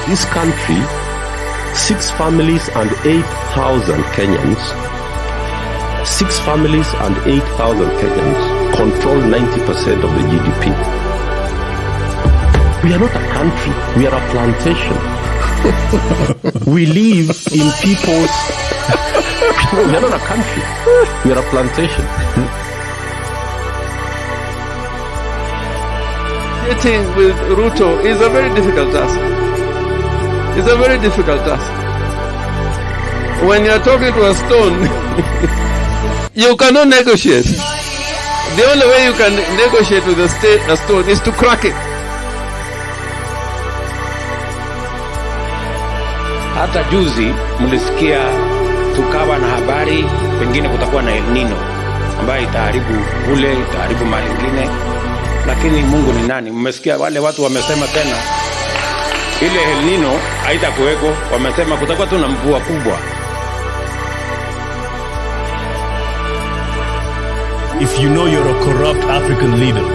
this country, 6 families and 8,000 Kenyans, 6 families and 8,000 Kenyans control 90% of the GDP. We are not a country, we are a plantation. We live in people's... No, we are not a country, we are a plantation. Getting with Ruto is a very difficult task. It's a very difficult task. When you're talking to a stone, you cannot negotiate. The only way you can negotiate with a stone is to crack it. Hata juzi mlisikia tukawa na habari pengine kutakuwa na El Nino ambayo itaharibu kule, itaharibu mali nyingine. Lakini Mungu ni nani? Mmesikia wale watu wamesema tena ile El Nino haitakuweko, wamesema kutakuwa tu na mvua kubwa. If you know you're a corrupt African leader,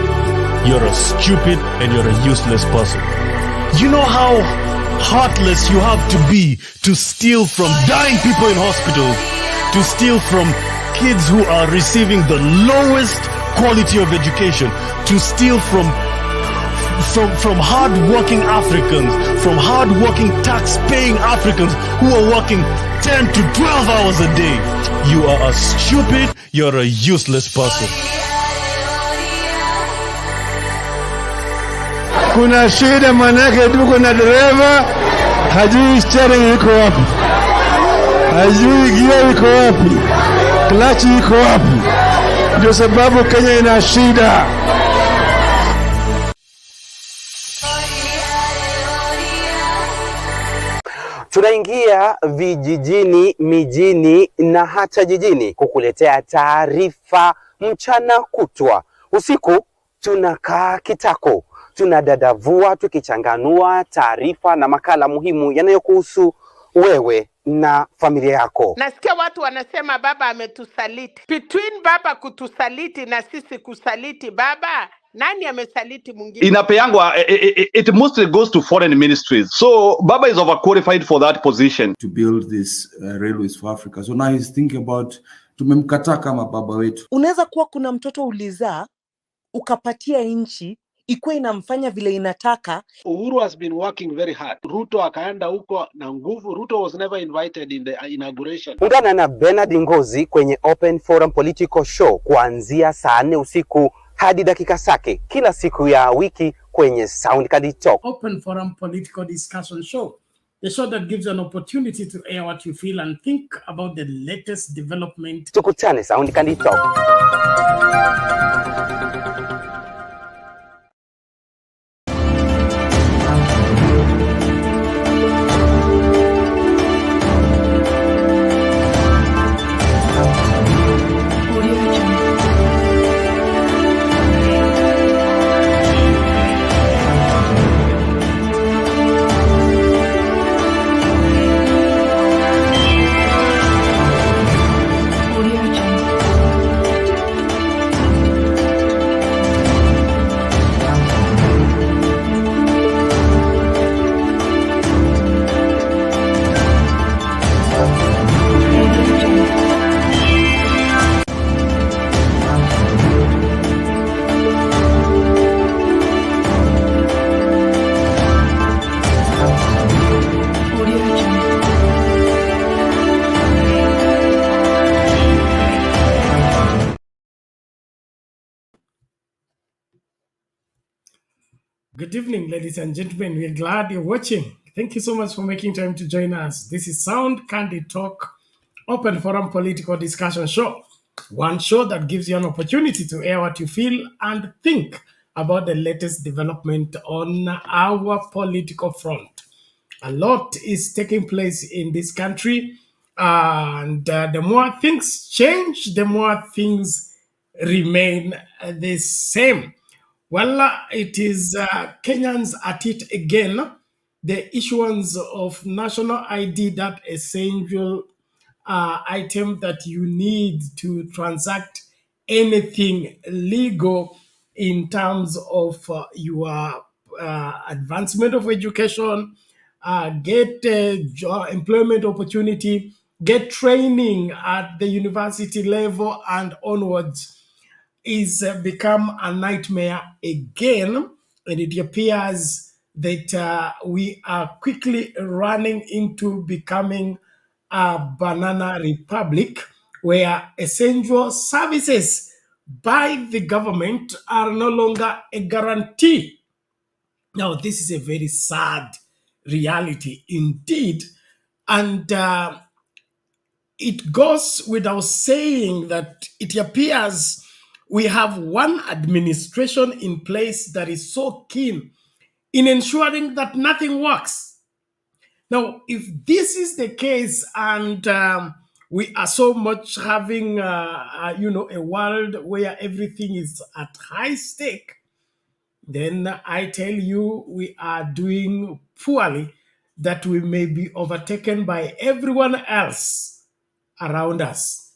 you're a stupid and you're a useless person. You know how heartless you have to be to steal from dying people in hospitals, to steal from kids who are receiving the lowest quality of education, to steal from hard-working Africans, from hard-working tax-paying Africans who are working 10 to 12 hours a day. You are a stupid, you're a useless person. Kuna shida manake tuko na dereva hajui steering iko wapi, hajui gear iko wapi, clutch iko wapi. Ndio sababu Kenya ina shida. Tunaingia vijijini, mijini na hata jijini kukuletea taarifa mchana kutwa. Usiku tunakaa kitako, tunadadavua tukichanganua taarifa na makala muhimu yanayokuhusu wewe na familia yako. Nasikia watu wanasema baba ametusaliti. Between baba kutusaliti na sisi kusaliti baba, nani amesaliti mwingine? Inapeangwa, it mostly goes to foreign ministries. So Baba is overqualified for that position. To build this railways for Africa. So now he's thinking about tumemkataa kama baba wetu. Unaweza kuwa kuna mtoto ulizaa, ukapatia nchi, ikuwe inamfanya vile inataka. Uhuru has been working very hard. Ruto akaenda huko na nguvu. Ruto was never invited in the inauguration. Ungana na Bernard Ngozi kwenye Open Forum Political Show kuanzia saa 4 usiku hadi dakika zake kila siku ya wiki kwenye Sound Card Talk. Open Forum Political Discussion Show. The show that gives you an opportunity to air what you feel and think about the latest development. Tukutane Sound Card Talk. Good evening, ladies and gentlemen. We're glad you're watching. Thank you so much for making time to join us. This is Sound Candid Talk, Open Forum Political Discussion Show. One show that gives you an opportunity to air what you feel and think about the latest development on our political front. A lot is taking place in this country, and the more things change, the more things remain the same. Well, it is Kenyans at it again. The issuance of national ID, that essential item that you need to transact anything legal in terms of your advancement of education, get employment opportunity, get training at the university level and onwards, is become a nightmare again. And it appears that we are quickly running into becoming a banana republic, where essential services by the government are no longer a guarantee. Now, this is a very sad reality indeed. And it goes without saying that it appears we have one administration in place that is so keen in ensuring that nothing works. Now, if this is the case, and we are so much having, a world where everything is at high stake, then I tell you, we are doing poorly, that we may be overtaken by everyone else around us.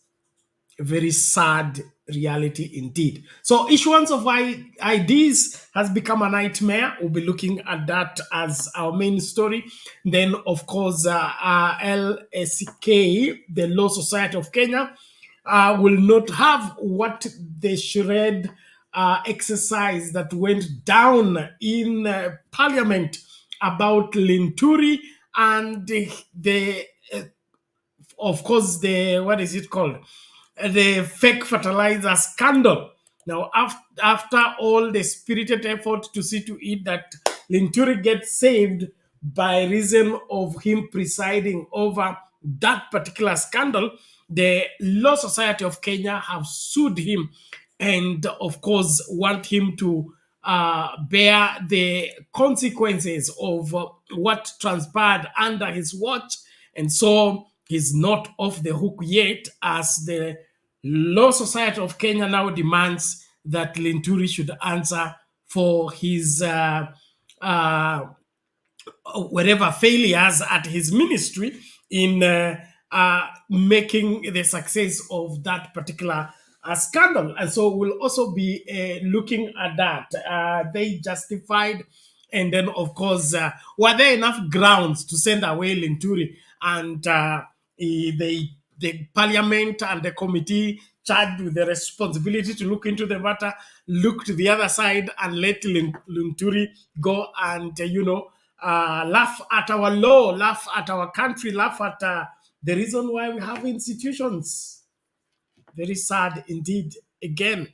A very sad reality indeed. So issuance of IDs has become a nightmare. We'll be looking at that as our main story. Then, of course, LSK, the Law Society of Kenya, will not have what the shred exercise that went down in Parliament about Linturi and the of course, what is it called? The fake fertilizer scandal. Now, after all the spirited effort to see to it that Linturi gets saved by reason of him presiding over that particular scandal, the Law Society of Kenya have sued him and, of course, want him to bear the consequences of what transpired under his watch. And so he's not off the hook yet, as the Law Society of Kenya now demands that Linturi should answer for his whatever failures at his ministry in making the success of that particular scandal. And so we'll also be looking at that. They justified, and then, of course, were there enough grounds to send away Linturi? And the parliament and the committee charged with the responsibility to look into the matter look to the other side and let Linturi go and, laugh at our law, laugh at our country, laugh at the reason why we have institutions. Very sad indeed, again.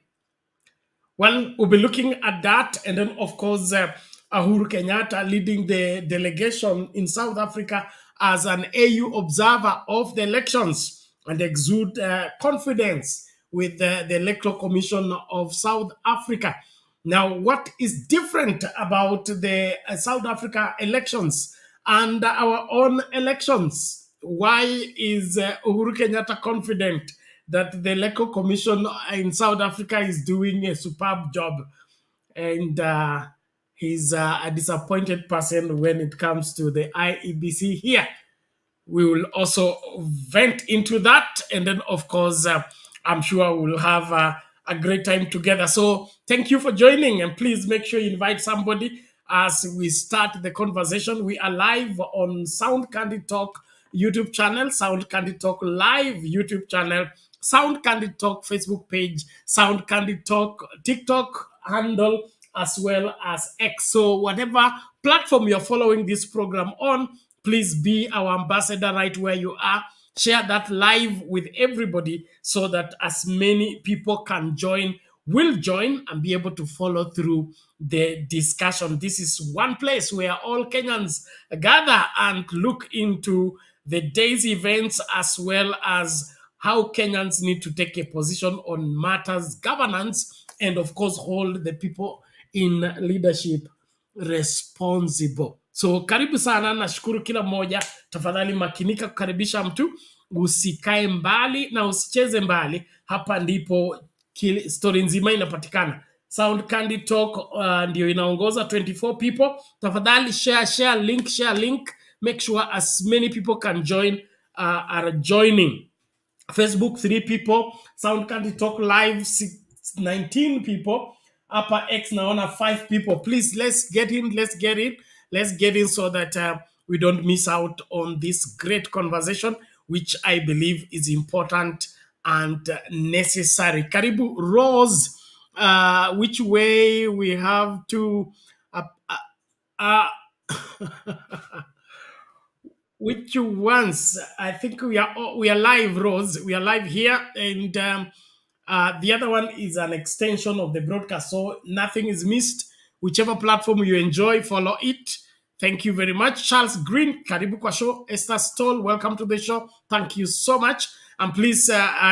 Well, we'll be looking at that. And then, of course, Uhuru Kenyatta leading the delegation in South Africa as an AU observer of the elections, and exude confidence with the Electoral Commission of South Africa. Now, what is different about the South Africa elections and our own elections? Why is Uhuru Kenyatta confident that the Electoral Commission in South Africa is doing a superb job? And he's a disappointed person when it comes to the IEBC here. We will also vent into that. And then, of course, I'm sure we'll have a great time together. So thank you for joining. And please make sure you invite somebody as we start the conversation. We are live on Sound Candid Talk YouTube channel, Sound Candid Talk Live YouTube channel, Sound Candid Talk Facebook page, Sound Candid Talk TikTok handle, as well as X. So whatever platform you're following this program on, please be our ambassador right where you are. Share that live with everybody so that as many people can join, will join and be able to follow through the discussion. This is one place where all Kenyans gather and look into the day's events, as well as how Kenyans need to take a position on matters governance, and of course hold the people in leadership responsible. So karibu sana, nashukuru kila mmoja. Tafadhali makinika kukaribisha mtu, usikae mbali na usicheze mbali. Hapa ndipo story nzima inapatikana. Sound Candid Talk ndio inaongoza 24 people. Tafadhali share link. Make sure as many people can join are joining. Facebook 3 people, Sound Candid Talk Live 19 people. Upper X naona 5 people. Please, let's get in so that we don't miss out on this great conversation, which I believe is important and necessary. Karibu Rose, which way we have to which ones? I think we are live, Rose. We are live here, and the other one is an extension of the broadcast, so nothing is missed. Whichever platform you enjoy, follow it. Thank you very much. Charles Green, karibu kwa show. Esther Stoll, welcome to the show. Thank you so much. And please,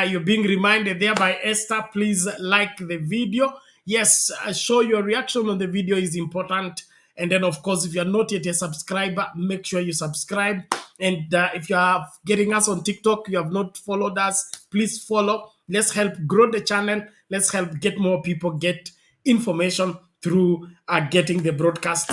you're being reminded there by Esther, please like the video. Yes, show your reaction on the video is important. And then, of course, if you're not yet a subscriber, make sure you subscribe. And if you are getting us on TikTok, you have not followed us, please follow. Let's help grow the channel. Let's help get more people get information through getting the broadcast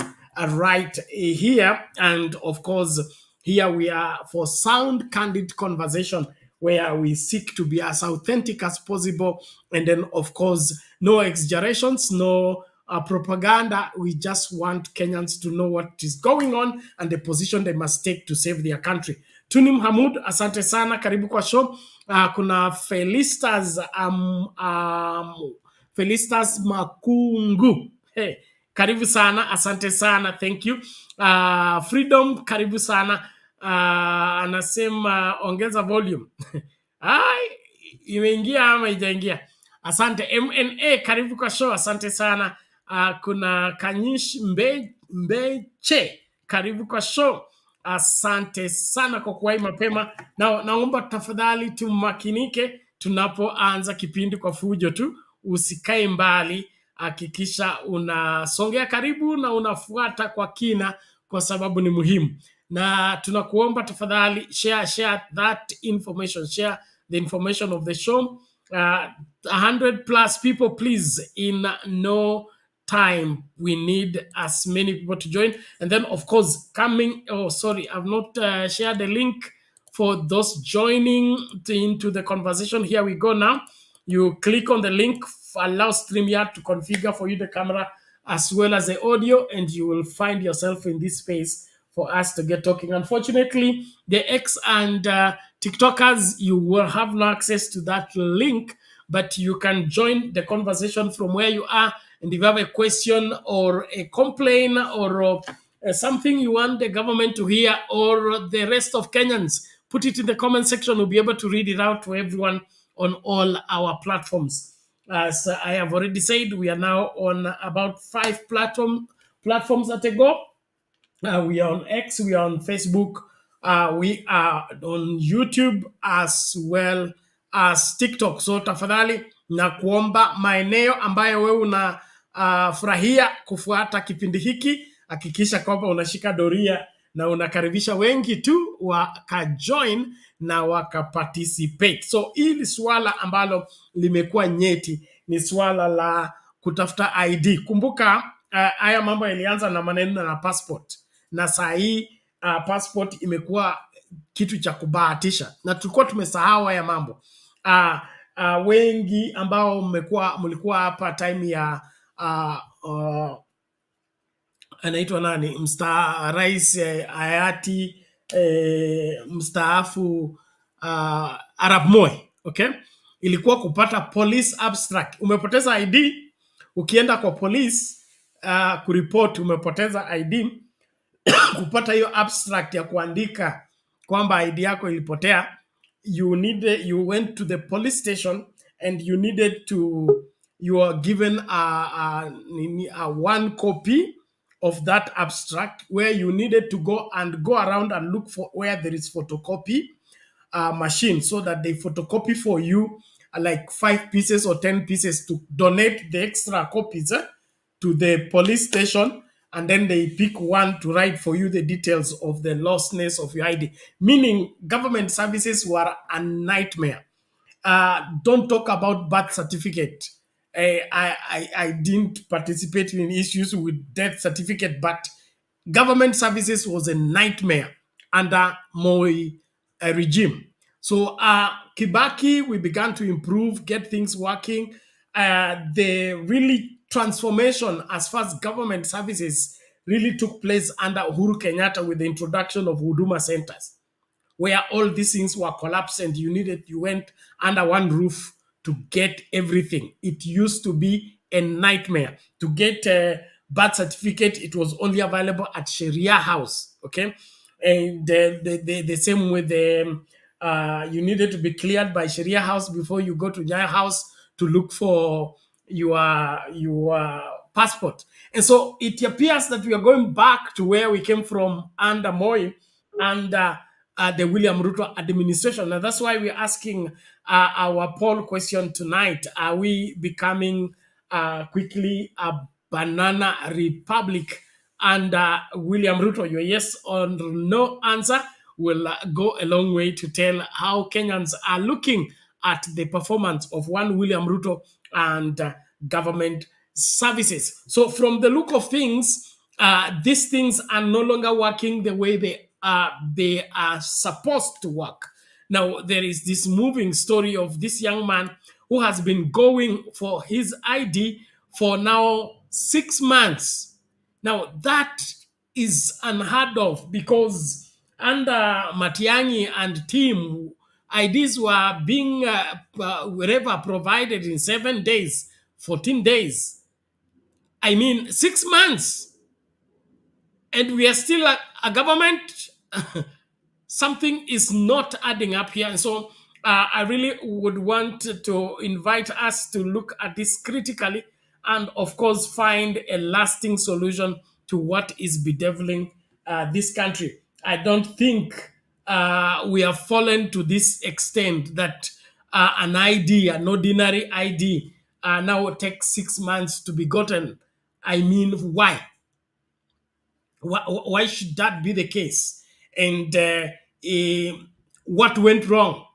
right here. And of course, here we are for sound, candid conversation where we seek to be as authentic as possible. And then, of course, no exaggerations, no propaganda. We just want Kenyans to know what is going on and the position they must take to save their country. Tunim Hamud, asante sana, karibu kwa show. Kuna Felistas Felistas Makungu. Hey, karibu sana, asante sana, thank you. Freedom, karibu sana. Anasema ongeza volume. Ai, imeingia ama ijaingia? Asante. MNA, karibu kwa show, asante sana. Kuna Kanyish Mbeche, karibu kwa show. Asante sana kwa kuwahi mapema. Naomba tafadhali tumakinike tunapoanza kipindi kwa fujo tu. Usikae mbali, hakikisha unasongea karibu na unafuata kwa kina kwa sababu ni muhimu. Na tunakuomba tafadhali share that information, share the information of the show. 100 plus people, please, in no time. We need as many people to join. And then, of course, I've not shared the link for those joining into the conversation. Here we go now. You click on the link, allow StreamYard to configure for you the camera as well as the audio, and you will find yourself in this space for us to get talking. Unfortunately, the X and TikTokers, you will have no access to that link, but you can join the conversation from where you are. And if you have a question or a complaint or something you want the government to hear or the rest of Kenyans, put it in the comment section. We'll be able to read it out to everyone on all our platforms. As I have already said, we are now on about 5 platforms at a go. We are on X, we are on Facebook, we are on YouTube as well as TikTok. So tafadhali na kuomba maeneo ambayo wewe una furahia kufuata kipindi hiki, hakikisha kwamba unashika doria na unakaribisha wengi tu wakajoin na wakaparticipate. So hili swala ambalo limekuwa nyeti ni swala la kutafuta ID. Kumbuka haya mambo yalianza na maneno na passport, na saa hii passport imekuwa kitu cha kubahatisha na tulikuwa tumesahau haya mambo. Wengi ambao mlikuwa hapa time ya anaitwa nani rais hayati mstaafu Arap Moi, okay? Ilikuwa kupata police abstract. Umepoteza ID, ukienda kwa police kuripoti umepoteza ID, kupata hiyo abstract ya kuandika kwamba ID yako ilipotea, you went to the police station and you are given a one copy of that abstract where you needed to go around and look for where there is photocopy machine so that they photocopy for you like 5 pieces or 10 pieces to donate the extra copies to the police station, and then they pick one to write for you the details of the lostness of your ID. Meaning government services were a nightmare. Don't talk about birth certificate. I didn't participate in issues with death certificate, but government services was a nightmare under Moi regime. So Kibaki, we began to improve, get things working. The really transformation as far as government services really took place under Uhuru Kenyatta with the introduction of Huduma centers, where all these things were collapsed and you went under one roof to get everything. It used to be a nightmare. To get a birth certificate, it was only available at Sharia house, okay? And the same with the, you needed to be cleared by Sharia house before you go to Jaya house to look for your passport. And so it appears that we are going back to where we came from under Moi and the William Ruto administration. And that's why we're asking our poll question tonight. Are we becoming quickly a banana republic under William Ruto? Your yes or no answer will go a long way to tell how Kenyans are looking at the performance of one William Ruto and government services. So from the look of things, these things are no longer working the way they are supposed to work. Now, there is this moving story of this young man who has been going for his ID for now 6 months. Now, that is unheard of because under Matiang'i and team, IDs were being provided in 7 days, 14 days. I mean, 6 months. And we are still a government. Something is not adding up here. And so I really would want to invite us to look at this critically and, of course, find a lasting solution to what is bedeviling this country. I don't think we have fallen to this extent that an ID, an ordinary ID, now takes 6 months to be gotten. I mean, why? Why should that be the case? And what went wrong?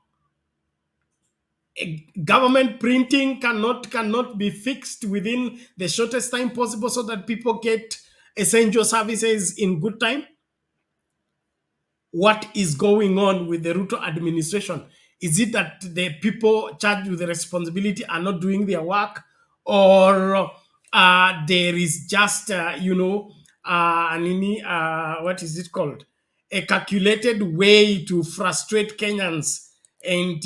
Government printing cannot be fixed within the shortest time possible so that people get essential services in good time. What is going on with the Ruto administration? Is it that the people charged with the responsibility are not doing their work, or there is just what is it called? A calculated way to frustrate Kenyans and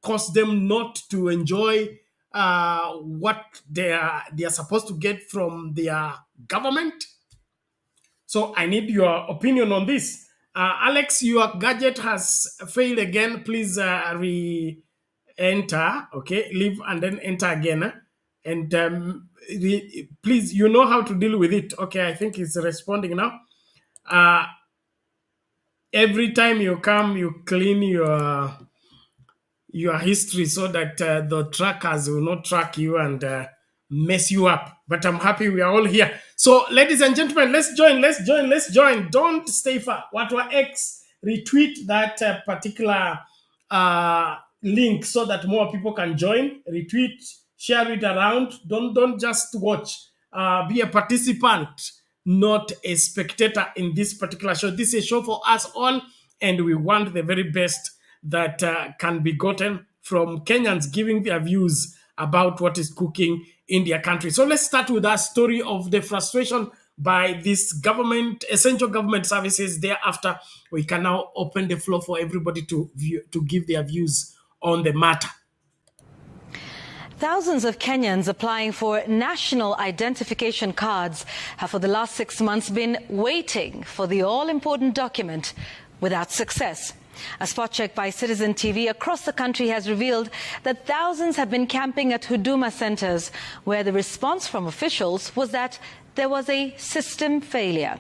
cause them not to enjoy what they are supposed to get from their government? So I need your opinion on this. Alex, your gadget has failed again. Please re-enter. Okay, leave and then enter again. And please, you know how to deal with it. Okay, I think it's responding now. Every time you come, you clean your history so that the trackers will not track you and mess you up. But I'm happy we are all here. So, ladies and gentlemen, let's join. Don't stay far. What X retweet that particular link so that more people can join. Retweet, share it around. Don't just watch. Be a participant, not a spectator in this particular show. This is a show for us all, and we want the very best that can be gotten from Kenyans giving their views about what is cooking in their country. So let's start with that story of the frustration by this government, essential government services. Thereafter, we can now open the floor for everybody to give their views on the matter. Thousands of Kenyans applying for national identification cards have for the last 6 months been waiting for the all-important document without success. A spot check by Citizen TV across the country has revealed that thousands have been camping at Huduma centers, where the response from officials was that there was a system failure.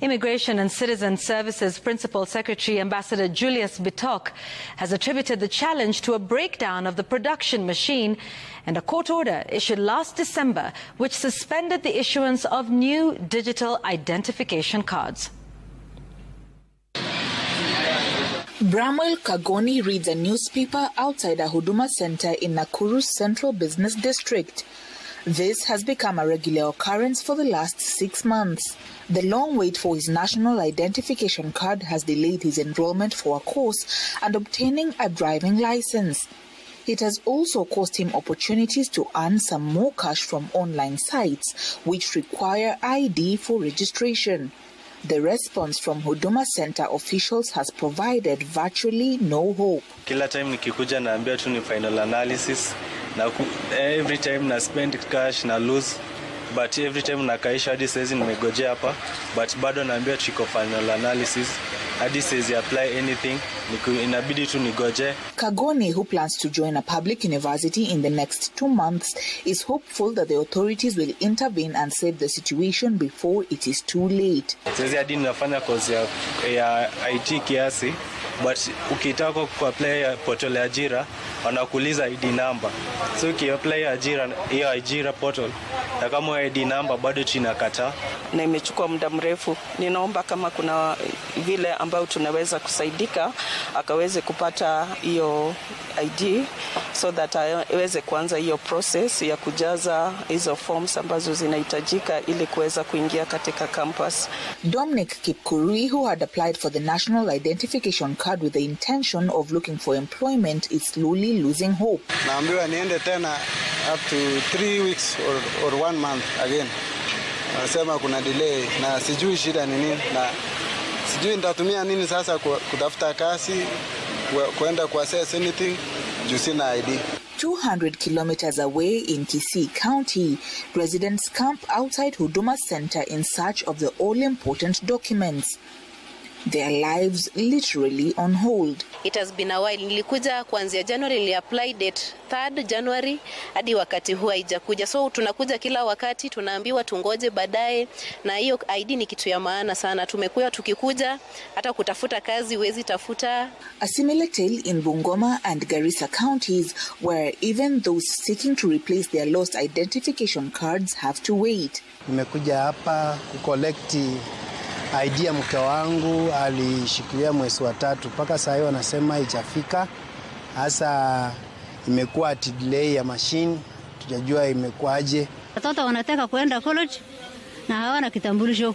Immigration and Citizen Services Principal Secretary Ambassador Julius Bitok has attributed the challenge to a breakdown of the production machine and a court order issued last December which suspended the issuance of new digital identification cards. Bramwell Kagoni reads a newspaper outside a Huduma center in Nakuru's Central Business District. This has become a regular occurrence for the last 6 months. The long wait for his national identification card has delayed his enrollment for a course and obtaining a driving license. It has also cost him opportunities to earn some more cash from online sites, which require ID for registration. The response from Huduma Center officials has provided virtually no hope. Kila time nikikuja naambia tu ni final analysis, na every time na spend cash na lose, but every time nakaisha hadi saizi nimegojea hapa, but bado naambia tuko final analysis, hadi saizi apply anything, inabidi tu nigoje. Kagoni, who plans to join a public university in the next 2 months, is hopeful that the authorities will intervene and save the situation before it is too late. Saizi hadi ninafanya course ya IT kiasi, but ukitaka kuapply portal ya ajira wanakuuliza ID number. So ukiapply ajira hiyo ajira portal na kama ID number bado tunakataa, na imechukua muda mrefu. Ninaomba kama kuna vile ambao tunaweza kusaidika akaweze kupata hiyo ID so that aweze kuanza hiyo process ya kujaza hizo forms ambazo zinahitajika ili kuweza kuingia katika campus. Dominic Kipkurui, who had applied for the national identification card with the intention of looking for employment, is slowly losing hope. Naambiwa niende tena up to 3 weeks or 1 month again. Wanasema kuna delay na sijui shida ni nini na sijui nitatumia nini sasa kutafuta kazi, kwenda kuassess anything, juu sina ID. 200 kilometers away in Kisii County, residents camp outside Huduma Center in search of the all-important documents. Their lives literally on hold. It has been a while. Nilikuja kuanzia January, niliapply date 3rd January hadi wakati huu haijakuja. So tunakuja kila wakati tunaambiwa tungoje baadaye, na hiyo ID ni kitu ya maana sana. Tumekuwa tukikuja hata kutafuta kazi huwezi tafuta. A similar tale in Bungoma and Garissa counties, where even those seeking to replace their lost identification cards have to wait. Nimekuja hapa kucollect ID ya mke wangu, alishikilia mwezi wa 3 mpaka sasa hiyo anasema haijafika. Hasa imekuwa delay ya machine, tujajua imekuaje. Watoto wanataka kwenda college na hawana kitambulisho.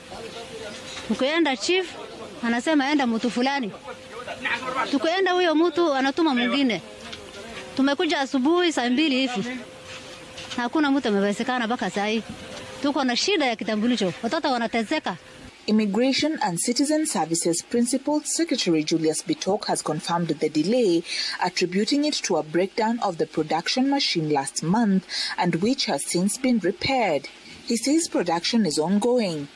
Ukienda chief anasema enda mtu fulani. Tukienda huyo mtu anatuma mwingine. Tumekuja asubuhi saa 2 hivi. Hakuna mtu amewesekana mpaka sasa hivi. Tuko na shida ya kitambulisho. Watoto wanateseka. Immigration and Citizen Services Principal Secretary Julius Bitok has confirmed the delay, attributing it to a breakdown of the production machine last month and which has since been repaired. He says production is ongoing.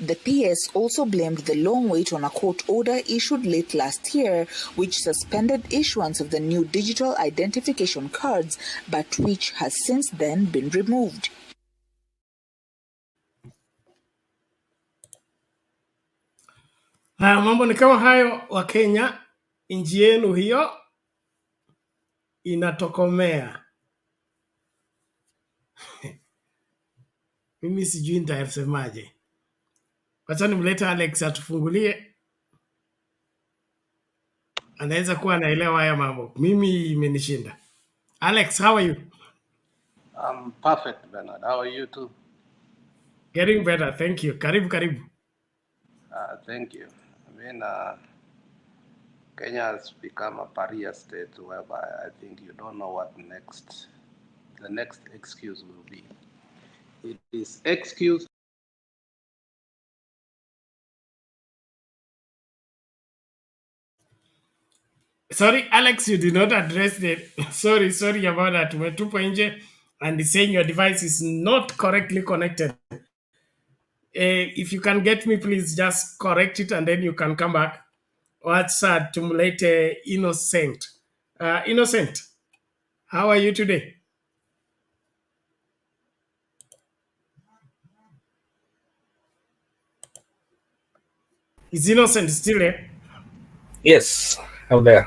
The PS also blamed the long wait on a court order issued late last year, which suspended issuance of the new digital identification cards, but which has since then been removed. Mambo ni kama hayo wa Kenya, nchi yenu hiyo inatokomea. Mimi sijui nitasemaje. Wacha nimlete Alex atufungulie. Anaweza kuwa anaelewa haya mambo. Mimi imenishinda. Alex, how are you? I'm perfect, Bernard. How are you too? Getting better, thank you. Karibu. Thank you. I mean, Kenya has become a pariah state whereby I think you don't know what the next excuse will be. It is excuse. Sorry, Alex, you did not address the... Sorry about that. Umetupa nje and saying your device is not correctly connected. If you can get me, please just correct it and then you can come back. What's tumulete Innocent. Innocent, how are you today? Is Innocent still there? Yes, I'm there.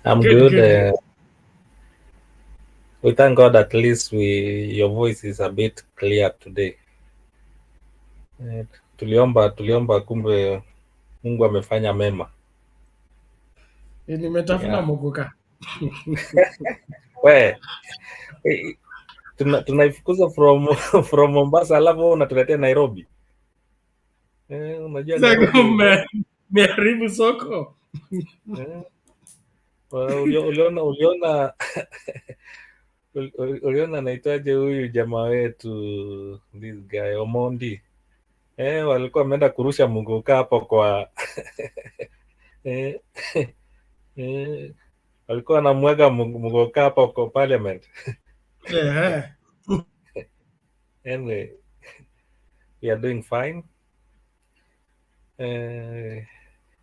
I'm good. We thank God at least your voice is a bit clear today. Tuliomba kumbe Mungu amefanya mema. Nimetafuna Muguka. We, tunaifukuza from Mombasa alafu unatuletea Nairobi. Unajua meharibu soko. Uliona uliona anaitaje huyu jamaa wetu, this guy Omondi, walikuwa wameenda kurusha muguka hapo kwa eh, walikuwa wanamwaga muguka hapo kwa parliament. Yeah. Anyway, we are doing fine.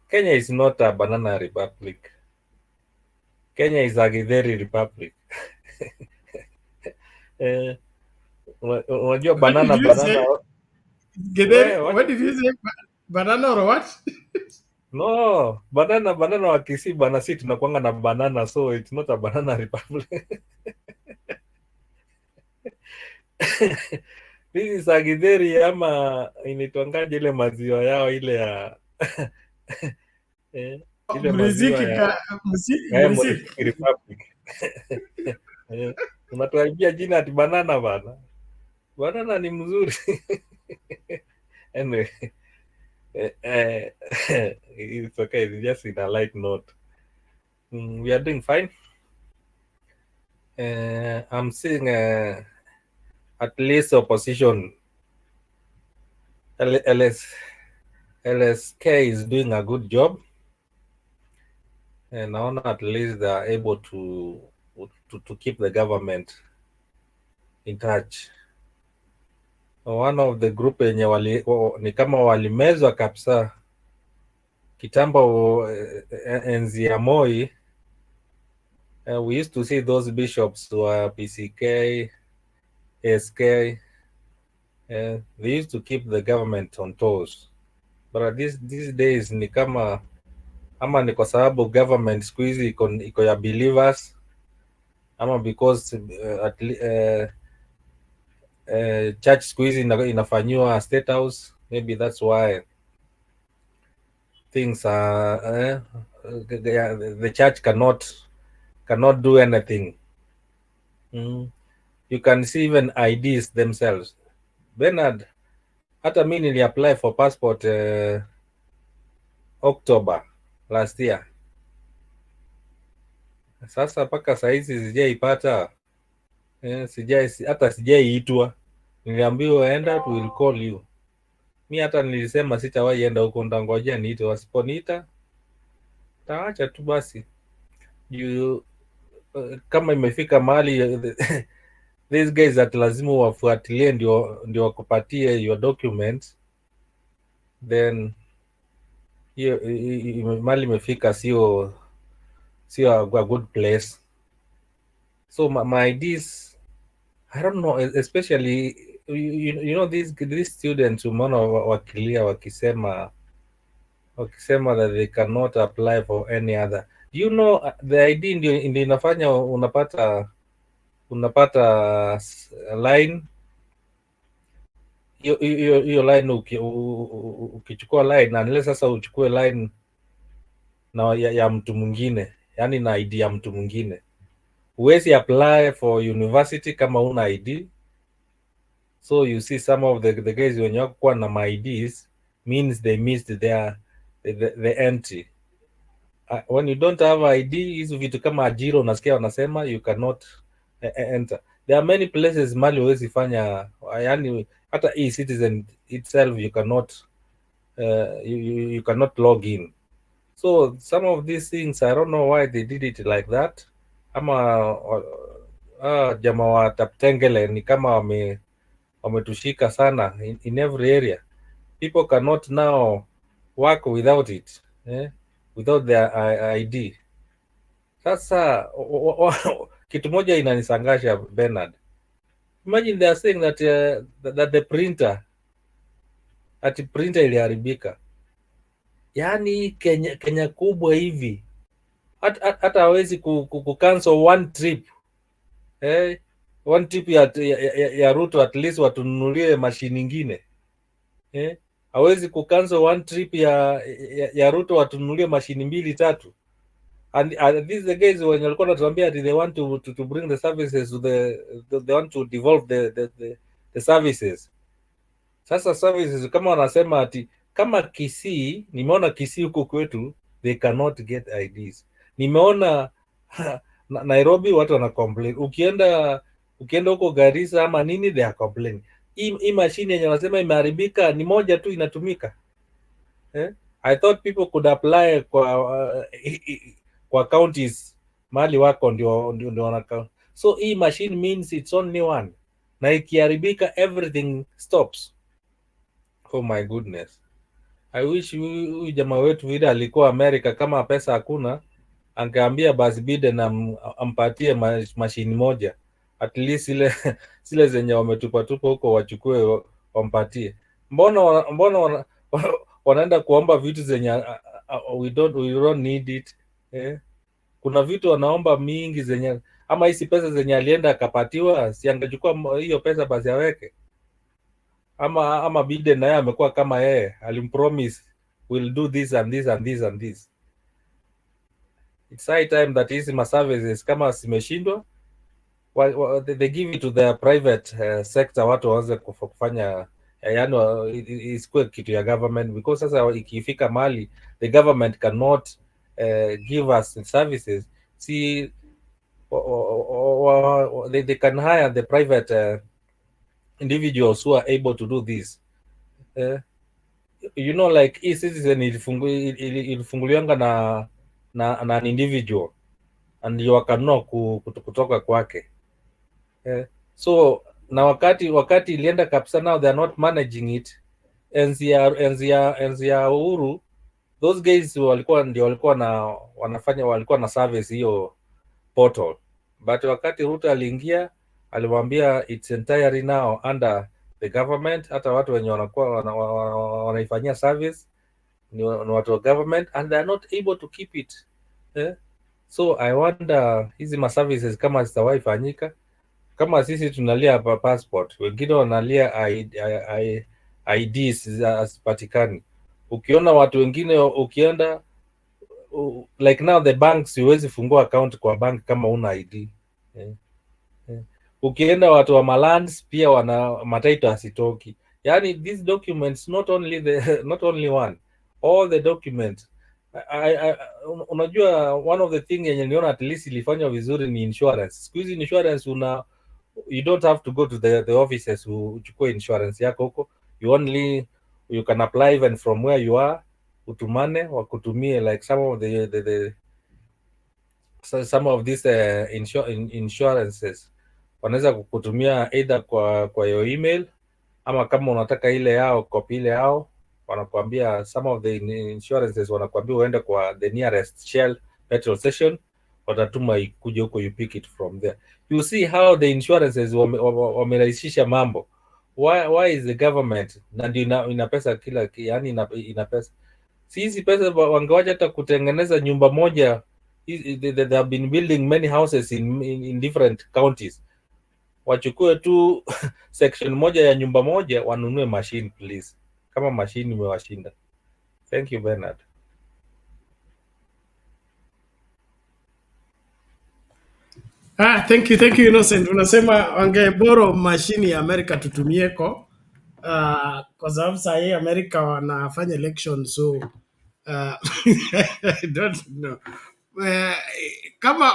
Kenya is not a banana republic. Kenya is a Githeri republic. Unajua banana What did you say? Banana or what? No, banana wa Kisii bana, si tunakuanga na banana, so it's not a banana republic. This is a Githeri, ama inaitwangaje ile maziwa yao ile ya ile maziwa ya Muziki Republic. Unatuharibia jina ati banana bana. Banana ni mzuri. Anyway, it's okay. It's just in a light note. We are doing fine. I'm seeing at least opposition. LSK is doing a good job, and naona at least they are able to keep the government in touch. One of the group yenye ni kama walimezwa kabisa kitambo, enzi ya Moi. We used to see those bishops were PCK, SK. They used to keep the government on toes, but these days ni kama ama ni kwa sababu government siku hizi iko ya believers, ama because church siku hizi inafanywa state house. Maybe that's why things are the church cannot do anything. You can see even IDs themselves. Bernard, hata mi nili apply for passport October last year. Sasa mpaka saizi sijaipata, hata sijaiitwa. Niliambiwa enda, we will call you. Mi hata nilisema sitawahi enda huko, ndangojea niite. Wasiponiita taacha tu basi. Kama imefika mahali these guys that lazima wafuatilie ndio wakupatie your documents, then hiyo mahali imefika sio a good place. So my IDs, I don't know, especially you know these students umeona wakilia wakisema that they cannot apply for any other. You know, the ID ndio inafanya unapata line hiyo line. Ukichukua line unless sasa uchukue line na ya mtu mwingine, yani na ID ya mtu mwingine, huwezi apply for university kama una ID. So you see some of the guys wenye wakuwa na my IDs means they missed the entry. When you don't have ID, hizo vitu kama ajira unasikia wanasema you cannot enter. There are many places mali huwezi fanya, yani hata e-citizen itself you cannot you cannot log in. So some of these things I don't know why they did it like that. Ama jamaa wa Taptengele ni kama wametushika sana in every area. People cannot now work without it, without their ID. Sasa kitu moja inanisangasha Bernard. Imagine they are saying that the printer iliharibika. Yani Kenya kubwa hivi hata hawezi kucancel one trip. One trip ya Ruto, at least watununulie mashini nyingine. Hawezi kucancel one trip ya Ruto watununulie mashini 2-3. And these the guys when walikuwa wanatuambia they want to bring the services to they want to devolve the services. Sasa services kama wanasema ati kama Kisii, nimeona Kisii huko kwetu they cannot get IDs. Nimeona Nairobi watu wana complain, ukienda huko Garissa ama nini, they are complaining. Hii mashine yenye wanasema imeharibika ni moja tu inatumika. I thought people could apply kwa counties mahali wako ndio wana. So hii machine means it's only one, na ikiharibika everything stops. Oh my goodness, I wish huyu jamaa wetu vile alikuwa America, kama pesa hakuna angeambia basi Biden ampatie mashini moja, at least zile zenye wametupatupa huko wachukue wampatie. Mbona wanaenda kuomba vitu zenye we don't need it. Kuna vitu wanaomba mingi zenye, ama hizi pesa zenye alienda akapatiwa, si angechukua hiyo pesa basi aweke. Ama Biden naye amekuwa kama yeye alimpromise will do this and this and this and this. It's high time that hizi services kama zimeshindwa, they give it to the private sector, watu waanze kufanya yani isikuwe kitu ya government, because sasa ikifika mali the government cannot give us services, see they can hire the private individuals who are able to do this. You know, like e-citizen ilifunguliwanga na an individual and you wakanunua kutoka kwake. So na wakati ilienda kabisa, now they are not managing it. Enzi ya Uhuru, those guys walikuwa na service hiyo portal, but wakati Ruto aliingia alimwambia it's entirely now under the government. Hata watu wenye wanakuwa wanaifanyia service ni watu wa government and they are not able to keep it. So I wonder hizi services kama zitawahi fanyika, kama sisi tunalia hapa passport, wengine wanalia IDs hazipatikani. Ukiona watu wengine ukienda like now the banks, huwezi fungua account kwa bank kama una ID. Ukienda watu wa malands pia wana mataito asitoki. Yani these documents, not only one, all the documents. Unajua one of the thing yenye niona at least ilifanywa vizuri ni insurance. Siku hizi insurance you don't have to go to the offices uchukue insurance yako huko. You can apply even from where you are, utumane wakutumie, like some of these insurances wanaweza kukutumia either kwa your email, ama kama unataka ile yao copy ile yao, wanakuambia some of the insurances wanakuambia uende kwa the nearest Shell petrol station, watatuma ikuje huko, you pick it from there. You see how the insurances wamerahisisha mambo. Why is the government na ndio ina pesa yani ina pesa. Si hizi pesa wangewacha hata kutengeneza nyumba moja. They have been building many houses in different counties. Wachukue tu section moja ya nyumba moja, wanunue machine please, kama machine imewashinda. Thank you Bernard. Thank you Innocent. Unasema wangeboro mashini ya Amerika tutumieko, kwa sababu saa hii Amerika wanafanya election, so I don't know. Kama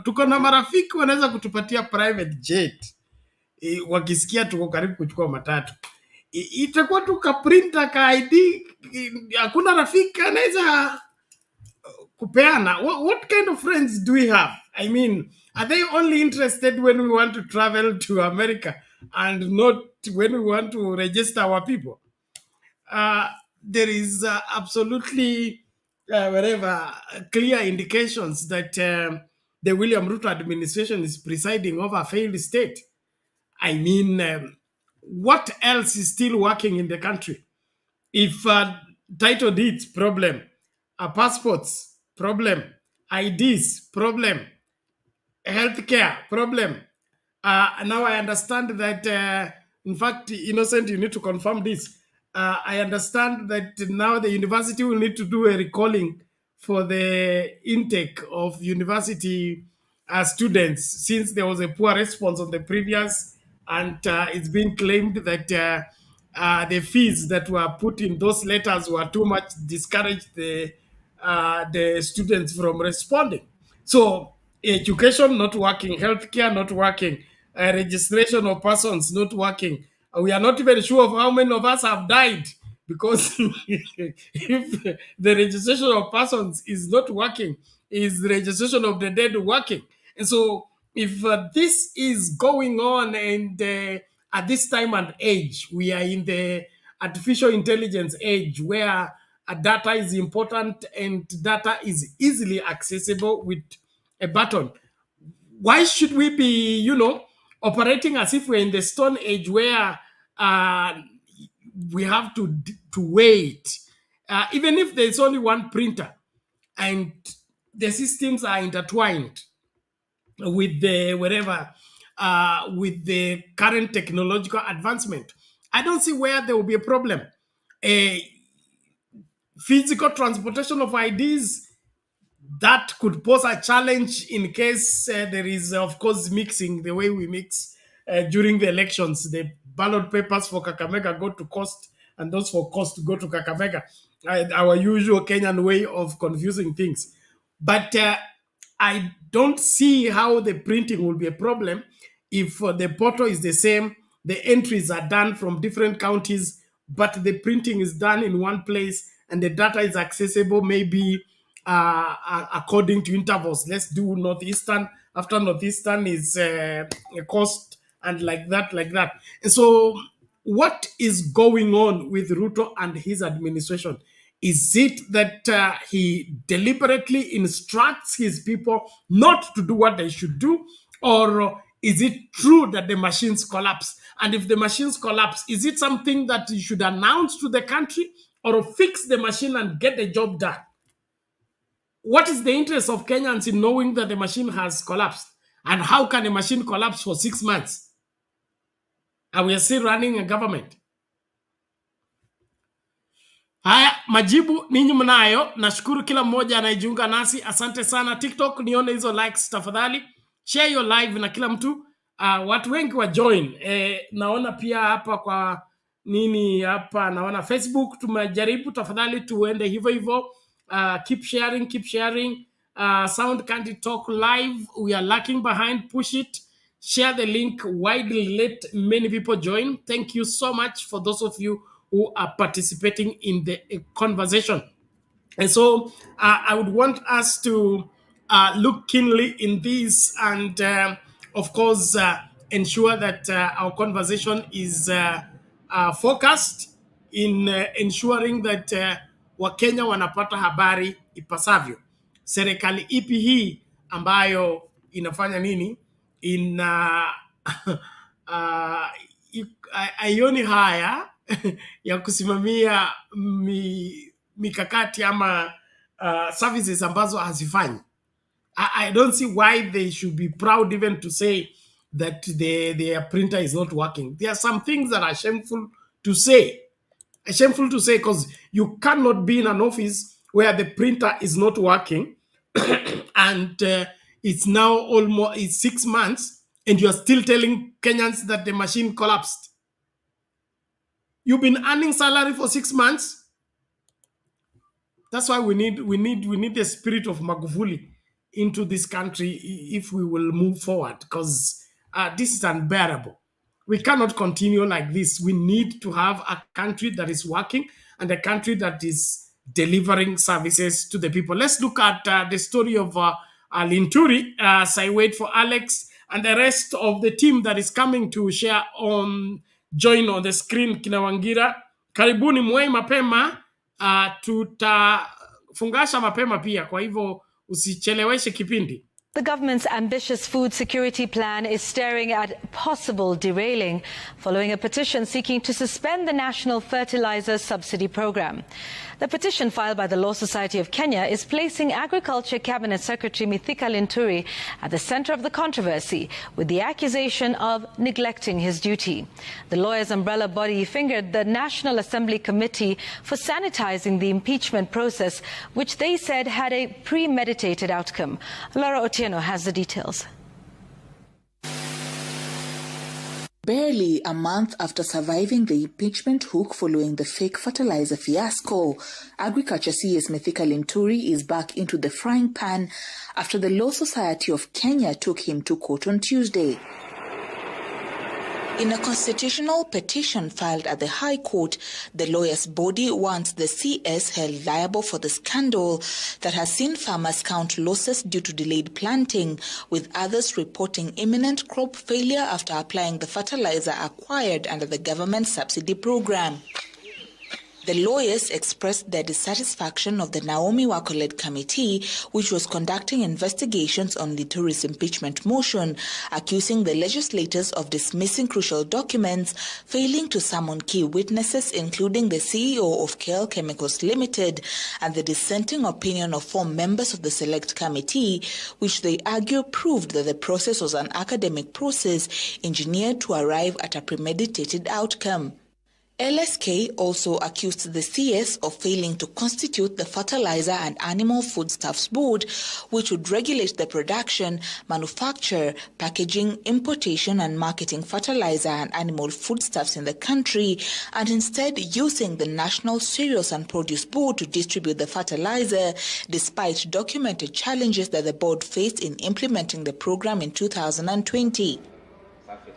tuko na marafiki wanaweza kutupatia private jet, wakisikia tuko karibu kuchukua matatu, itakuwa tu ka printer ka ID. Hakuna rafiki anaweza kupeana. What kind of friends do we have? I mean, are they only interested when we want to travel to America and not when we want to register our people? There is absolutely wherever clear indications that the William Ruto administration is presiding over a failed state. I mean, what else is still working in the country? If title deeds problem, passports problem, IDs problem, healthcare problem. Now I understand that, in fact, Innocent, you need to confirm this. I understand that now the university will need to do a recalling for the intake of university students, since there was a poor response on the previous, and it's been claimed that the fees that were put in those letters were too much, discouraged the students from responding. So education not working, healthcare not working, registration of persons not working. We are not even sure of how many of us have died, because if the registration of persons is not working, is the registration of the dead working? And so if this is going on, and at this time and age, we are in the artificial intelligence age, where data is important and data is easily accessible with a button. Why should we be, operating as if we're in the Stone Age, where we have to wait, even if there's only one printer and the systems are intertwined with the with the current technological advancement? I don't see where there will be a problem. Physical transportation of IDs, that could pose a challenge in case there is, of course, mixing the way we mix during the elections. The ballot papers for Kakamega go to Coast, and those for Coast go to Kakamega. Our usual Kenyan way of confusing things. But I don't see how the printing will be a problem if the portal is the same, the entries are done from different counties, but the printing is done in one place and the data is accessible maybe according to intervals. Let's do Northeastern. After Northeastern is a Coast, and like that. And so what is going on with Ruto and his administration? Is it that he deliberately instructs his people not to do what they should do? Or is it true that the machines collapse? And if the machines collapse, is it something that you should announce to the country, or fix the machine and get the job done? What is the interest of Kenyans in knowing that the machine has collapsed? And how can a machine collapse for 6 months? And we are still running a government. Haya, majibu ninyi mnayo. Nashukuru kila mmoja anayejiunga nasi. Asante sana. TikTok, nione hizo likes tafadhali. Share your live na kila mtu. Watu wengi wa join. Naona pia hapa kwa nini hapa, naona Facebook tumejaribu, tafadhali tuende hivyo hivyo. Keep sharing. Sound Candy Talk live. We are lacking behind. Push it. Share the link widely. Let many people join. Thank you so much for those of you who are participating in the conversation. And so I would want us to look keenly in this, and of course ensure that our conversation is focused in ensuring that Wakenya wanapata habari ipasavyo. Serikali ipi hii ambayo inafanya nini? Aioni haya ya kusimamia mikakati ama services ambazo hazifanyi. I don't see why they should be proud even to say that their printer is not working. There are some things that are shameful to say. Shameful to say, because you cannot be in an office where the printer is not working and it's now almost 6 months and you are still telling Kenyans that the machine collapsed. You've been earning salary for 6 months. That's why we need the spirit of Magufuli into this country if we will move forward, because this is unbearable. We cannot continue like this. We need to have a country that is working and a country that is delivering services to the people. Let's look at the story of Linturi. As I wait for Alex and the rest of the team that is coming to share join on the screen. Kinawangira, karibuni mwai mapema. Tutafungasha mapema pia, kwa hivyo usicheleweshe kipindi. The government's ambitious food security plan is staring at possible derailing following a petition seeking to suspend the national fertilizer subsidy program. The petition filed by the Law Society of Kenya is placing Agriculture Cabinet Secretary Mithika Linturi at the center of the controversy, with the accusation of neglecting his duty. The lawyers' umbrella body fingered the National Assembly Committee for sanitizing the impeachment process, which they said had a premeditated outcome. Laura Otieno has the details. Barely a month after surviving the impeachment hook following the fake fertilizer fiasco, Agriculture CS Mithika Linturi is back into the frying pan after the Law Society of Kenya took him to court on Tuesday. In a constitutional petition filed at the High Court, the lawyers' body wants the CS held liable for the scandal that has seen farmers count losses due to delayed planting, with others reporting imminent crop failure after applying the fertilizer acquired under the government subsidy program. The lawyers expressed their dissatisfaction of the Naomi Wako-led committee, which was conducting investigations on Linturi's impeachment motion, accusing the legislators of dismissing crucial documents, failing to summon key witnesses, including the CEO of KL Chemicals Limited, and the dissenting opinion of 4 members of the select committee, which they argue proved that the process was an academic process engineered to arrive at a premeditated outcome. LSK also accused the CS of failing to constitute the Fertilizer and Animal Foodstuffs Board, which would regulate the production, manufacture, packaging, importation and marketing fertilizer and animal foodstuffs in the country, and instead using the National Cereals and Produce Board to distribute the fertilizer, despite documented challenges that the board faced in implementing the program in 2020.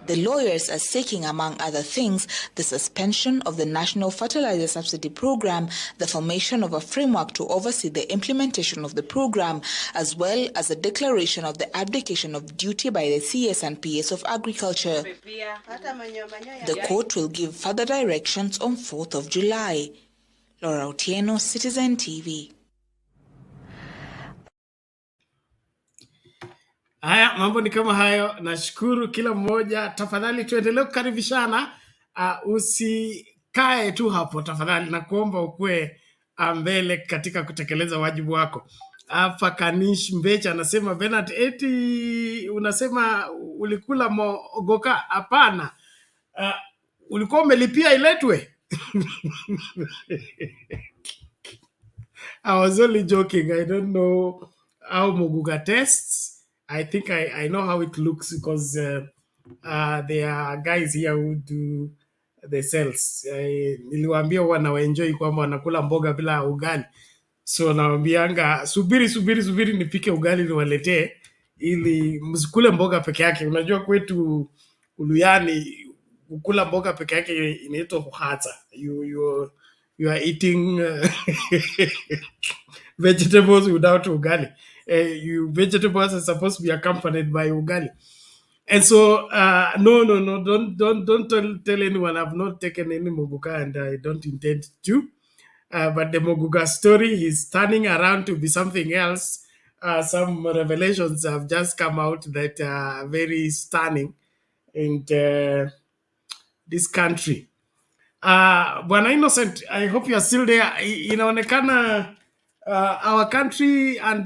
The lawyers are seeking, among other things, the suspension of the National Fertilizer Subsidy Program, the formation of a framework to oversee the implementation of the program, as well as a declaration of the abdication of duty by the CS and PS of Agriculture. The court will give further directions on 4th of July. Laura Otieno, Citizen TV. Haya, mambo ni kama hayo. Nashukuru kila mmoja. Tafadhali tuendelee kukaribishana. Usikae tu hapo tafadhali, na kuomba ukue mbele katika kutekeleza wajibu wako. Hapa Kanish Mbecha anasema, Bernard, eti unasema ulikula mogoka? Hapana. Ulikuwa umelipia iletwe? I was only joking. I don't know how moguga tastes. I think I know how it looks because there are guys here who do the sales. Niliwaambia wanaenjoy kwamba wanakula mboga bila ugali. So nawaambianga subiri nipike ugali niwaletee ili msikule mboga peke yake. Unajua kwetu Uluyani kukula mboga peke yake inaitwa kuhata. You are eating vegetables without ugali. Vegetables are supposed to be accompanied by ugali. And so, no, don't tell anyone. I've not taken any moguka and I don't intend to. But the moguka story is turning around to be something else. Some revelations have just come out that are very stunning in this country. Bwana Innocent, I hope you are still there. Inaonekana our country and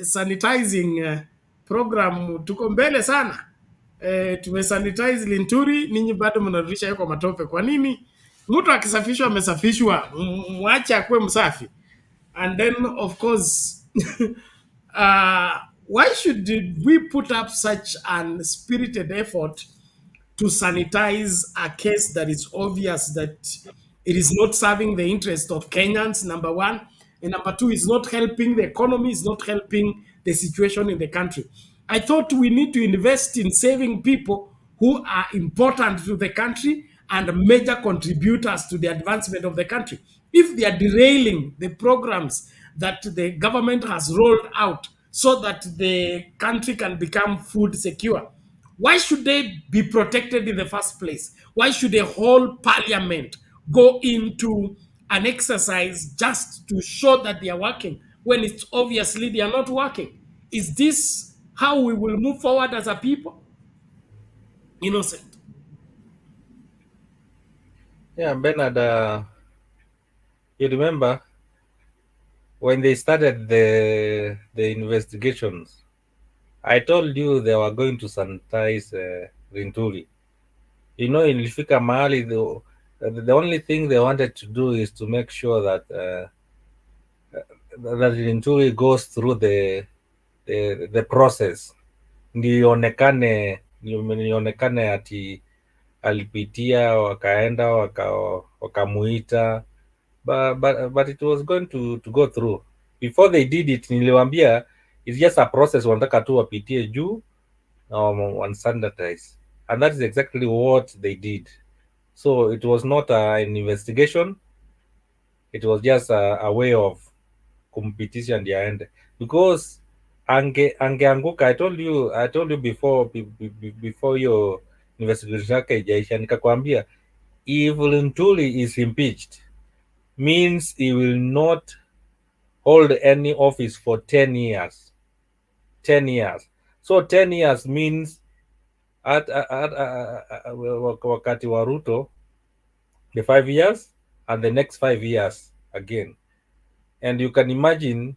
sanitizing program tuko mbele sana. Tumesanitize Linturi, ninyi bado mnarudisha yuko matope. Kwa nini? Mtu akisafishwa amesafishwa, mwache akue msafi. And then of course why should we put up such an spirited effort to sanitize a case that is obvious that it is not serving the interest of Kenyans, number one, and number two, is not helping the economy, is not helping the situation in the country. I thought we need to invest in saving people who are important to the country and major contributors to the advancement of the country. If they are derailing the programs that the government has rolled out so that the country can become food secure, why should they be protected in the first place? Why should a whole parliament go into an exercise just to show that they are working when it's obviously they are not working? Is this how we will move forward as a people? Innocent. Yeah, Bernard, you remember when they started the investigations, I told you they were going to sanitize Linturi. You know, in Lifika Mahali, the only thing they wanted to do is to make sure that that Linturi goes through the process. Nionekane ati alipitia, wakaenda wakamuita, but it was going to go through. Before they did it, niliwaambia it's just a process, wanataka tu wapitie juu on standardize, and that is exactly what they did. So it was not an investigation, it was just a way of kumpitisha ndio aende, because angeanguka. I told you before your investigation yake ijaisha, nikakwambia if Linturi is impeached means he will not hold any office for 10 years. 10 years. So 10 years means wakati wa Ruto the 5 years and the next 5 years again. And you can imagine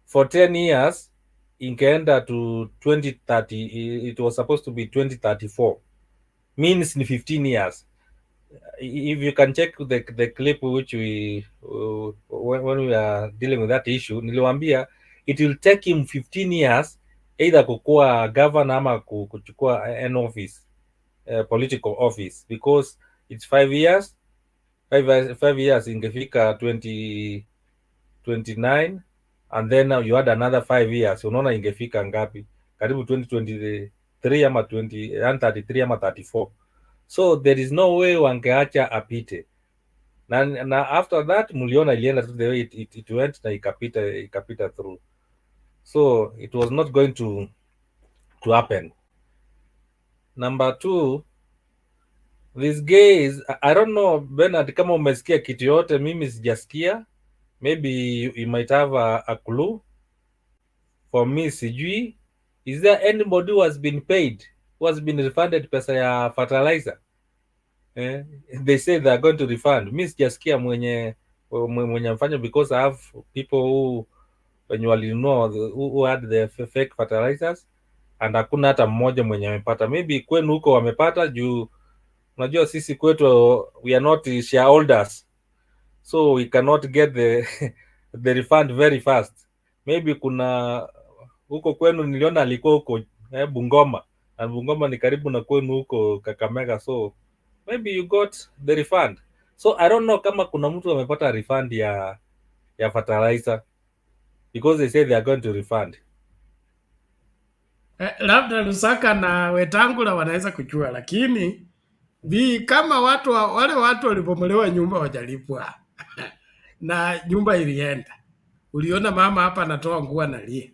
for 10 years ingeenda to 2030, it was supposed to be 2034, means in 15 years. If you can check the clip which we when we are dealing with that issue, niliwaambia it will take him 15 years either kukua governor ama kuchukua an office, political office, because it's 5 years. 5 years ingefika 2029, and then now you add another 5 years, unaona ingefika ngapi? Karibu 2023 ama 33 ama 34. So there is no way wangeacha apite, na after that muliona ilienda to the way it went, na ikapita through. So it was not going to happen. Number two, these guys, I don't know Bernard, kama umesikia kitu yote, mimi sijasikia. Maybe you might have a clue. For me sijui. Is there anybody who has been paid, who has been refunded pesa ya fertilizer? They say they are going to refund. Mi sijasikia mwenye mfanya, because I have people who wenye walinunua who had the fake fertilizers, and hakuna hata mmoja mwenye amepata. Maybe kwenu huko wamepata, juu unajua sisi kwetu we are not shareholders, so we cannot get the refund very fast. Maybe kuna huko kwenu, niliona alikuwa huko Bungoma, na Bungoma ni karibu na kwenu huko Kakamega, so maybe you got the refund. So I don't know kama kuna mtu amepata refund ya fertilizer, because they say they are going to refund. Labda Lusaka na Wetangula wanaweza kujua, lakini kama wale watu walipomolewa nyumba wajalipwa na nyumba ilienda, uliona mama hapa anatoa nguo analia.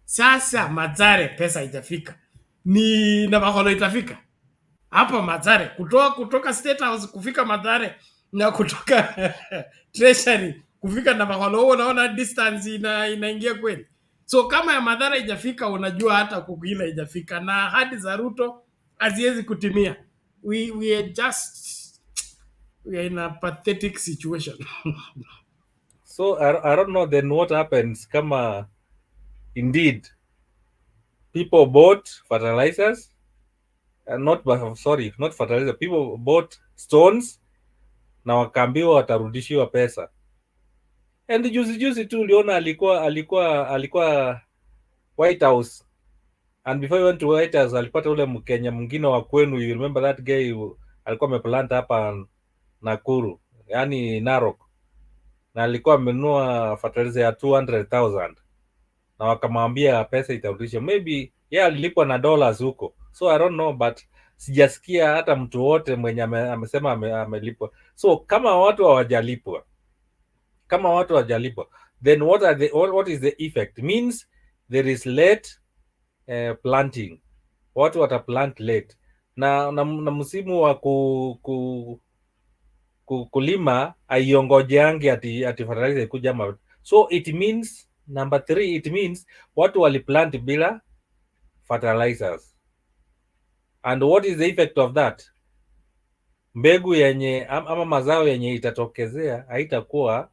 Sasa Mathare pesa itafika, ni na Maholo itafika hapa Mathare, kutoka State House kufika Mathare na kutoka Treasury kufika na Maholo, unaona distance inaingia kweli. So kama ya Mathare ijafika, unajua hata kukila ijafika, na hadi za Ruto haziwezi kutimia. We are in a pathetic situation. So I don't know then what happens kama indeed people bought fertilizers, not fertilizer, people bought stones na wakaambiwa watarudishiwa pesa. And juzi tu uliona alikuwa White House, and before he went to White House alipata ule Mkenya mwingine wa kwenu, you remember that guy alikuwa ameplant hapa Nakuru, yani Narok, na alikuwa amenunua fertilizer ya 200,000 na wakamwambia pesa itarudisha. Maybe alilipwa na dollars huko, so I don't know, but sijasikia hata mtu wote mwenye amesema amelipwa. So kama watu hawajalipwa, then what is the effect? Means there is late planting, watu wataplant late, na msimu wa kulima aiongojeange ati fertilizer ikuja ama. So it means number 3, it means watu waliplant bila fertilizers, and what is the effect of that? Mbegu yenye ama mazao yenye itatokezea haitakuwa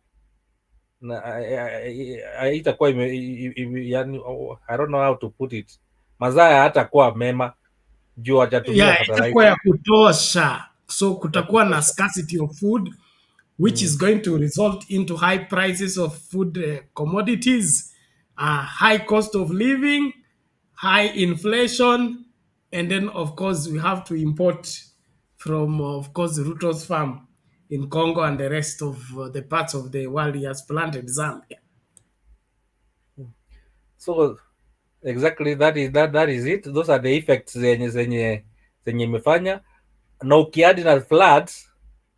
yani, I don't know how to put it, mazao hatakuwa mema juu hajatumia fertilizer. Itakuwa ya kutosha, so kutakuwa na scarcity of food, which is going to result into high prices of food commodities, high cost of living, high inflation, and then of course we have to import from, of course, Ruto's farm in Congo and the rest of the parts of the world he has planted Zambia. So exactly that is it. Those are the effects zenye imefanya, na ukiadi na floods,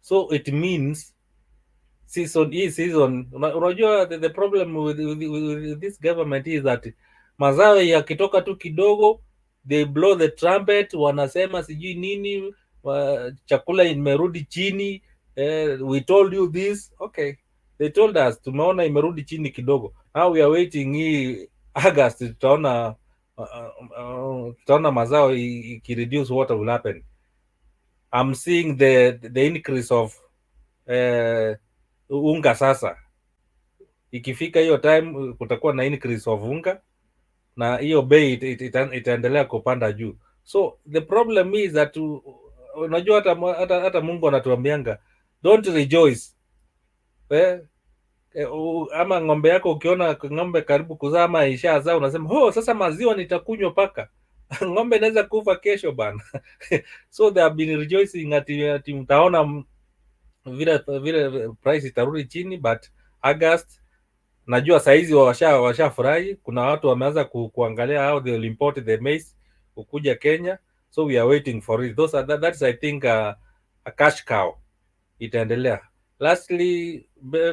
so it means season unajua the problem with this government is that mazao yakitoka tu kidogo they blow the trumpet, wanasema sijui nini, chakula imerudi chini, we told you this. Okay, they told us, tumeona imerudi chini kidogo, now we are waiting hii August tutaona mazao ikireduce, what will happen? I'm seeing the increase of unga. Sasa ikifika hiyo time kutakuwa na increase of unga na hiyo bei itaendelea kupanda juu. So the problem is that unajua hata Mungu anatuambianga don't rejoice, ama ng'ombe yako ukiona ng'ombe karibu kuzaa ama ishazaa unasema oh, sasa maziwa nitakunywa paka ng'ombe inaweza kufa kesho bana. So they have been rejoicing ati mtaona vile price itarudi chini, but August najua saizi washafurahi. Kuna watu wameanza kuangalia how they will import the maize ukuja Kenya, so we are waiting for it. That's I think a cash cow itaendelea. Lastly,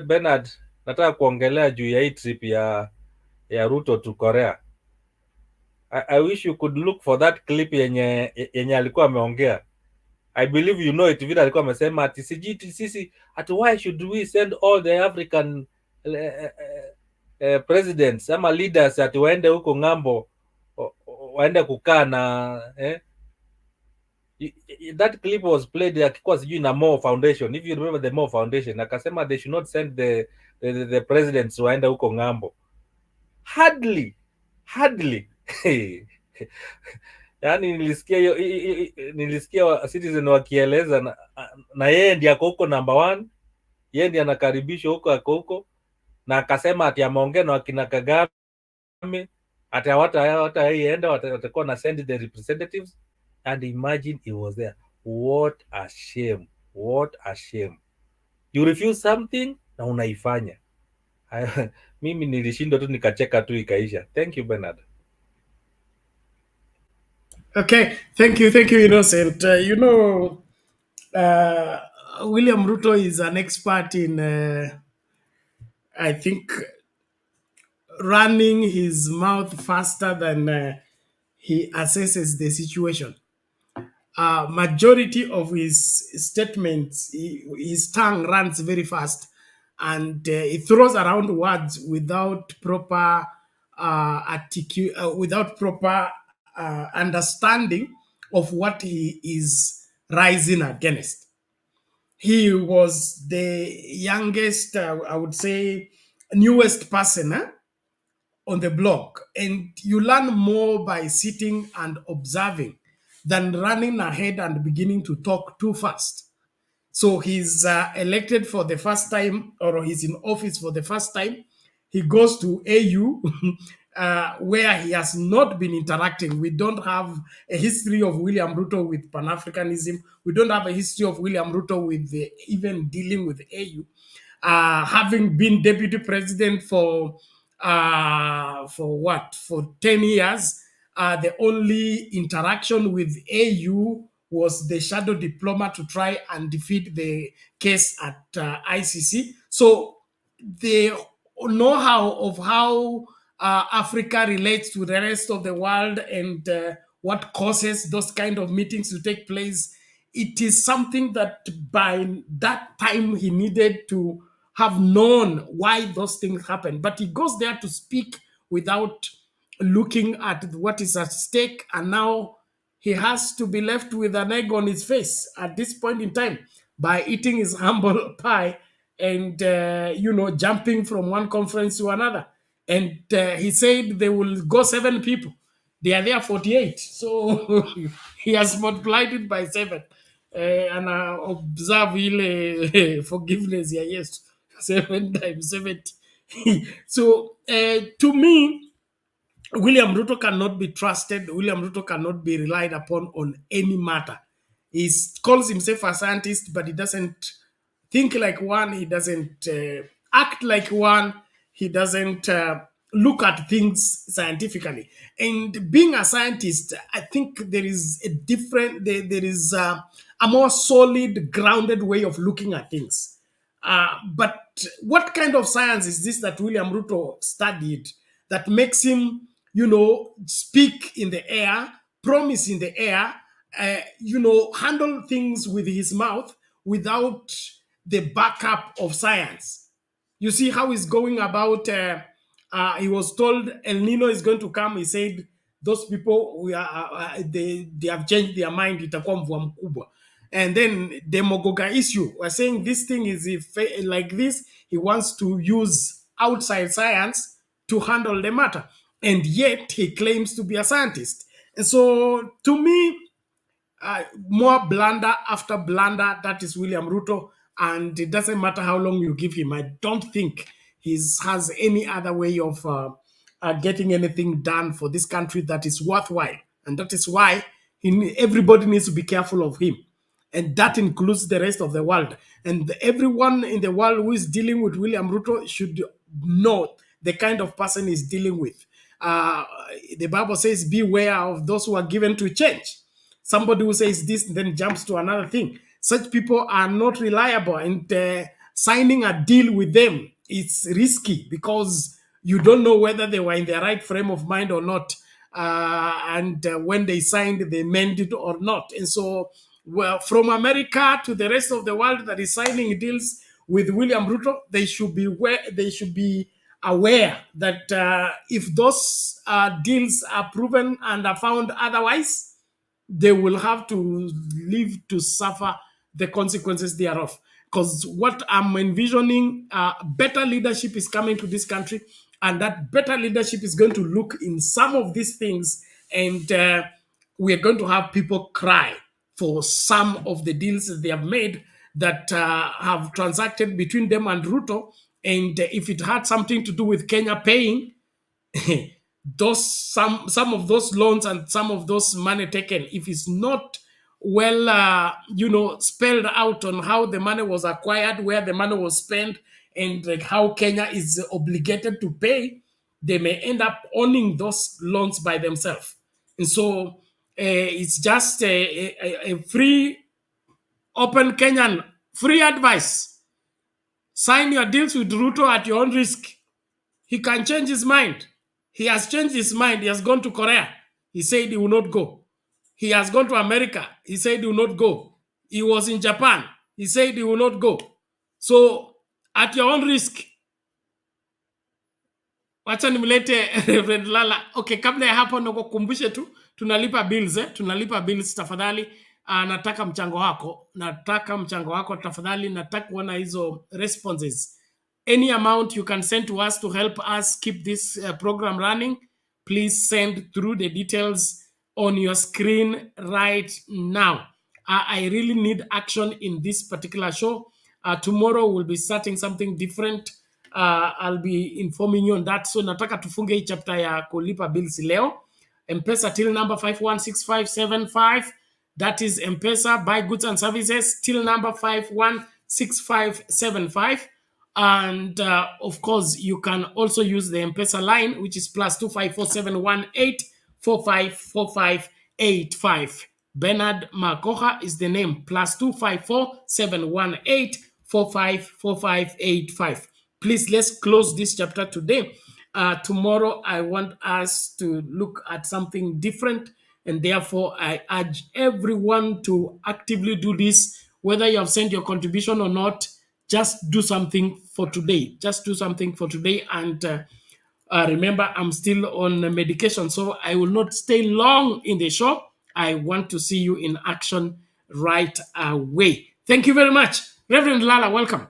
Bernard, nataka kuongelea juu ya hii trip ya Ruto to Korea. I wish you could look for that clip yenye alikuwa ameongea. I believe you know it, vile alikuwa amesema ati sisi ati why should we send all the African presidents ama leaders ati waende huko ng'ambo, waende kukaa na that clip was played akikuwa sijui na Mo Foundation, if you remember the Mo Foundation, akasema they should not send the presidents waende huko ng'ambo. Hardly yani nilisikia citizen wakieleza na yeye ndiye ako huko number 1, yeye ndiye anakaribishwa huko, ako huko, na akasema ati ameongea na wakina Kagame ati hata yeye enda watakuwa na send the representatives, and imagine he was there. What a shame, what a shame. You refuse something na unaifanya. Mimi nilishindwa tu nikacheka tu ikaisha. Thank you, Bernard. Okay, thank you, Innocent. William Ruto is an expert in, I think, running his mouth faster than he assesses the situation. Majority of his statements, his tongue runs very fast, and he throws around words without proper understanding of what he is rising against. He was the youngest, I would say, newest person on the block, and you learn more by sitting and observing than running ahead and beginning to talk too fast. So he's elected for the first time, or he's in office for the first time. He goes to AU, where he has not been interacting. We don't have a history of William Ruto with Pan-Africanism. We don't have a history of William Ruto with even dealing with AU. Having been deputy president for 10 years, the only interaction with AU was the shadow diploma to try and defeat the case at ICC. So the know-how of how Africa relates to the rest of the world and what causes those kind of meetings to take place, it is something that by that time he needed to have known why those things happen. But he goes there to speak without looking at what is at stake, and now he has to be left with an egg on his face at this point in time by eating his humble pie and jumping from one conference to another. And he said they will go 7 people. They are there 48. So he has multiplied it by 7. And observe forgiveness, yes, 7 times 70. So to me, William Ruto cannot be trusted. William Ruto cannot be relied upon on any matter. He calls himself a scientist, but he doesn't think like one. He doesn't act like one. He doesn't look at things scientifically. And being a scientist, I think there is a different, there is a more solid, grounded way of looking at things. But what kind of science is this that William Ruto studied that makes him, speak in the air, promise in the air, handle things with his mouth without the backup of science? You see how he's going about. He was told El Nino is going to come. He said those people they have changed their mind. Itakuwa mvua mkubwa. And then the Mogoga issue, we're saying this thing is like this. He wants to use outside science to handle the matter, and yet he claims to be a scientist. And so, to me, more blunder after blunder. That is William Ruto, and it doesn't matter how long you give him. I don't think he has any other way of getting anything done for this country that is worthwhile, and that is why everybody needs to be careful of him, and that includes the rest of the world. And everyone in the world who is dealing with William Ruto should know the kind of person he's dealing with. The Bible says, beware of those who are given to change. Somebody who says this then jumps to another thing. Such people are not reliable, and signing a deal with them is risky because you don't know whether they were in the right frame of mind or not. And when they signed, they meant it or not. And so, well, from America to the rest of the world that is signing deals with William Ruto, they should be aware that if those deals are proven and are found otherwise, they will have to live to suffer the consequences thereof. Because what I'm envisioning, better leadership is coming to this country, and that better leadership is going to look in some of these things, and we're going to have people cry for some of the deals that they have made that have transacted between them and Ruto. And if it had something to do with Kenya paying, some of those loans and some of those money taken, if it's not well spelled out on how the money was acquired, where the money was spent, and like how Kenya is obligated to pay, they may end up owning those loans by themselves. And so it's just a free, open Kenyan free advice. Sign your deals with Ruto at your own risk. He can change his mind. He has changed his mind. He has gone to Korea. He said he will not go. He has gone to America. He said he will not go. He was in Japan. He said he will not go. So, at your own risk. Wacha nimlete Reverend Lala. Okay, kabla ya hapo nakukumbushe tu, tunalipa bills tunalipa bills tafadhali. Nataka mchango wako tafadhali. Nataka kuona hizo responses. Any amount you can send to us to help us keep this program running, please send through the details on your screen right now. I really need action in this particular show. Tomorrow we'll be starting something different. I'll be informing you on that. So nataka tufunge hii chapter ya kulipa bills leo. M-Pesa till number 516575. That is M-Pesa, buy goods and services, till number 516575. And of course, you can also use the M-Pesa line, which is +25471845585. Bernard Makoha is the name, +25471845585. Please, let's close this chapter today. Tomorrow, I want us to look at something different, and therefore, I urge everyone to actively do this, whether you have sent your contribution or not. Just do something for today. Just do something for today. And remember, I'm still on medication, so I will not stay long in the show. I want to see you in action right away. Thank you very much. Reverend Lala, welcome.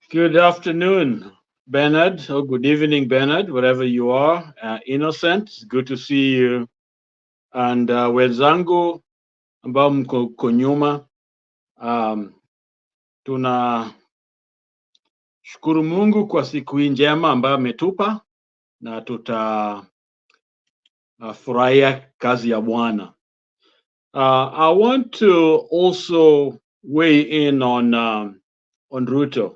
Good afternoon, Bernard, or good evening, Bernard, wherever you are. Innocent, good to see you. And wenzangu ambao mko nyuma, tunashukuru shukuru Mungu kwa siku hii njema ambayo ametupa na tutafurahia kazi ya Bwana. I want to also weigh in on Ruto.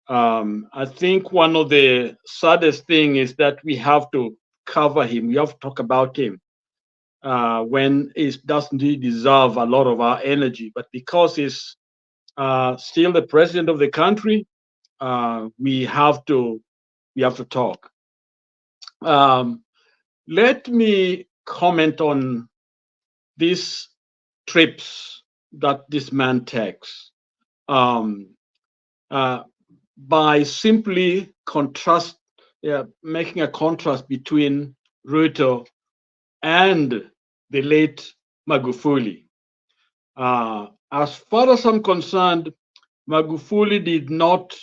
I think one of the saddest thing is that we have to cover him. We have to talk about him when he doesn't deserve a lot of our energy, but because he's still the president of the country, we have to talk. Let me comment on these trips that this man takes by simply making a contrast between Ruto and the late Magufuli. As far as I'm concerned, Magufuli did not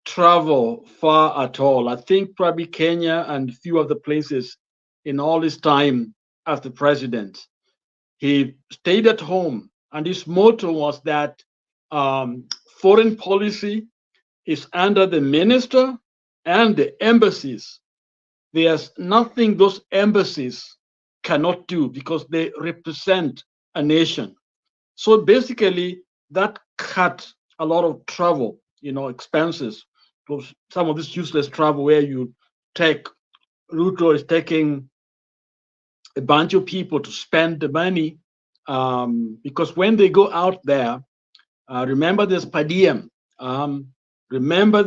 travel far at all. I think probably Kenya and a few other places in all his time as the president. He stayed at home, and his motto was that foreign policy is under the minister and the embassies. There's nothing those embassies cannot do because they represent a nation. So basically, that cut a lot of travel, expenses. Some of this useless travel where you take, Ruto is taking a bunch of people to spend the money because when they go out there, remember there's per diem. Remember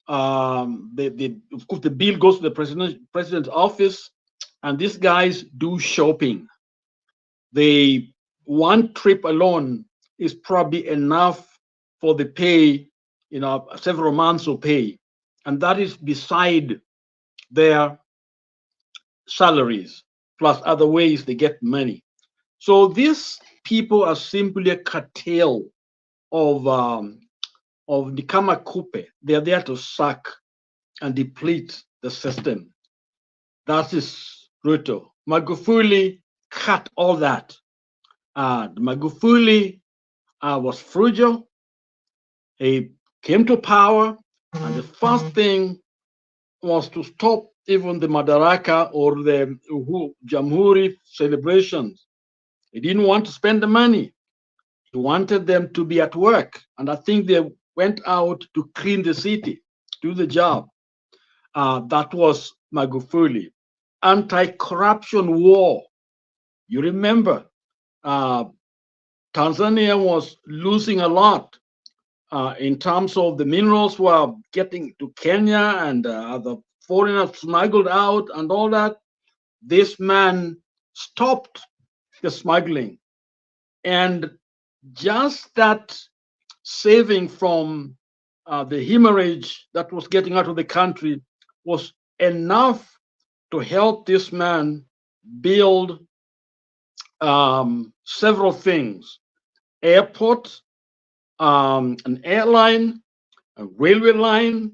of course the bill goes to the president's office, and these guys do shopping. One trip alone is probably enough for the pay, several months of pay, and that is beside their salaries plus other ways they get money. So these people are simply a cartel of the Kamakupe. They are there to suck and deplete the system. That is Ruto. Magufuli cut all that. Magufuli was frugal. He came to power, and the first thing was to stop even the Madaraka or the Jamhuri celebrations. He didn't want to spend the money. He wanted them to be at work. And I think they went out to clean the city, do the job. That was Magufuli. Anti-corruption war. You remember, Tanzania was losing a lot in terms of the minerals were getting to Kenya and other foreigners smuggled out and all that. This man stopped the smuggling. And just that saving from the hemorrhage that was getting out of the country was enough to help this man build several things: airport, an airline, a railway line.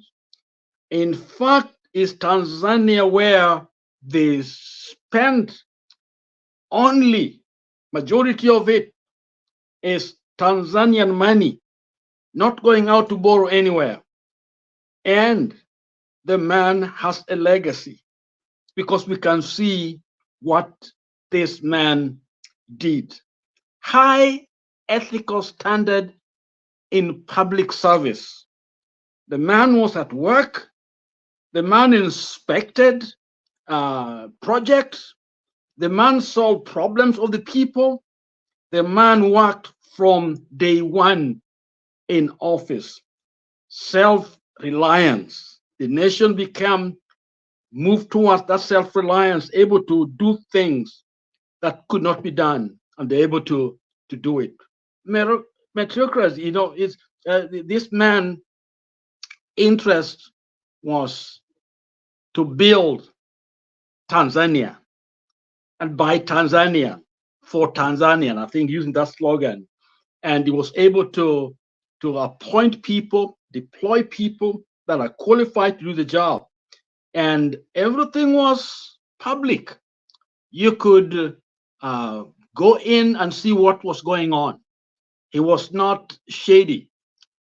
In fact, it's Tanzania where they spent only, majority of it is Tanzanian money, not going out to borrow anywhere. And the man has a legacy because we can see what this man did. High ethical standard in public service. The man was at work. The man inspected projects. The man solved problems of the people. The man worked from day one in office. Self-reliance. The nation moved towards that self-reliance, able to do things that could not be done, and they're able to do it. Meritocracy, it's this man's interest was to build Tanzania, and by Tanzania, for Tanzania, I think using that slogan. And he was able to appoint people, deploy people that are qualified to do the job. And everything was public. You could go in and see what was going on. He was not shady.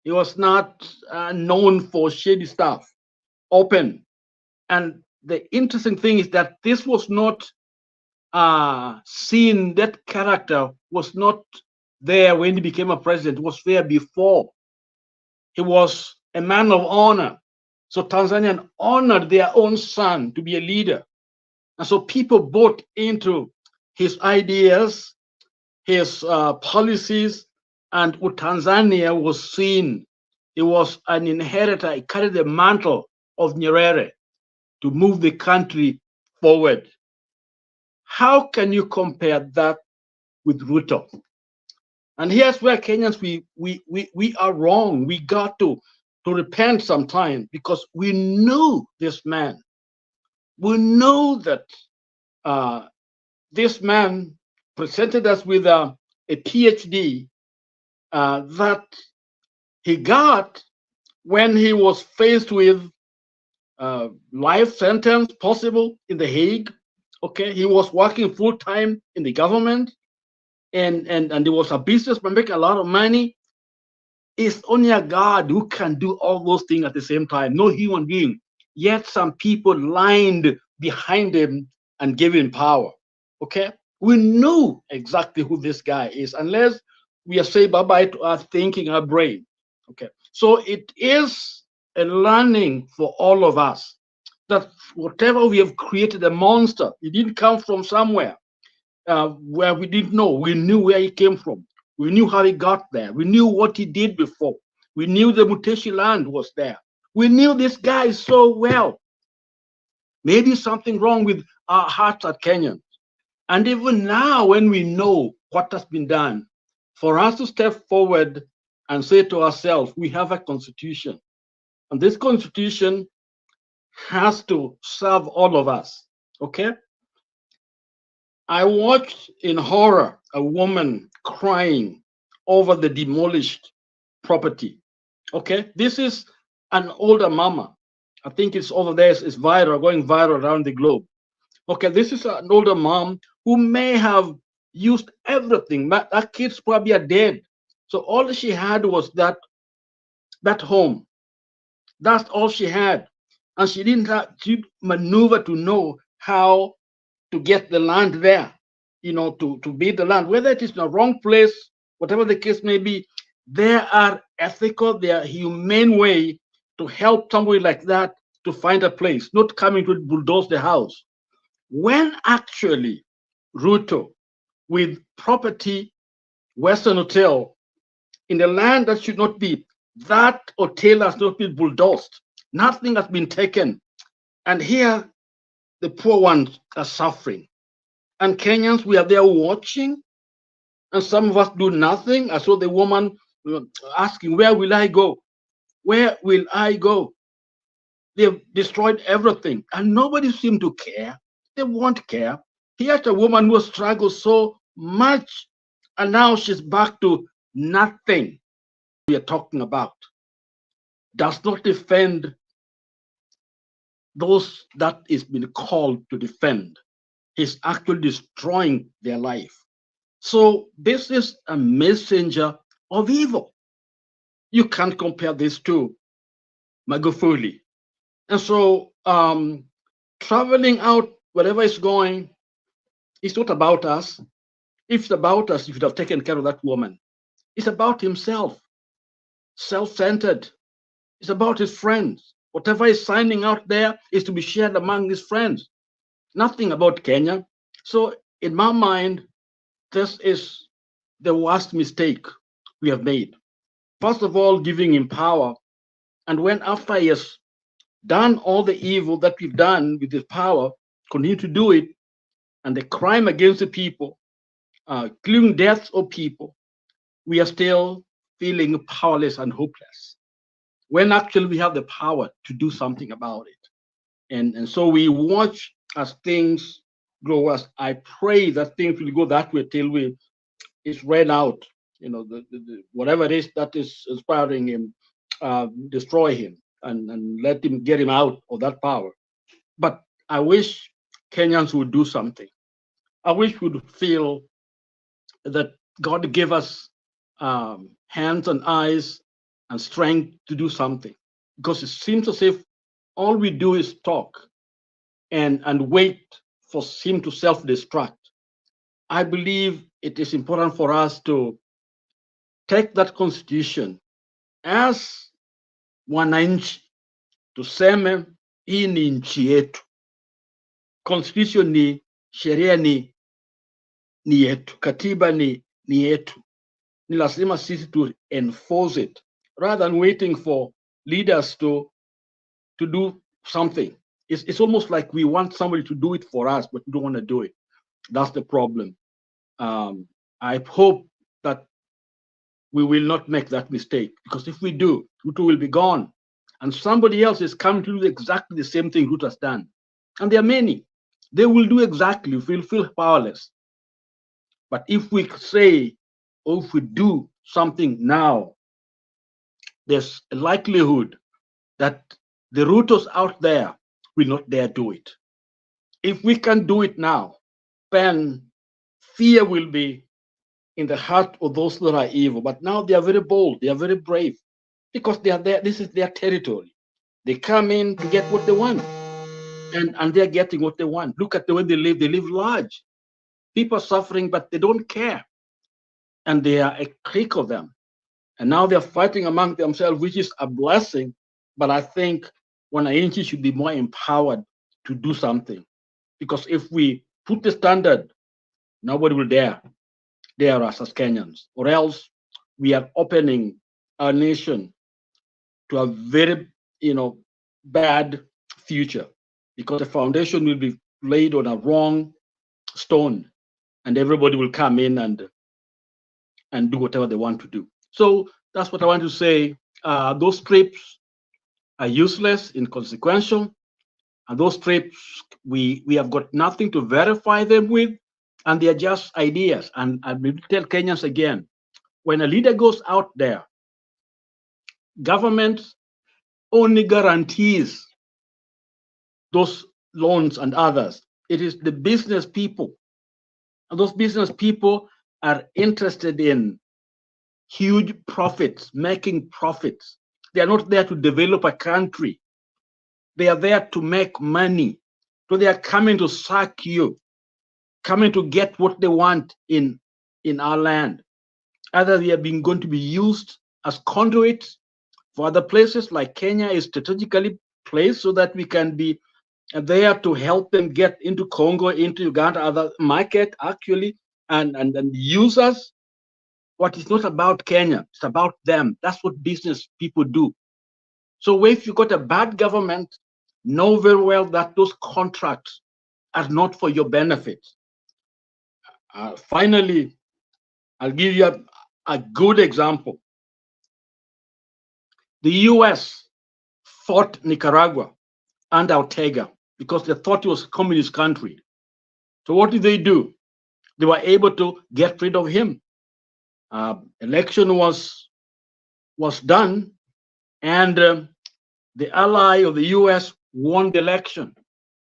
He was not known for shady stuff, open. And the interesting thing is that this was not seen, that character was not there when he became a president, it was there before. He was a man of honor. So Tanzanians honored their own son to be a leader. And so people bought into his ideas, his policies, and Tanzania was seen. He was an inheritor. He carried the mantle of Nyerere to move the country forward. How can you compare that with Ruto? And here's where Kenyans, we are wrong. We got to repent sometime, because we know this man. We know that this man presented us with a PhD that he got when he was faced with life sentence possible in The Hague. Okay, he was working full time in the government, and he was a businessman making a lot of money. It's only a God who can do all those things at the same time. No human being. Yet some people lined behind him and gave him power. Okay, we know exactly who this guy is, unless we are saying bye bye to our thinking, our brain. Okay, so it is a learning for all of us that whatever we have created, a monster, it didn't come from somewhere where we didn't know. We knew where he came from. We knew how he got there. We knew what he did before. We knew the Muteshi land was there. We knew this guy so well. Maybe something wrong with our hearts at Kenyans. And even now, when we know what has been done, for us to step forward and say to ourselves, we have a constitution. And this constitution has to serve all of us. Okay? I watched in horror a woman crying over the demolished property. Okay, this is an older mama. I think it's over there, it's viral, going viral around the globe. Okay, this is an older mom who may have used everything. Her kids probably are dead. So all she had was that home. That's all she had. And she didn't have to maneuver to know how to get the land there, to build the land, whether it is in the wrong place, whatever the case may be. There are ethical, there are humane way to help somebody like that to find a place, not coming to bulldoze the house. When actually Ruto, with property, Western Hotel, in the land that should not be, that hotel has not been bulldozed. Nothing has been taken. And here, the poor ones are suffering. And Kenyans, we are there watching, and some of us do nothing. I saw the woman asking, where will I go? Where will I go? They've destroyed everything, and nobody seemed to care. They won't care. Here's a woman who has struggled so much, and now she's back to nothing. We are talking about does not defend those that is been called to defend. He's actually destroying their life. So this is a messenger of evil. You can't compare this to Magufuli. And so traveling out, wherever it's going, it's not about us. If it's about us, he should have taken care of that woman. It's about himself, self-centered. It's about his friends. Whatever he's signing out there is to be shared among his friends. Nothing about Kenya. So in my mind, this is the worst mistake we have made. First of all, giving him power. And when after he has done all the evil that we've done with his power, continue to do it, and the crime against the people, including deaths of people, we are still feeling powerless and hopeless, when actually we have the power to do something about it. And so we watch as things grow. As I pray that things will go that way till it's ran out. Whatever it is that is inspiring him, destroy him and let him get him out of that power. But I wish Kenyans would do something. I wish we would feel that God gave us hands and eyes and strength to do something, because it seems as if all we do is talk and wait for him to self-destruct. I believe it is important for us to take that constitution as wananchi, tuseme hii ni nchi yetu, constitution ni sheria ni yetu, katiba ni yetu, ni lazima sisi to enforce it rather than waiting for leaders to do something. It's almost like we want somebody to do it for us, but we don't want to do it. That's the problem. I hope that we will not make that mistake, because if we do, Ruto will be gone, and somebody else is coming to do exactly the same thing Ruto has done. And there are many. They will do exactly. We'll feel powerless. But if we say, or if we do something now, there's a likelihood that the Rutos out there will not dare do it. If we can do it now, then fear will be in the heart of those that are evil. But now they are very bold, they are very brave, because they are there. This is their territory. They come in to get what they want, and they're getting what they want. Look at the way they live. They live large. People are suffering, but they don't care. And they are a clique of them. And now they're fighting among themselves, which is a blessing. But I think wananchi should be more empowered to do something. Because if we put the standard, nobody will dare us as Kenyans, or else we are opening our nation to a very, bad future, because the foundation will be laid on a wrong stone, and everybody will come in and do whatever they want to do. So that's what I want to say. Those trips are useless, inconsequential, and those trips we have got nothing to verify them with, and they are just ideas. And I will tell Kenyans again, when a leader goes out there, government only guarantees those loans and others. It is the business people, and those business people are interested in huge profits, making profits. They are not there to develop a country. They are there to make money. So they are coming to sack you, coming to get what they want in our land. Either they are going to be used as conduits for other places, like Kenya is strategically placed so that we can be there to help them get into Congo, into Uganda, other market actually, and use us. What is not about Kenya, it's about them. That's what business people do. So if you got a bad government, know very well that those contracts are not for your benefit. Finally, I'll give you a good example. The US fought Nicaragua under Ortega because they thought it was a communist country. So what did they do? They were able to get rid of him. Election was done, and the ally of the US won the election.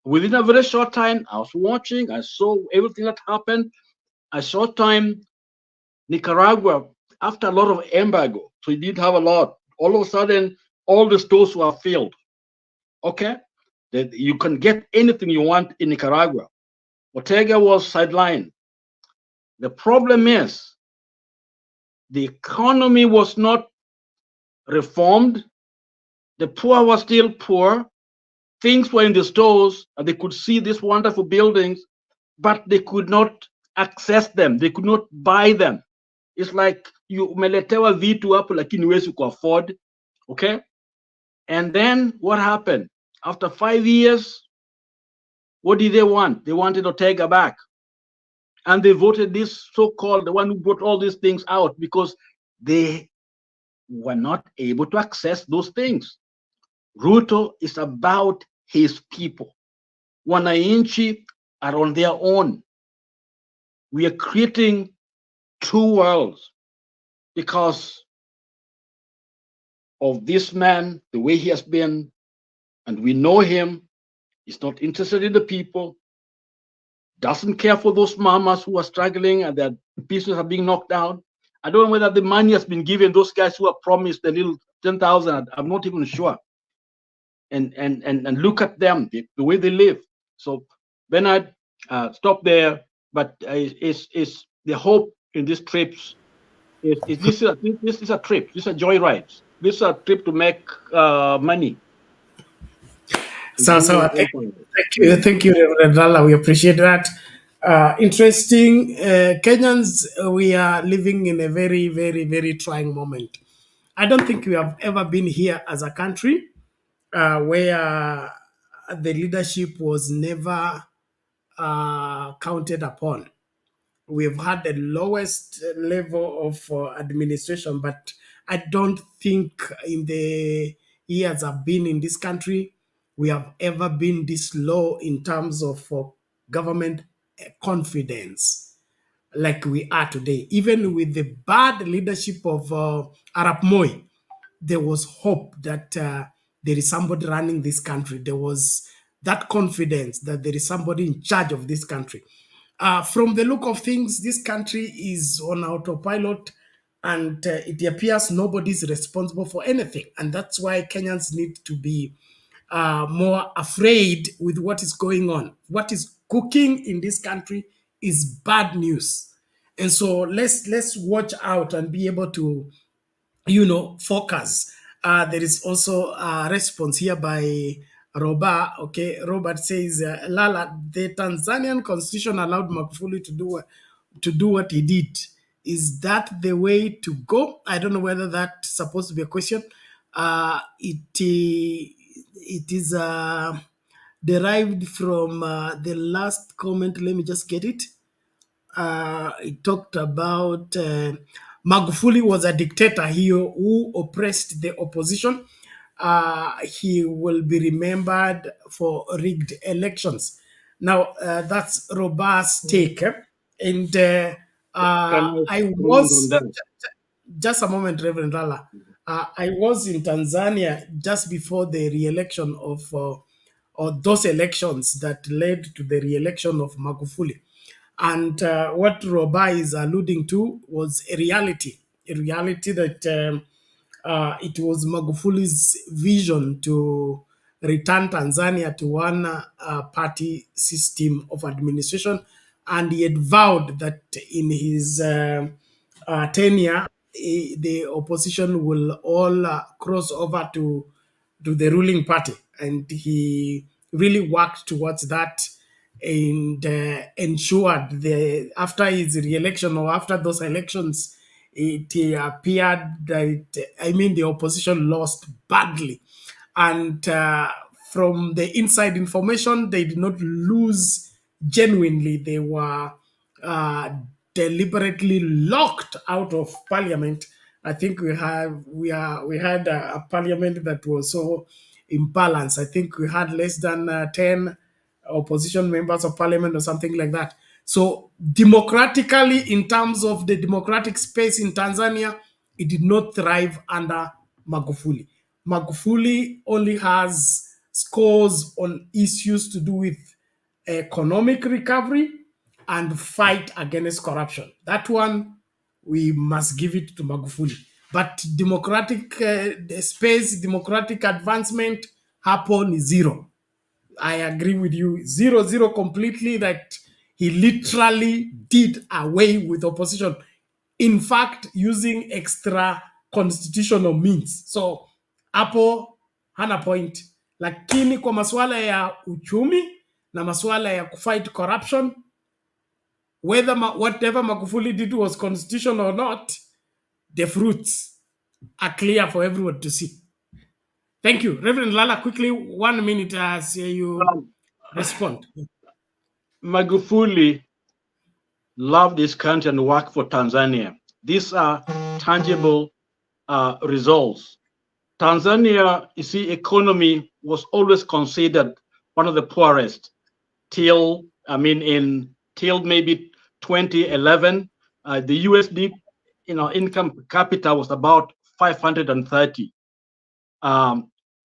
Within a very short time, I was watching, I saw everything that happened. A short time, Nicaragua, after a lot of embargo, so it didn't have a lot, all of a sudden, all the stores were filled. Okay? That you can get anything you want in Nicaragua. Ortega was sidelined. The problem is the economy was not reformed. The poor were still poor. Things were in the stores, and they could see these wonderful buildings, but they could not access them. They could not buy them. It's like you umeletewa vitu hapo lakini huwezi kuafford. Okay? And then what happened? After 5 years, what did they want? They wanted Ortega back. And they voted this so-called, the one who brought all these things out, because they were not able to access those things. Ruto is about his people. Wananchi are on their own. We are creating two worlds because of this man, the way he has been, and we know him. He's not interested in the people, doesn't care for those mamas who are struggling and their business are being knocked down. I don't know whether the money has been given those guys who are promised the little 10,000. I'm not even sure. And look at them, the way they live. So Bernard, stop there. But is the hope in these trips this is a trip. This is a joyride. This is a trip to make money. So thank you, Reverend Lala. We appreciate that. Interesting. Kenyans, we are living in a very, very, very trying moment. I don't think we have ever been here as a country where the leadership was never counted upon. We've had the lowest level of administration, but I don't think in the years I've been in this country, we have ever been this low in terms of government confidence like we are today. Even with the bad leadership of Arap Moi, there was hope that there is somebody running this country. There was that confidence that there is somebody in charge of this country. From the look of things, this country is on autopilot, and it appears nobody's responsible for anything. And that's why Kenyans need to be more afraid with what is going on. What is cooking in this country is bad news. And so let's watch out and be able to, focus. There is also a response here by Robert. Okay, Robert says, Lala, the Tanzanian constitution allowed Magufuli to do what he did. Is that the way to go? I don't know whether that's supposed to be a question. It is derived from the last comment. Let me just get it. It talked about Magufuli was a dictator here who oppressed the opposition. He will be remembered for rigged elections. Now, that's Roba's take. And I was, just a moment, Reverend Lala. I was in Tanzania just before the re-election of, or those elections that led to the re-election of Magufuli. And what Roba is alluding to was a reality that it was Magufuli's vision to return Tanzania to one party system of administration. And he had vowed that in his tenure, the opposition will all cross over to the ruling party. And he really worked towards that and ensured after his re-election or after those elections, it appeared that, the opposition lost badly. And from the inside information, they did not lose genuinely. They were deliberately locked out of parliament. I think we had a parliament that was so imbalanced. I think we had less than 10 opposition members of parliament or something like that. So democratically, in terms of the democratic space in Tanzania, it did not thrive under Magufuli. Magufuli only has scores on issues to do with economic recovery and fight against corruption. That one, we must give it to Magufuli. But democratic space, democratic advancement happen zero. I agree with you. 0-0 completely, that he literally did away with opposition. In fact, using extra constitutional means. So, hapo hana point. Lakini kwa masuala ya uchumi na masuala ya kufight corruption, whatever Magufuli did was constitutional or not, the fruits are clear for everyone to see. Thank you. Reverend Lala, quickly, 1 minute as you respond. Magufuli loved this country and worked for Tanzania. These are tangible results. Tanzania, you see, economy was always considered one of the poorest till maybe 2011. The USD, income per capita was about 530.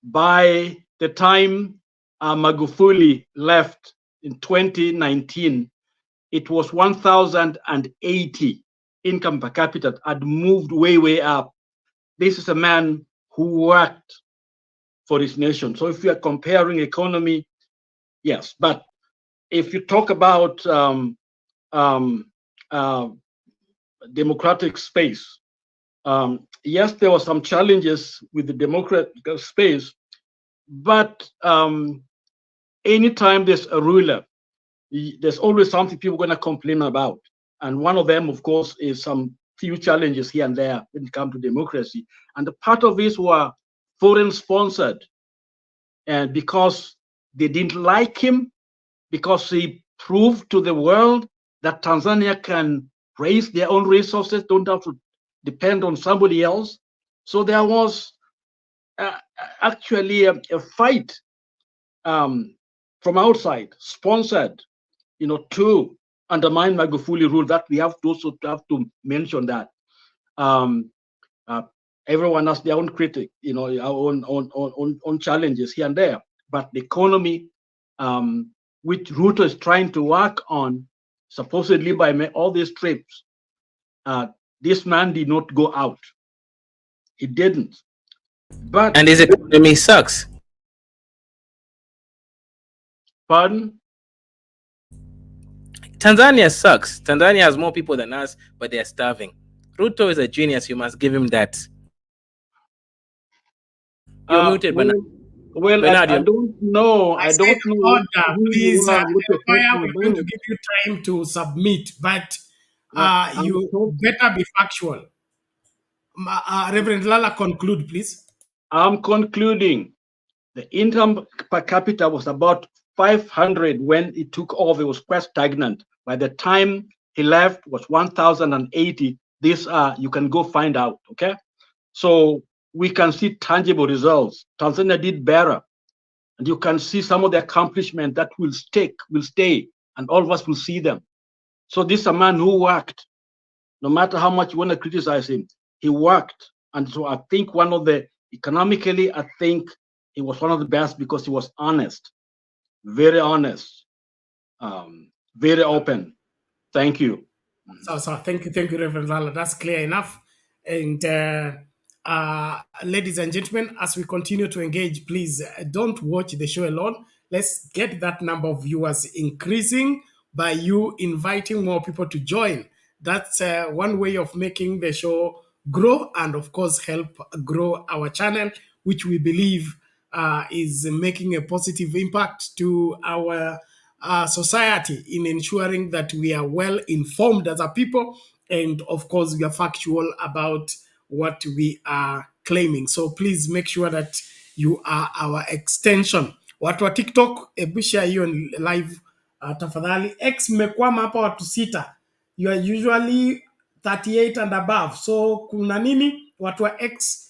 By the time Magufuli left in 2019, it was 1,080 income per capita, had moved way up. This is a man who worked for his nation. So if we are comparing economy, yes. But if you talk about um, uh, democratic space, yes, there were some challenges with the democratic space, but anytime there's a ruler, there's always something people are going to complain about. And one of them, of course, is some few challenges here and there when it comes to democracy. And the part of this were foreign sponsored. And because they didn't like him, because he proved to the world that Tanzania can raise their own resources, don't have to depend on somebody else. So there was actually a fight from outside, sponsored, to undermine Magufuli rule. That we have to also have to mention that. Everyone has their own critic, our own challenges here and there. But the economy, which Ruto is trying to work on, supposedly by all these trips, this man did not go out. He didn't. But and his economy sucks. Pardon? Tanzania sucks. Tanzania has more people than us, but they're starving. Ruto is a genius. You must give him that. You're muted, Bernard. Well, Bernard, I don't know. I don't know. Order, please. What you're Empire, talking we're going to about. give you time to submit, but you I'm better be factual. Reverend Lala, conclude, please. I'm concluding. The income per capita was about 500 when he took over. It was quite stagnant. By the time he left, was 1,080. This you can go find out. Okay, so we can see tangible results. Tanzania did better, and you can see some of the accomplishments that will stay, and all of us will see them. So this is a man who worked. No matter how much you want to criticize him, he worked, and so I think economically, I think he was one of the best because he was honest, very honest, very open. Thank you. So thank you, Reverend Lala. That's clear enough. And ladies and gentlemen, as we continue to engage, please don't watch the show alone. Let's get that number of viewers increasing by you inviting more people to join. That's one way of making the show grow and, of course, help grow our channel, which we believe is making a positive impact to our society in ensuring that we are well informed as a people, and of course we are factual about what we are claiming. So please make sure that you are our extension. Watu wa TikTok, ebu share hiyo live tafadhali. X mekwama hapa watu 6. You are usually 38 and above. So kuna nini? Watu wa X,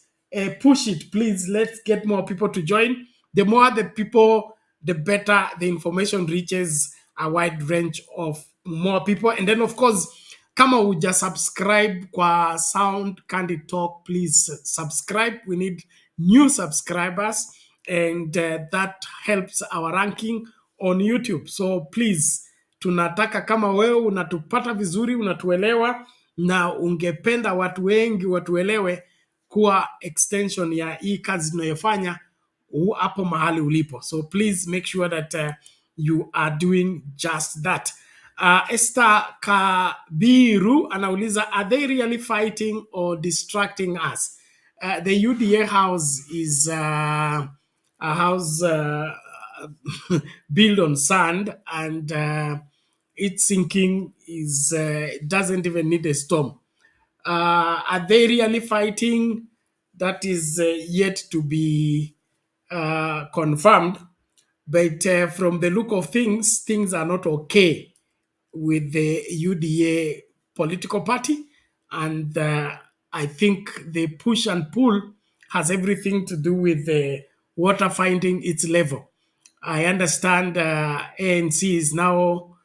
push it please. Let's get more people to join. The more the people, the better the information reaches a wide range of more people. And then, of course, kama uja subscribe kwa Sound Candid Talk, please subscribe. We need new subscribers, and that helps our ranking on YouTube. So please, tunataka kama wewe unatupata vizuri, unatuelewa na ungependa watu wengi watuelewe, kuwa extension ya hii kazi tunayofanya hapo mahali ulipo. So please make sure that you are doing just that. Esther Kabiru anauliza, are they really fighting or distracting us? The UDA house is a house built on sand, and its sinking doesn't even need a storm. Are they really fighting? That is yet to be confirmed. But from the look of things are not okay with the UDA political party. And I think the push and pull has everything to do with the water finding its level. I understand ANC is now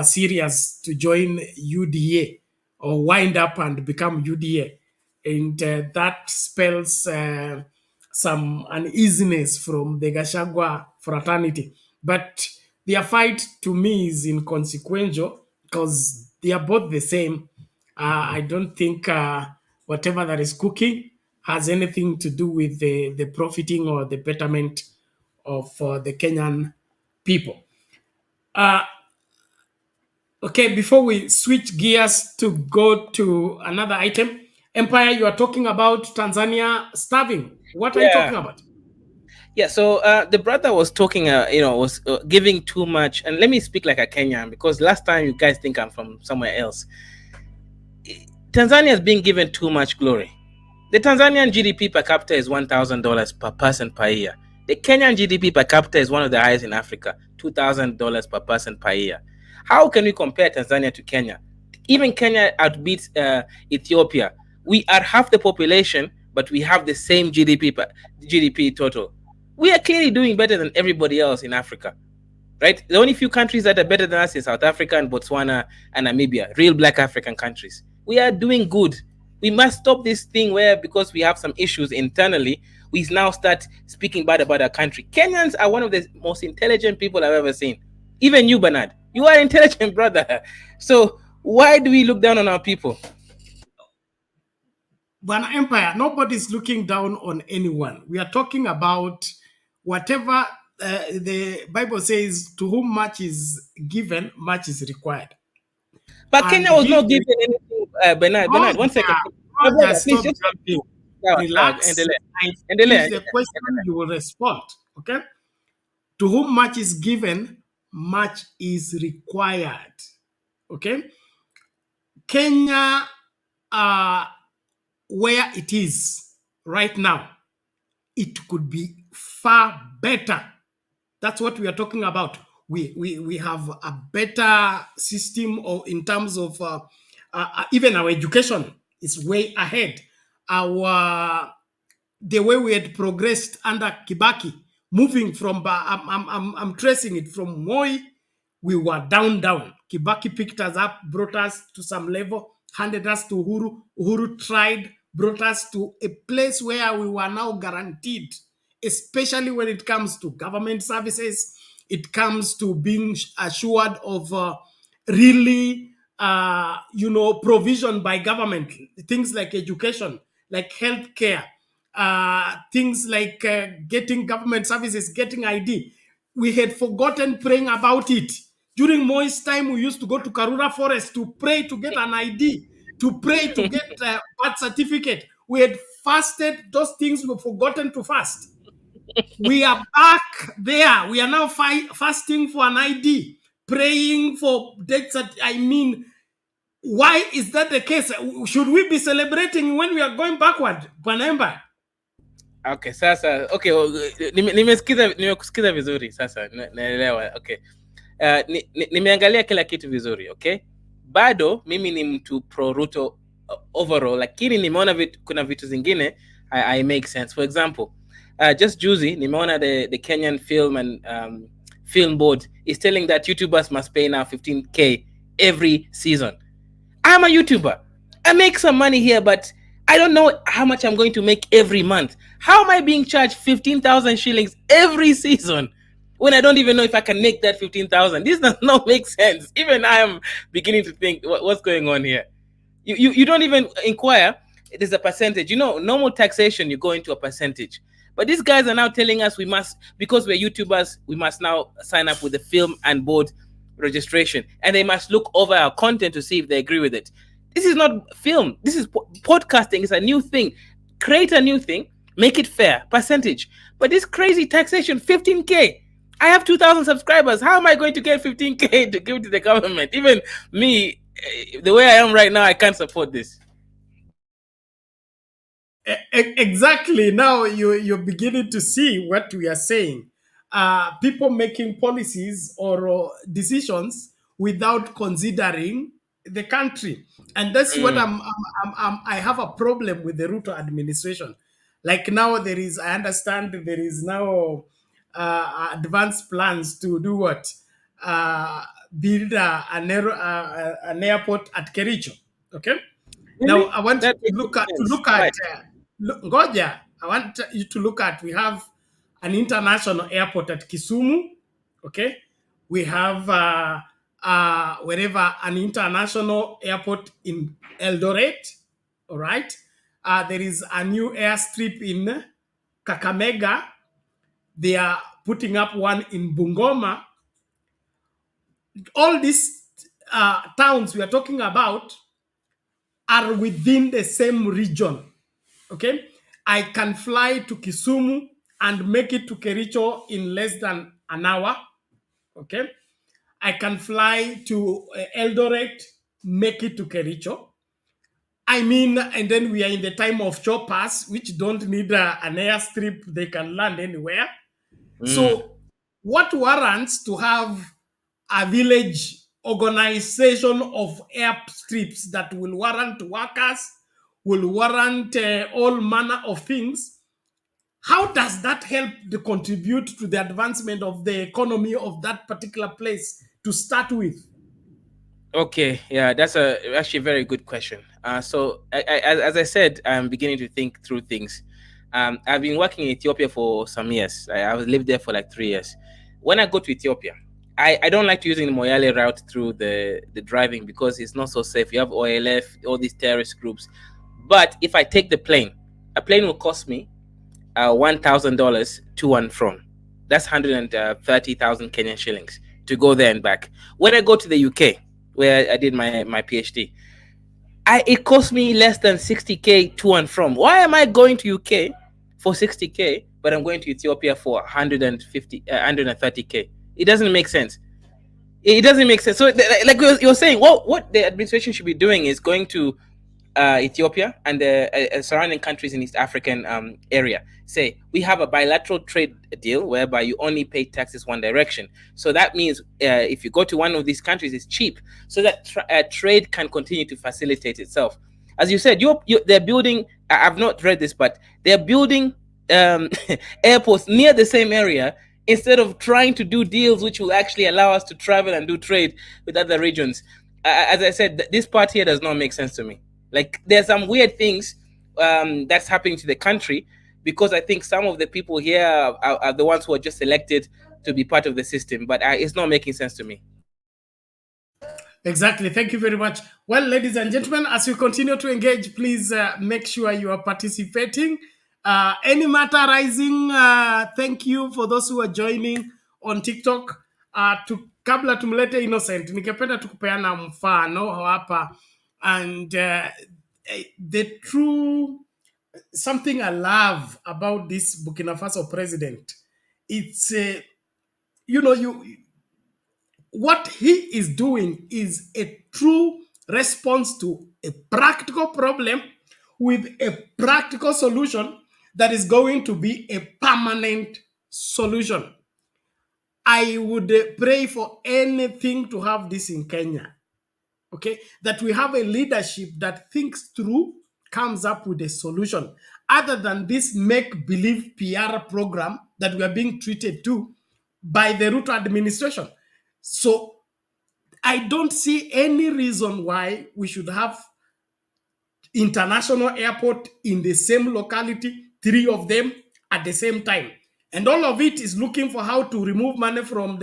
serious to join UDA or wind up and become UDA. And that spells some uneasiness from the Gachagua fraternity. But their fight to me is inconsequential because they are both the same. I don't think whatever that is cooking has anything to do with the profiting or the betterment of the Kenyan people. Okay, before we switch gears to go to another item, Empire, you are talking about Tanzania starving. What are you talking about? Yeah, so the brother was talking, was giving too much. And let me speak like a Kenyan, because last time you guys think I'm from somewhere else. Tanzania is being given too much glory. The Tanzanian GDP per capita is $1,000 per person per year. The Kenyan GDP per capita is one of the highest in Africa, $2,000 per person per year. How can we compare Tanzania to Kenya? Even Kenya outbeats Ethiopia. We are half the population, but we have the same GDP total. We are clearly doing better than everybody else in Africa, right? The only few countries that are better than us is South Africa and Botswana and Namibia, real black African countries. We are doing good. We must stop this thing where, because we have some issues internally, we now start speaking bad about our country. Kenyans are one of the most intelligent people I've ever seen. Even you, Bernard, you are intelligent, brother. So why do we look down on our people? One Empire, nobody's looking down on anyone. We are talking about whatever the Bible says, to whom much is given, much is required. But Kenya was not given anything, Bernard, 1 second. My brother, please just jumping. Relax. Endelea. If the question, you will respond. Okay? To whom much is given, much is required. Okay? Kenya, where it is right now, it could be far better. That's what we are talking about. We have a better system, or in terms of even our education is way ahead. The way we had progressed under Kibaki, moving from I'm tracing it from Moi, we were down. Kibaki picked us up, brought us to some level, handed us to Uhuru. Uhuru tried, brought us to a place where we were now guaranteed, especially when it comes to government services. It comes to being assured of really, provision by government, things like education, like healthcare, things like getting government services, getting ID. We had forgotten praying about it. During Moi's time, we used to go to Karura Forest to pray to get an ID, to pray to get a birth certificate. We had fasted. Those things we were forgotten to fast. We are back there. We are now fasting for an ID, praying for death. Why is that the case? Should we be celebrating when we are going backward, Panemba? Okay, sasa nimekusikiza vizuri sasa, naelewa. Okay, nimeangalia kila kitu vizuri. Okay, bado mimi ni mtu pro Ruto overall, lakini nimeona kuna vitu zingine I make sense. For example, just juzi nimeona the Kenyan Film and Film Board is telling that YouTubers must pay now 15K every season. I'm a YouTuber. I make some money here, but I don't know how much I'm going to make every month. How am I being charged 15,000 shillings every season when I don't even know if I can make that 15,000? This does not make sense. Even I am beginning to think, what's going on here? You don't even inquire. There's a percentage. Normal taxation, you go into a percentage. But these guys are now telling us we must, because we're YouTubers, we must now sign up with the Film and Board registration, and they must look over our content to see if they agree with it. This is not film. This is podcasting. It's a new thing. Create a new thing, make it fair, percentage. But this crazy taxation, 15K. I have 2,000 subscribers. How am I going to get 15K to give to the government? Even me, the way I am right now, I can't support this. Exactly. Now you're beginning to see what we are saying. People making policies or decisions without considering the country, and that's what I have a problem with the Ruto administration. Like now, I understand there is now advanced plans to do what, build an airport at Kericho. Okay. Really? Now I want you to look at Ngoja. I want you to look at, we have an international airport at Kisumu. Okay. We have an international airport in Eldoret. All right. there is a new airstrip in Kakamega. They are putting up one in Bungoma. All these towns we are talking about are within the same region. Okay, I can fly to Kisumu and make it to Kericho in less than an hour. Okay, I can fly to Eldoret, make it to Kericho. I mean, and then we are in the time of choppers, which don't need an airstrip. They can land anywhere. So what warrants to have a village organization of airstrips that will warrant workers, will warrant all manner of things? How does that help to contribute to the advancement of the economy of that particular place to start with? Okay, yeah, that's actually a very good question. So as I said, I'm beginning to think through things. I've been working in Ethiopia for some years. I've lived there for like 3 years. When I go to Ethiopia, I don't like using the Moyale route through the driving because it's not so safe. You have OLF, all these terrorist groups. But if I take the plane, a plane will cost me $1,000 to and from. That's 130,000 Kenyan shillings to go there and back. When I go to the UK, where I did my PhD, it cost me less than 60K to and from. Why am I going to UK for 60K, but I'm going to Ethiopia for 130K? It doesn't make sense. It doesn't make sense. So like you're saying, what the administration should be doing is going to Ethiopia and the surrounding countries in East African area. Say, we have a bilateral trade deal whereby you only pay taxes one direction. So that means if you go to one of these countries, it's cheap, so that trade can continue to facilitate itself. As you said, they're building, I've not read this, but they're building airports near the same area instead of trying to do deals which will actually allow us to travel and do trade with other regions. As I said, this part here does not make sense to me. Like, there's some weird things that's happening to the country because I think some of the people here are the ones who are just elected to be part of the system, but it's not making sense to me. Exactly. Thank you very much. Well, ladies and gentlemen, as we continue to engage, please make sure you are participating. Any matter rising, thank you for those who are joining on TikTok. Kabla tumlete Innocent, nikependa tukupeana mfano hapa. And the true, something I love about this Burkina Faso president, it's, what he is doing is a true response to a practical problem with a practical solution that is going to be a permanent solution. I would pray for anything to have this in Kenya. Okay, that we have a leadership that thinks through, comes up with a solution, other than this make-believe PR program that we are being treated to by the Ruto administration. So I don't see any reason why we should have international airport in the same locality, 3 of them at the same time. And all of it is looking for how to remove money from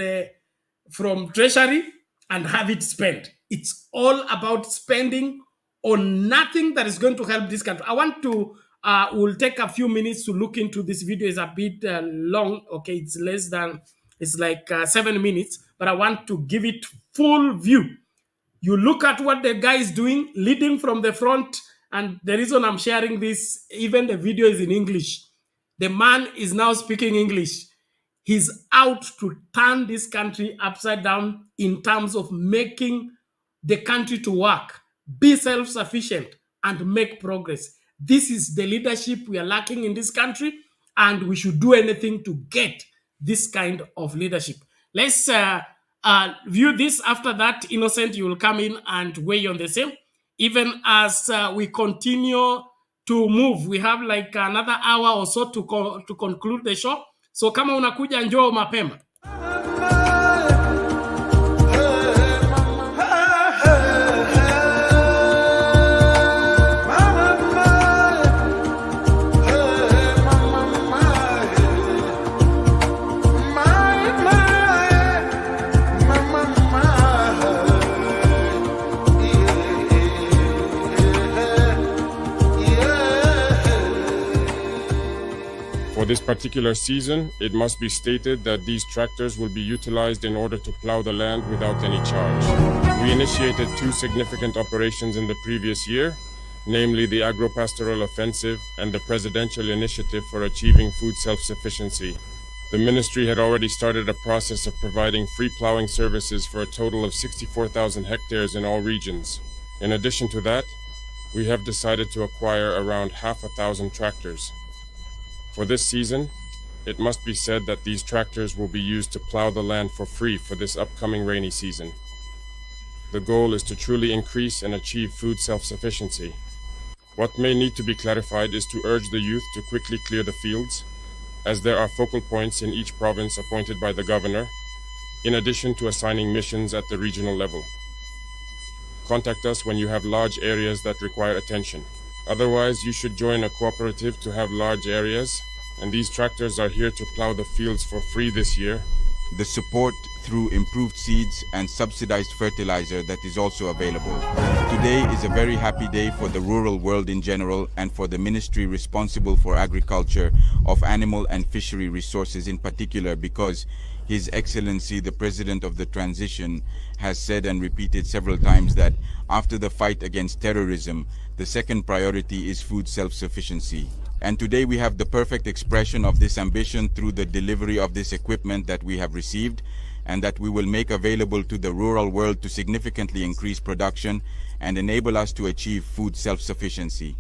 treasury and have it spent. It's all about spending on nothing that is going to help this country. I want to, we'll take a few minutes to look into this video. It's a bit long. Okay, it's like 7 minutes, but I want to give it full view. You look at what the guy is doing, leading from the front, and the reason I'm sharing this, even the video is in English. The man is now speaking English. He's out to turn this country upside down in terms of making the country to work, be self-sufficient, and make progress. This is the leadership we are lacking in this country, and we should do anything to get this kind of leadership. Let's view this. After that, Innocent, you will come in and weigh on the same. Even as we continue to move, we have like another hour or so to conclude the show. So kama unakuja njoo mapema. For this particular season, it must be stated that these tractors will be utilized in order to plow the land without any charge. We initiated 2 significant operations in the previous year, namely the Agro-Pastoral Offensive and the Presidential Initiative for Achieving Food Self-Sufficiency. The ministry had already started a process of providing free plowing services for a total of 64,000 hectares in all regions. In addition to that, we have decided to acquire around 1,500 tractors. For this season, it must be said that these tractors will be used to plow the land for free for this upcoming rainy season. The goal is to truly increase and achieve food self-sufficiency. What may need to be clarified is to urge the youth to quickly clear the fields, as there are focal points in each province appointed by the governor, in addition to assigning missions at the regional level. Contact us when you have large areas that require attention. Otherwise, you should join a cooperative to have large areas, and these tractors are here to plow the fields for free this year. The support through improved seeds and subsidized fertilizer that is also available. Today is a very happy day for the rural world in general and for the ministry responsible for agriculture, of animal and fishery resources in particular, because His Excellency the President of the Transition has said and repeated several times that after the fight against terrorism, the second priority is food self-sufficiency. And today we have the perfect expression of this ambition through the delivery of this equipment that we have received and that we will make available to the rural world to significantly increase production and enable us to achieve food self-sufficiency.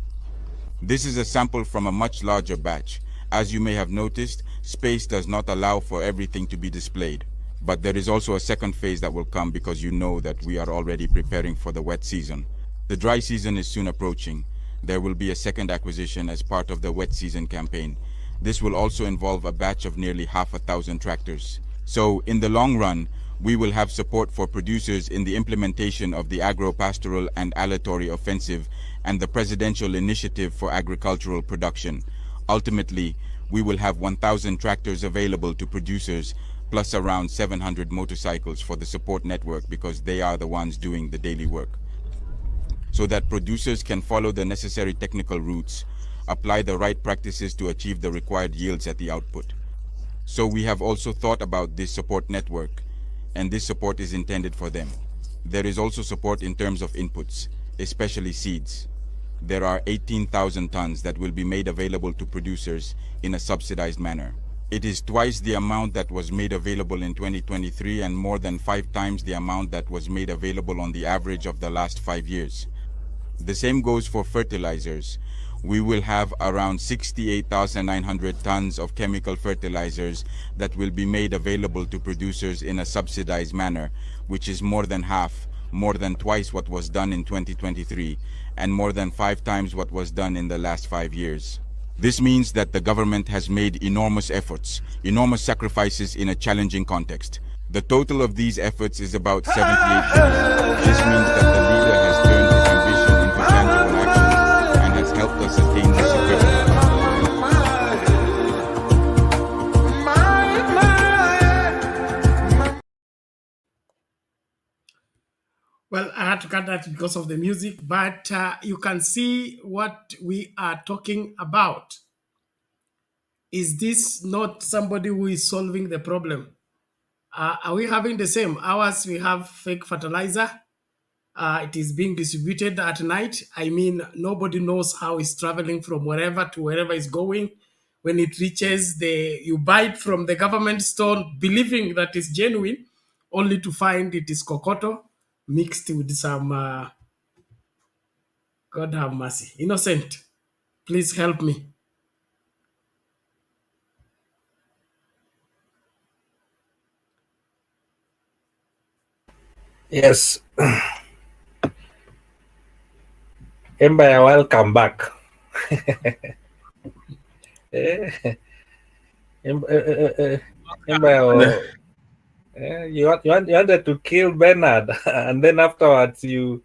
This is a sample from a much larger batch. As you may have noticed, space does not allow for everything to be displayed. But there is also a second phase that will come because you know that we are already preparing for the wet season. The dry season is soon approaching. There will be a second acquisition as part of the wet season campaign. This will also involve a batch of nearly 1,500 tractors. So in the long run, we will have support for producers in the implementation of the Agro-Pastoral and Aleatory Offensive and the Presidential Initiative for Agricultural Production. Ultimately, we will have 1,000 tractors available to producers, plus around 700 motorcycles for the support network because they are the ones doing the daily work, so that producers can follow the necessary technical routes, apply the right practices to achieve the required yields at the output. So we have also thought about this support network, and this support is intended for them. There is also support in terms of inputs, especially seeds. There are 18,000 tons that will be made available to producers in a subsidized manner. It is twice the amount that was made available in 2023 and more than 5 times the amount that was made available on the average of the last 5 years. The same goes for fertilizers. We will have around 68,900 tons of chemical fertilizers that will be made available to producers in a subsidized manner, which is more than half, more than twice what was done in 2023, and more than 5 times what was done in the last 5 years. This means that the government has made enormous efforts, enormous sacrifices in a challenging context. The total of these efforts is about 78 billion. This means that the leader has turned his ambition into tangible action and has helped us attain this equivalent. Well, I had to cut that because of the music, but you can see what we are talking about. Is this not somebody who is solving the problem? Are we having the same? Ours, we have fake fertilizer. It is being distributed at night. I mean, nobody knows how it's traveling from wherever to wherever it's going. When it reaches, you buy it from the government store, believing that it's genuine, only to find it is kokoto mixed with some, God have mercy. Innocent, please help me. Yes. Empire, welcome back. Empire, you wanted to kill Bernard, and then afterwards you've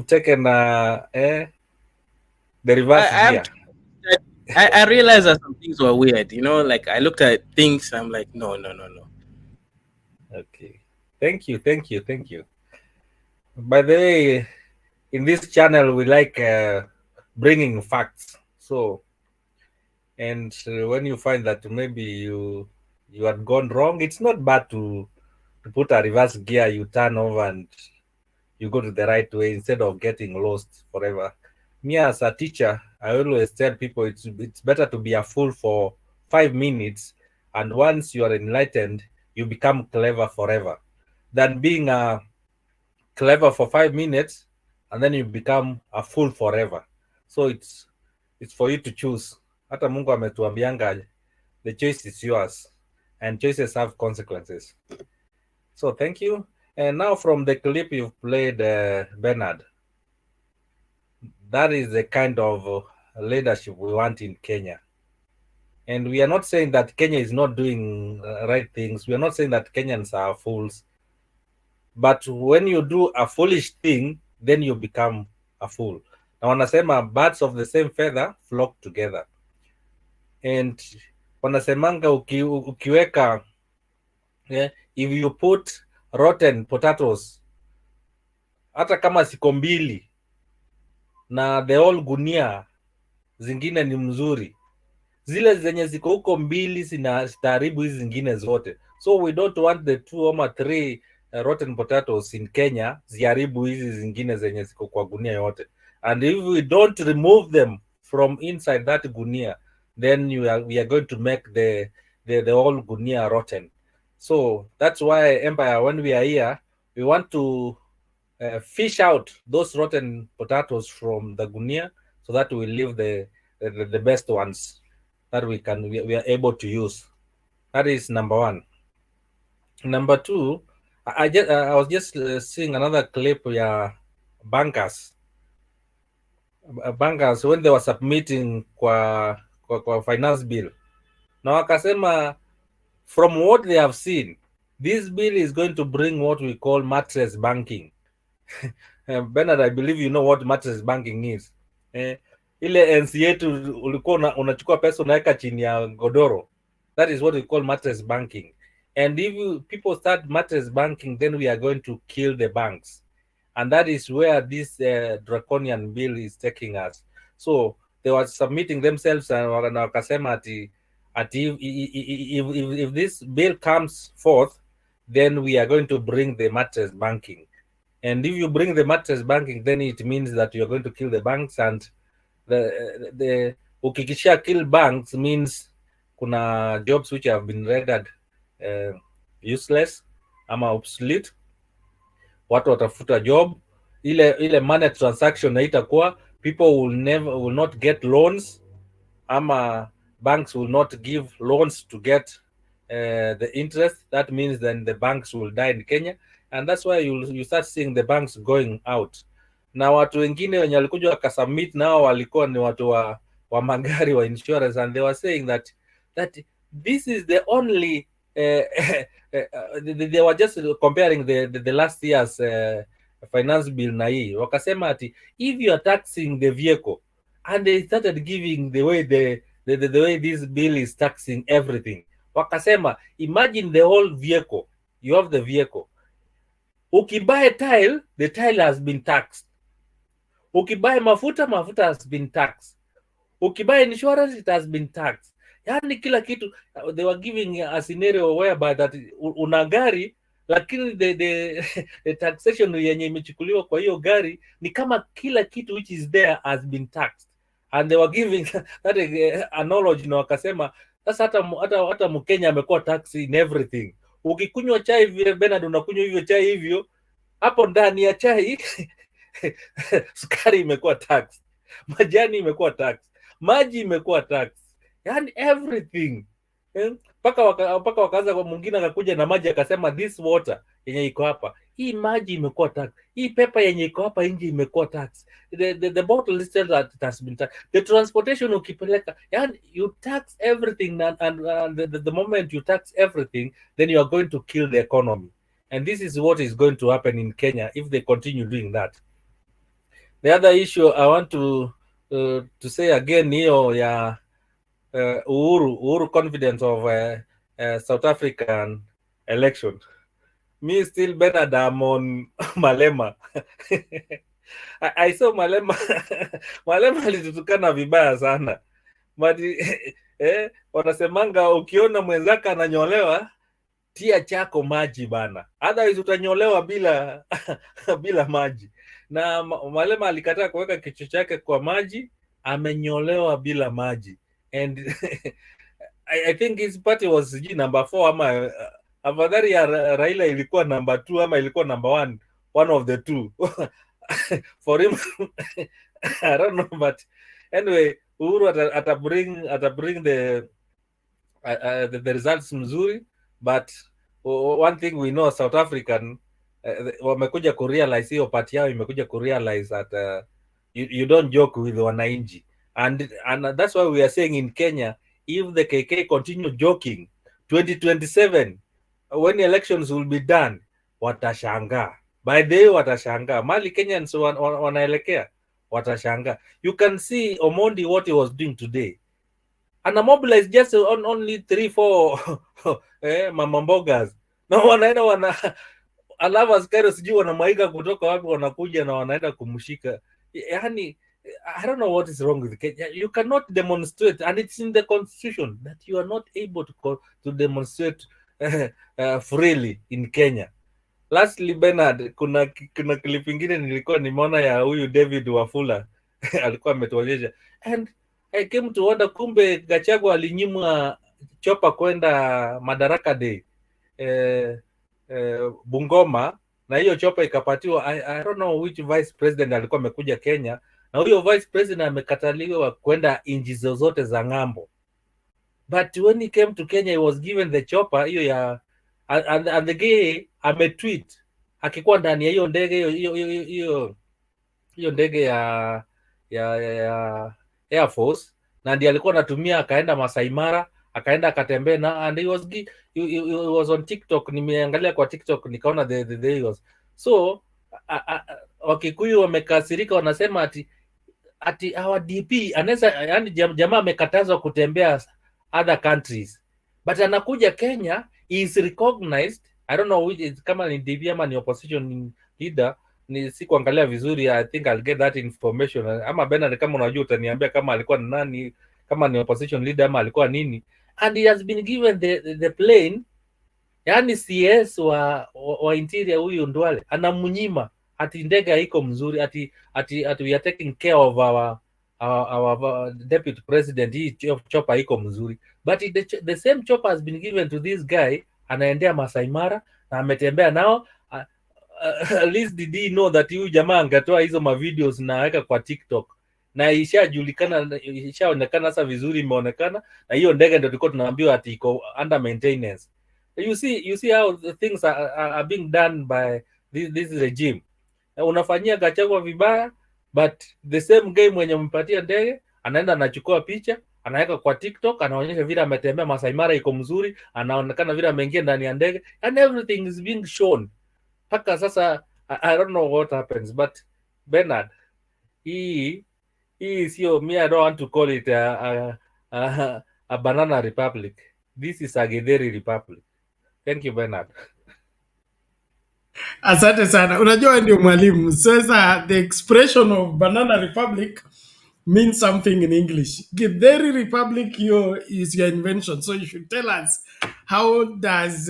taken the reverse gear. I realized that some things were weird. You know, like I looked at things, I'm like, no. Okay. Thank you. By the way, in this channel, we like bringing facts. So And when you find that maybe you had gone wrong, it's not bad to put a reverse gear, you turn over and you go to the right way instead of getting lost forever. Me as a teacher, I always tell people it's better to be a fool for 5 minutes, and once you are enlightened, you become clever forever, than being clever for 5 minutes and then you become a fool forever. So it's for you to choose. Hata Mungu ametuambianga the choice is yours, and choices have consequences. So thank you. And now from the clip you've played, Bernard, that is the kind of leadership we want in Kenya. And we are not saying that Kenya is not doing right things. We are not saying that Kenyans are fools. But when you do a foolish thing, then you become a fool. Na wanasema birds of the same feather flock together. And wanasemanga ukiweka, yeah, if you put rotten potatoes, hata kama siko mbili na the whole gunia zingine ni mzuri, zile zenye ziko huko mbili zitaharibu hizi zingine zote. So we don't want the 2 or 3 rotten potatoes in Kenya ziharibu hizi zingine zenye ziko kwa gunia yote. And if we don't remove them from inside that gunia, then we are going to make the whole gunia rotten. So that's why, Empire, when we are here, we want to fish out those rotten potatoes from the gunia so that we leave the best ones that we are able to use. That is number one. Number two, I was just seeing another clip where bankers when they were submitting kwa finance bill, na wakasema from what they have seen, this bill is going to bring what we call mattress banking. Bernard, I believe you know what mattress banking is. Ile NC yetu ulikuwa unachukua pesa unaweka chini ya godoro. That is what we call mattress banking. And if people start mattress banking, then we are going to kill the banks. And that is where this draconian bill is taking us. So they were submitting themselves and wakasema ati if this bill comes forth, then we are going to bring the mattress banking. And if you bring the mattress banking, then it means that you're going to kill the banks, and the ukikisha kill banks means kuna jobs which have been rendered useless ama obsolete. Watu watafuta job, ile money transaction na itakuwa, people will not get loans, ama banks will not give loans to get the interest. That means then the banks will die in Kenya, and that's why you start seeing the banks going out. Na watu wengine wenye walikuja wakasubmit nao walikuwa ni watu wa magari wa insurance, and they were saying that this is the only they were just comparing the last year's finance bill na hii, wakasema ati if you are taxing the vehicle, and they started giving the way this bill is taxing everything. Wakasema imagine the whole vehicle, you have the vehicle, ukibuy tile, the tile has been taxed. Ukibuy mafuta has been taxed. Ukibuy insurance, it has been taxed. Yani kila kitu, they were giving a scenario whereby that una gari, lakini the taxation yenye imechukuliwa kwa hiyo gari ni kama kila kitu which is there has been taxed. And they were giving that analogy, na wakasema sasa hata Mkenya amekuwa tax in everything. Ukikunywa chai vile Bernard unakunywa hivyo chai hivyo, hapo ndani ya chai sukari imekuwa tax, majani imekuwa tax, maji imekuwa tax, yani everything. Paka wakaanza kwa mwingine akakuja na maji akasema this water yenye iko hapa, hii maji imekuwa tax, hii pepa yenye iko hapa nje imekuwa tax, the bottle is still that it has been tax, the transportation ukipeleka, yani you tax everything, and the moment you tax everything, then you are going to kill the economy. And this is what is going to happen in Kenya if they continue doing that. The other issue I want to say again hiyo ya Uhuru confidence of South African election. Me still Bernard, I'm on Malema. I saw Malema alitutukana vibaya sana, but Wanasemanga ukiona mwenzako ananyolewa tia chako maji bana, otherwise utanyolewa bila bila maji. Na Malema alikataa kuweka kichwa chake kwa maji, amenyolewa bila maji. And I think his party was number 4 ama afadhali ya Raila ilikuwa number 2 ama ilikuwa number 1, one of the two. For him I don't know, but anyway, Uhuru ata bring the results mzuri, but one thing we know, South African wamekuja kurealize, hiyo party yao imekuja kurealize that you don't joke with wananchi, and that's why we are saying in Kenya, if the KK continue joking, 2027 when elections will be done, watashangaa. By the way, watashangaa mali Kenyans wanaelekea, watashangaa. You can see Omondi what he was doing today, and mobilize just on only 3-4 mama mbogas, na wanaenda alafu askari sijui wanamaiga kutoka wapi, wanakuja na wanaenda kumshika. Yani I don't know what is wrong with Kenya. You cannot demonstrate, and it's in the constitution that you are not able to demonstrate freely in Kenya. Lastly, Bernard, kuna clip ingine nilikuwa nimeona ya huyu David Wafula alikuwa ametuonyesha, and I came to wonder, kumbe Gachagua alinyimwa chopa kwenda Madaraka Day Bungoma, na hiyo chopa ikapatiwa I don't know which vice president alikuwa amekuja Kenya, na huyo vice president amekataliwa kwenda inji zozote za ng'ambo. But when he came to Kenya, he was given the chopper hiyo ya and the guy ametweet akikuwa ndani ya hiyo ndege, hiyo ndege ya Air Force, na ndiye alikuwa anatumia, akaenda Masai Mara, akaenda akatembea na, and he was on TikTok. Nimeangalia kwa TikTok nikaona the videos. So Wakikuyu wamekasirika, wanasema ati our DP anaweza, yani jamaa amekatazwa kutembea other countries, but anakuja Kenya, he is recognized. I don't know which is, kama ni DP ama ni opposition leader, ni sikuangalia vizuri. I think I'll get that information, ama Bernard kama unajua utaniambia kama alikuwa ni nani, kama ni opposition leader ama alikuwa nini. And he has been given the plane, yani CS wa interior huyu Ndwale anamnyima, ati ndege haiko mzuri, ati we are taking care of our deputy president, hii chopper haiko mzuri. But the same chopper has been given to this guy, anaendea Masai Mara na ametembea nao. At least did he know that huyu jamaa angetoa hizo ma videos na weka kwa TikTok, na ishajulikana, ishaonekana sasa vizuri, imeonekana. Na hiyo ndege ndio tulikuwa tunaambiwa ati iko under maintenance. You see how the things are being done by this regime. Unafanyia Gachagua vibaya, but the same guy mwenye mpatia ndege anaenda anachukua picha, anaweka kwa TikTok, anaonyesha vile ametembea Masai Mara iko mzuri, anaonekana vile ameingia ndani ya ndege, and everything is being shown. Paka sasa I don't know what happens, but Bernard, hii sio, me I don't want to call it a banana republic. This is a Githeri republic. Thank you, Bernard. Asante sana. Unajua ndio mwalimu. Sasa the expression of banana republic means something in English. Githeri republic is your invention. So you should tell us, how does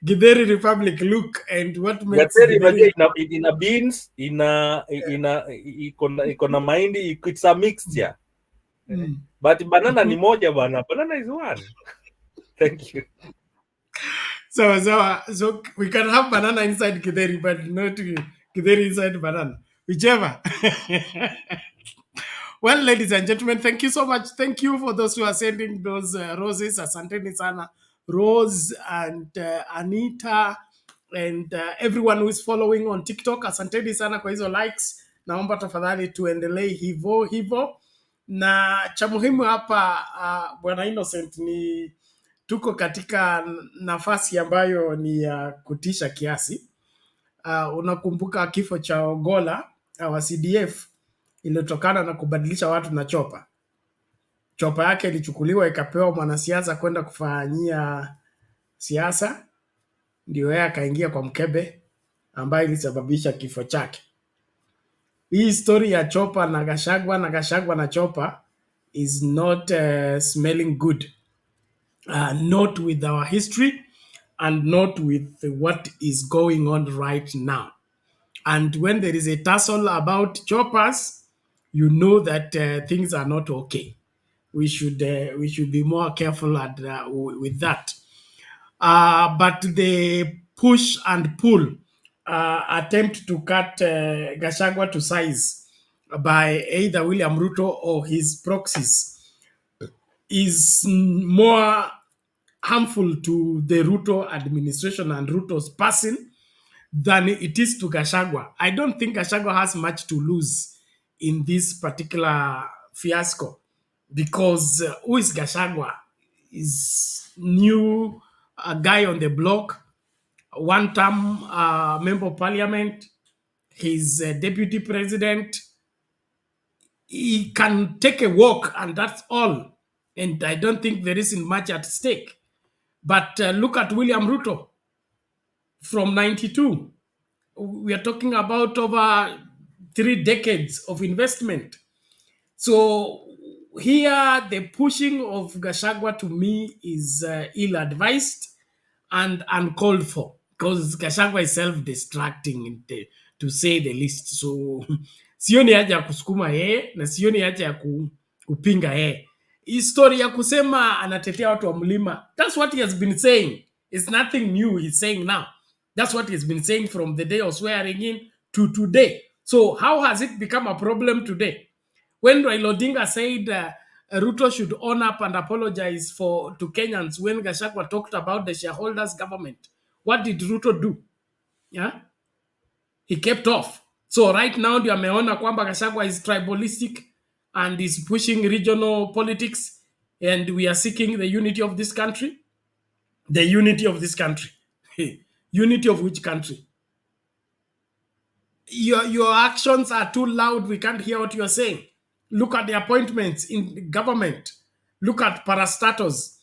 Githeri republic look, and what makes Githeri ina beans, iko na mahindi, it's a mixture. But banana ni moja bana. Banana is one. Thank you. So we can have banana inside Githeri, but not Githeri inside banana. Whichever. Well, ladies and gentlemen, thank you so much. Thank you for those who are sending those roses. Asanteni sana, Rose and Anita, and everyone who is following on TikTok. Asanteni sana kwa hizo likes. Naomba tafadhali tuendelee hivyo. Na cha muhimu hapa, Bwana Innocent, ni tuko katika nafasi ambayo ni ya kutisha kiasi. Unakumbuka kifo cha Ogolla wa CDF ilitokana na kubadilisha watu na chopa. Chopa yake ilichukuliwa ikapewa mwanasiasa kwenda kufanyia siasa, ndio yeye akaingia kwa mkebe ambayo ilisababisha kifo chake. Hii story ya chopa na Gachagua na chopa is not smelling good. Not with our history and not with what is going on right now. And when there is a tussle about choppers, you know that things are not okay. We should be more careful with that. But the push and pull attempt to cut Gachagua to size by either William Ruto or his proxies is more harmful to the Ruto administration and Ruto's person than it is to Gachagua. I don't think Gachagua has much to lose in this particular fiasco because who is Gachagua? Is new guy on the block, one-term member of parliament. He's a deputy president. He can take a walk and that's all. And I don't think there isn't much at stake. But look at William Ruto from 92. We are talking about over 3 decades of investment. So here, the pushing of Gachagua to me is ill-advised and uncalled for because Gachagua is self-destructing to say the least. So sioni haja ya kusukuma yeye na sioni haja ya kupinga yeye. History ya kusema anatetea watu wa mlima, that's what he has been saying. It's nothing new he's saying now. That's what he's been saying from the day of swearing in to today. So how has it become a problem today? When Raila Odinga said Ruto should own up and apologize to Kenyans when Gachagua talked about the shareholders government, what did Ruto do? Yeah, he kept off. So right now, ndio ameona kwamba Gachagua is tribalistic and is pushing regional politics, and we are seeking the unity of this country. The unity of this country. Unity of which country? Your actions are too loud. We can't hear what you're saying. Look at the appointments in government. Look at parastatos.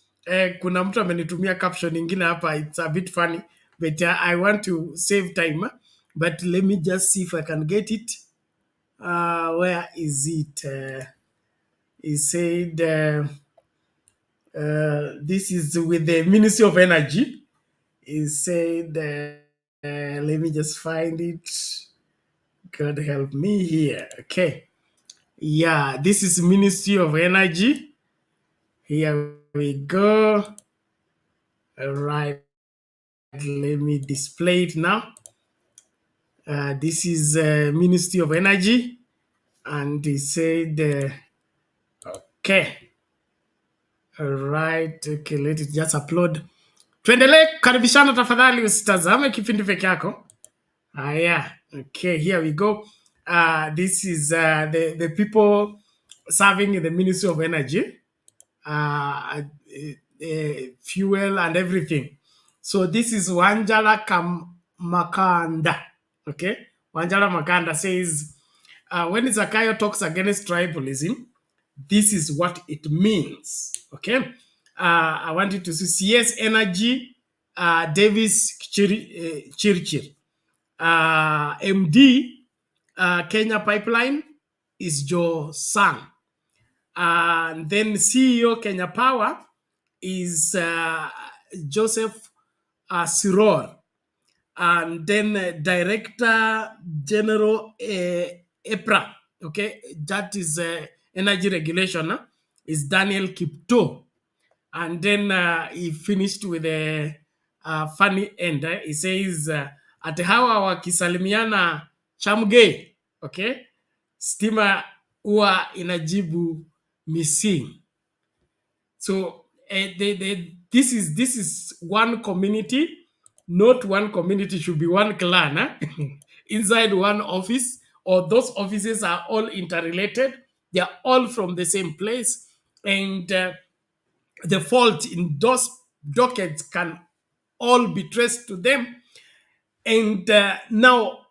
Kuna mtu amenitumia caption ingine hapa. It's a bit funny, but I want to save time. But let me just see if I can get it. Where is it? He said, this is with the Ministry of Energy. He said, let me just find it. God help me here. Okay. Yeah, this is Ministry of Energy. Here we go. All right. Let me display it now. This is Ministry of Energy. And he said, okay. All right. Okay, let it just upload. Tuendelee karibishana tafadhali, usitazame kipindi peke yako. Yeah. Okay, here we go. This is the people serving in the Ministry of Energy, fuel and everything. So this is Wanjala Makanda. Okay, Wanjala Makanda says, when Zakayo talks against tribalism, this is what it means. Okay, I want you to see CS Energy, Davis Chirchir. MD Kenya Pipeline is Joe Sang. And then CEO Kenya Power is Joseph Siror. And then Director General EPRA, okay, that is energy regulation, is Daniel Kipto. And then he finished with a funny end. He says, ati hawa wakisalimiana chamge, okay, stima huwa inajibu missing. So this is one community. Not one community, should be one clan inside one office, or those offices are all interrelated. They are all from the same place, and the fault in those dockets can all be traced to them. And now,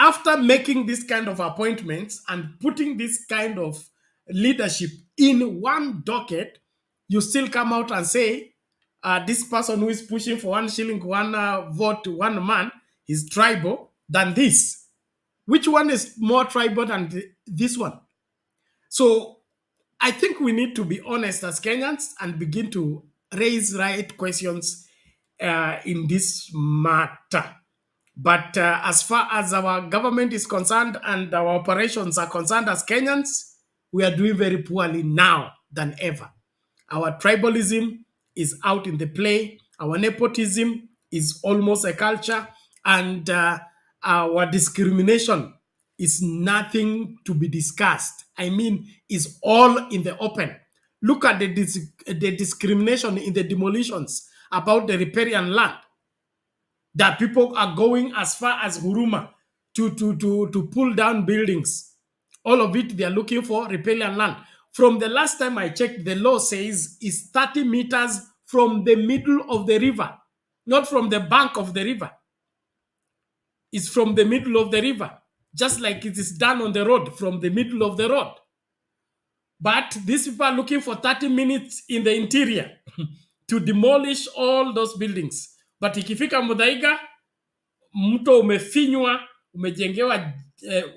after making this kind of appointments and putting this kind of leadership in one docket, you still come out and say, this person who is pushing for 1 shilling, 1 vote, 1 man is tribal than this. Which one is more tribal than this one? So I think we need to be honest as Kenyans and begin to raise right questions in this matter. But as far as our government is concerned and our operations are concerned as Kenyans, we are doing very poorly now than ever. Our tribalism is out in the play. Our nepotism is almost a culture. And our discrimination is nothing to be discussed. I mean, is all in the open. Look at the discrimination in the demolitions about the riparian land. That people are going as far as Huruma to pull down buildings. All of it, they are looking for riparian land. From the last time I checked, the law says it's 30 meters from the middle of the river, not from the bank of the river. It's from the middle of the river, just like it is done on the road, from the middle of the road. But these people are looking for 30 minutes in the interior to demolish all those buildings. But ikifika Muthaiga, mto umefinywa, umejengewa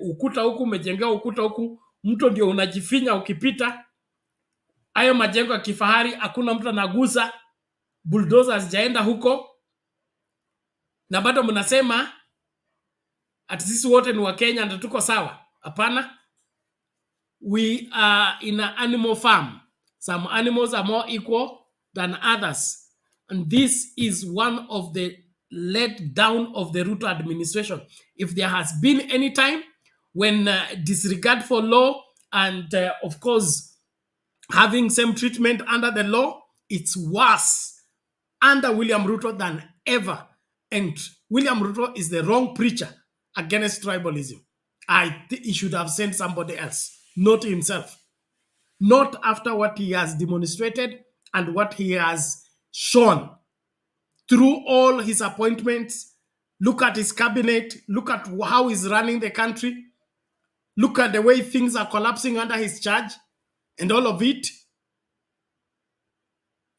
ukuta huku, umejengewa ukuta huku, mto ndio unajifinya ukipita. Hayo majengo ya kifahari hakuna mtu anagusa, bulldozer hazijaenda huko, na bado mnasema ati sisi wote ni wa Kenya na tuko sawa. Hapana. We are in an animal farm. Some animals are more equal than others. And this is one of the let down of the Ruto administration. If there has been any time when disregard for law and of course having same treatment under the law, it's worse under William Ruto than ever. And William Ruto is the wrong preacher against tribalism. He should have sent somebody else, not himself. Not after what he has demonstrated and what he has shown through all his appointments. Look at his cabinet. Look at how he's running the country. Look at the way things are collapsing under his charge. And all of it,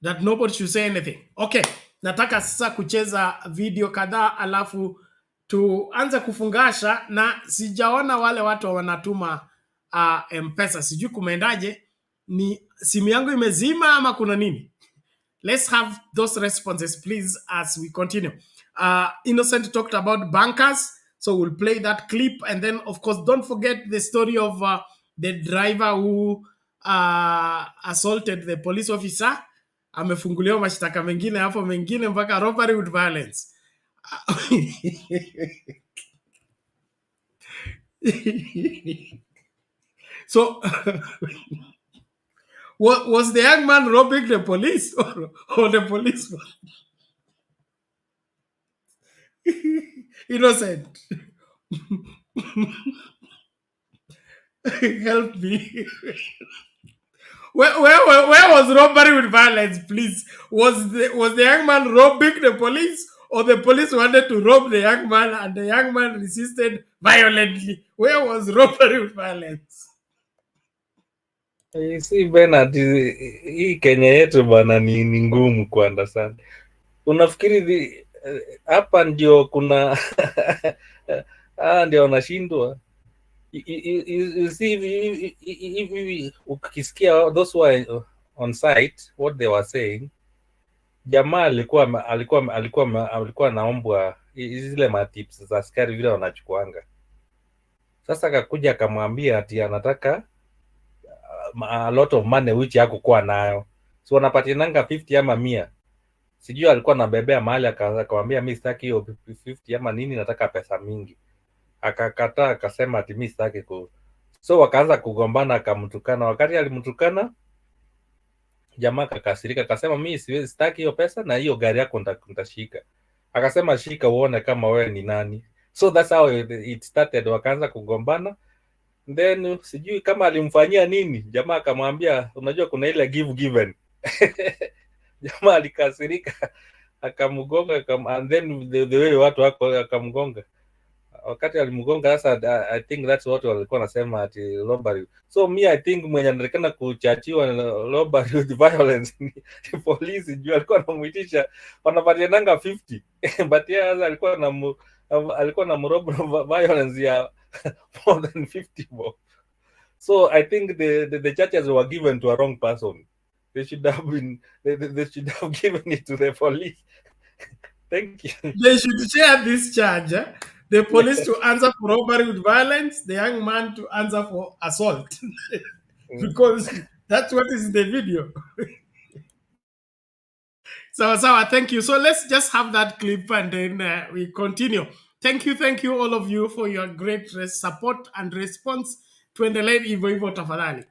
that nobody should say anything. Okay, nataka sasa kucheza video kadhaa alafu tuanze kufungasha, na sijaona wale watu wanatuma M-Pesa. Sijui kumeendaje, ni simu yangu imezima ama kuna nini? Let's have those responses please as we continue. Innocent talked about bankers, so we'll play that clip, and then of course don't forget the story of the driver who assaulted the police officer. Amefunguliwa mashtaka mengine hapo, mengine mpaka robbery with violence. So was the young man robbing the police or the policeman? Innocent. Help me. Where was robbery with violence, please? Was the young man robbing the police, or the police wanted to rob the young man and the young man resisted violently? Where was robbery with violence? Si Bernard, hii Kenya yetu bana ni ngumu ku understand. Unafikiri hapa ndio kuna ndio wanashindwa? You see, ukisikia those who are on site what they were saying, jamaa alikuwa naombwa zile matips za askari vile wanachukuanga. Sasa akakuja akamwambia ati anataka a lot of money which hakukuwa nayo, so wanapatinanga 50 ama 100. Sijui alikuwa anabebea mahali, akamwambia mimi sitaki hiyo 50 ama nini, nataka pesa mingi. Akakataa, akasema ati mimi sitaki so wakaanza kugombana, akamtukana. Wakati alimtukana, jamaa akakasirika, akasema mimi siwezi, sitaki hiyo pesa na hiyo gari yako nitashika. Akasema shika uone kama wewe ni nani. So that's how it started. Wakaanza kugombana, then sijui kama alimfanyia nini, jamaa akamwambia unajua kuna ile give given. Jamaa alikasirika akamgonga, and then the way watu wako akamgonga. Wakati alimgonga sasa, I think that's what walikuwa nasema ati robbery. So me I think mwenye anarekana kuchachiwa robbery with violence ni police, juu alikuwa anamuitisha wanapatiananga 50 but yeye alikuwa na mrobo violence ya more than 50 bob. So I think the churches were given to a wrong person. They should have been they should have given it to the police. Thank you. They should share this charge. The police to answer for robbery with violence, the young man to answer for assault. Because that's what is in the video. So, thank you. So let's just have that clip and then we continue. Thank you, all of you for your great support and response. Tuendelee hivyo hivyo tafadhali.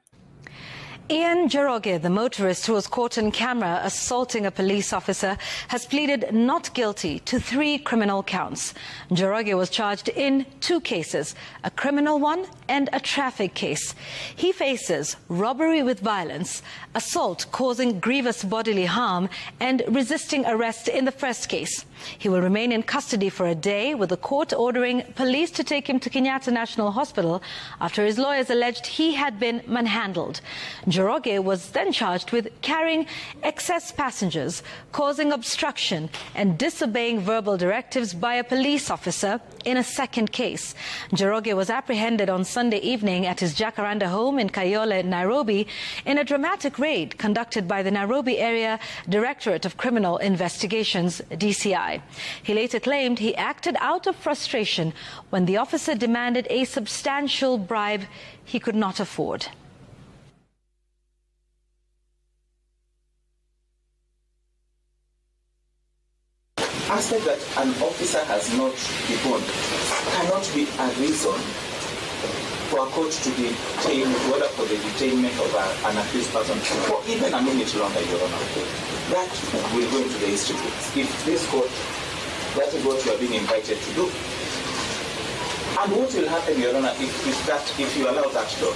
Ian Njoroge, the motorist who was caught on camera assaulting a police officer, has pleaded not guilty to 3 criminal counts. Njoroge was charged in 2 cases, a criminal one and a traffic case. He faces robbery with violence, assault causing grievous bodily harm, and resisting arrest in the first case. He will remain in custody for a day, with the court ordering police to take him to Kenyatta National Hospital after his lawyers alleged he had been manhandled. Njoroge was then charged with carrying excess passengers, causing obstruction, and disobeying verbal directives by a police officer in a second case. Njoroge was apprehended on Sunday evening at his Jacaranda home in Kayole, Nairobi, in a dramatic raid conducted by the Nairobi Area Directorate of Criminal Investigations, DCI. He later claimed he acted out of frustration when the officer demanded a substantial bribe he could not afford. I said that an officer has not been born cannot be a reason for a court to detain, whether for the detainment of an accused person for even a minute longer, Your Honor. That will go into the history books. If this court, that is what you are being invited to do. And what will happen, Your Honor, if you allow that door?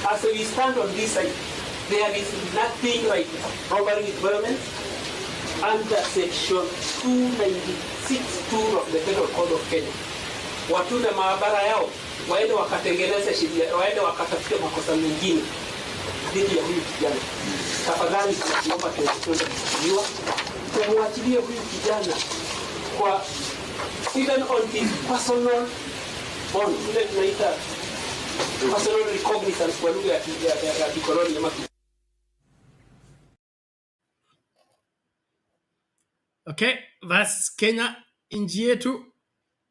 As we stand on this side, there is nothing like robbery with violence under section 296(2) of the Penal Code of Kenya. Watu na maabara yao waende wakatengeneze sheria, waende wakatafute makosa mengine dhidi ya huyu kijana. Tafadhali tunaomba tunaomba tumwachilie huyu kijana kwa even on his personal bond, ile tunaita personal recognizance kwa lugha ya kikoloni ama. Okay, that's Kenya. Nchi yetu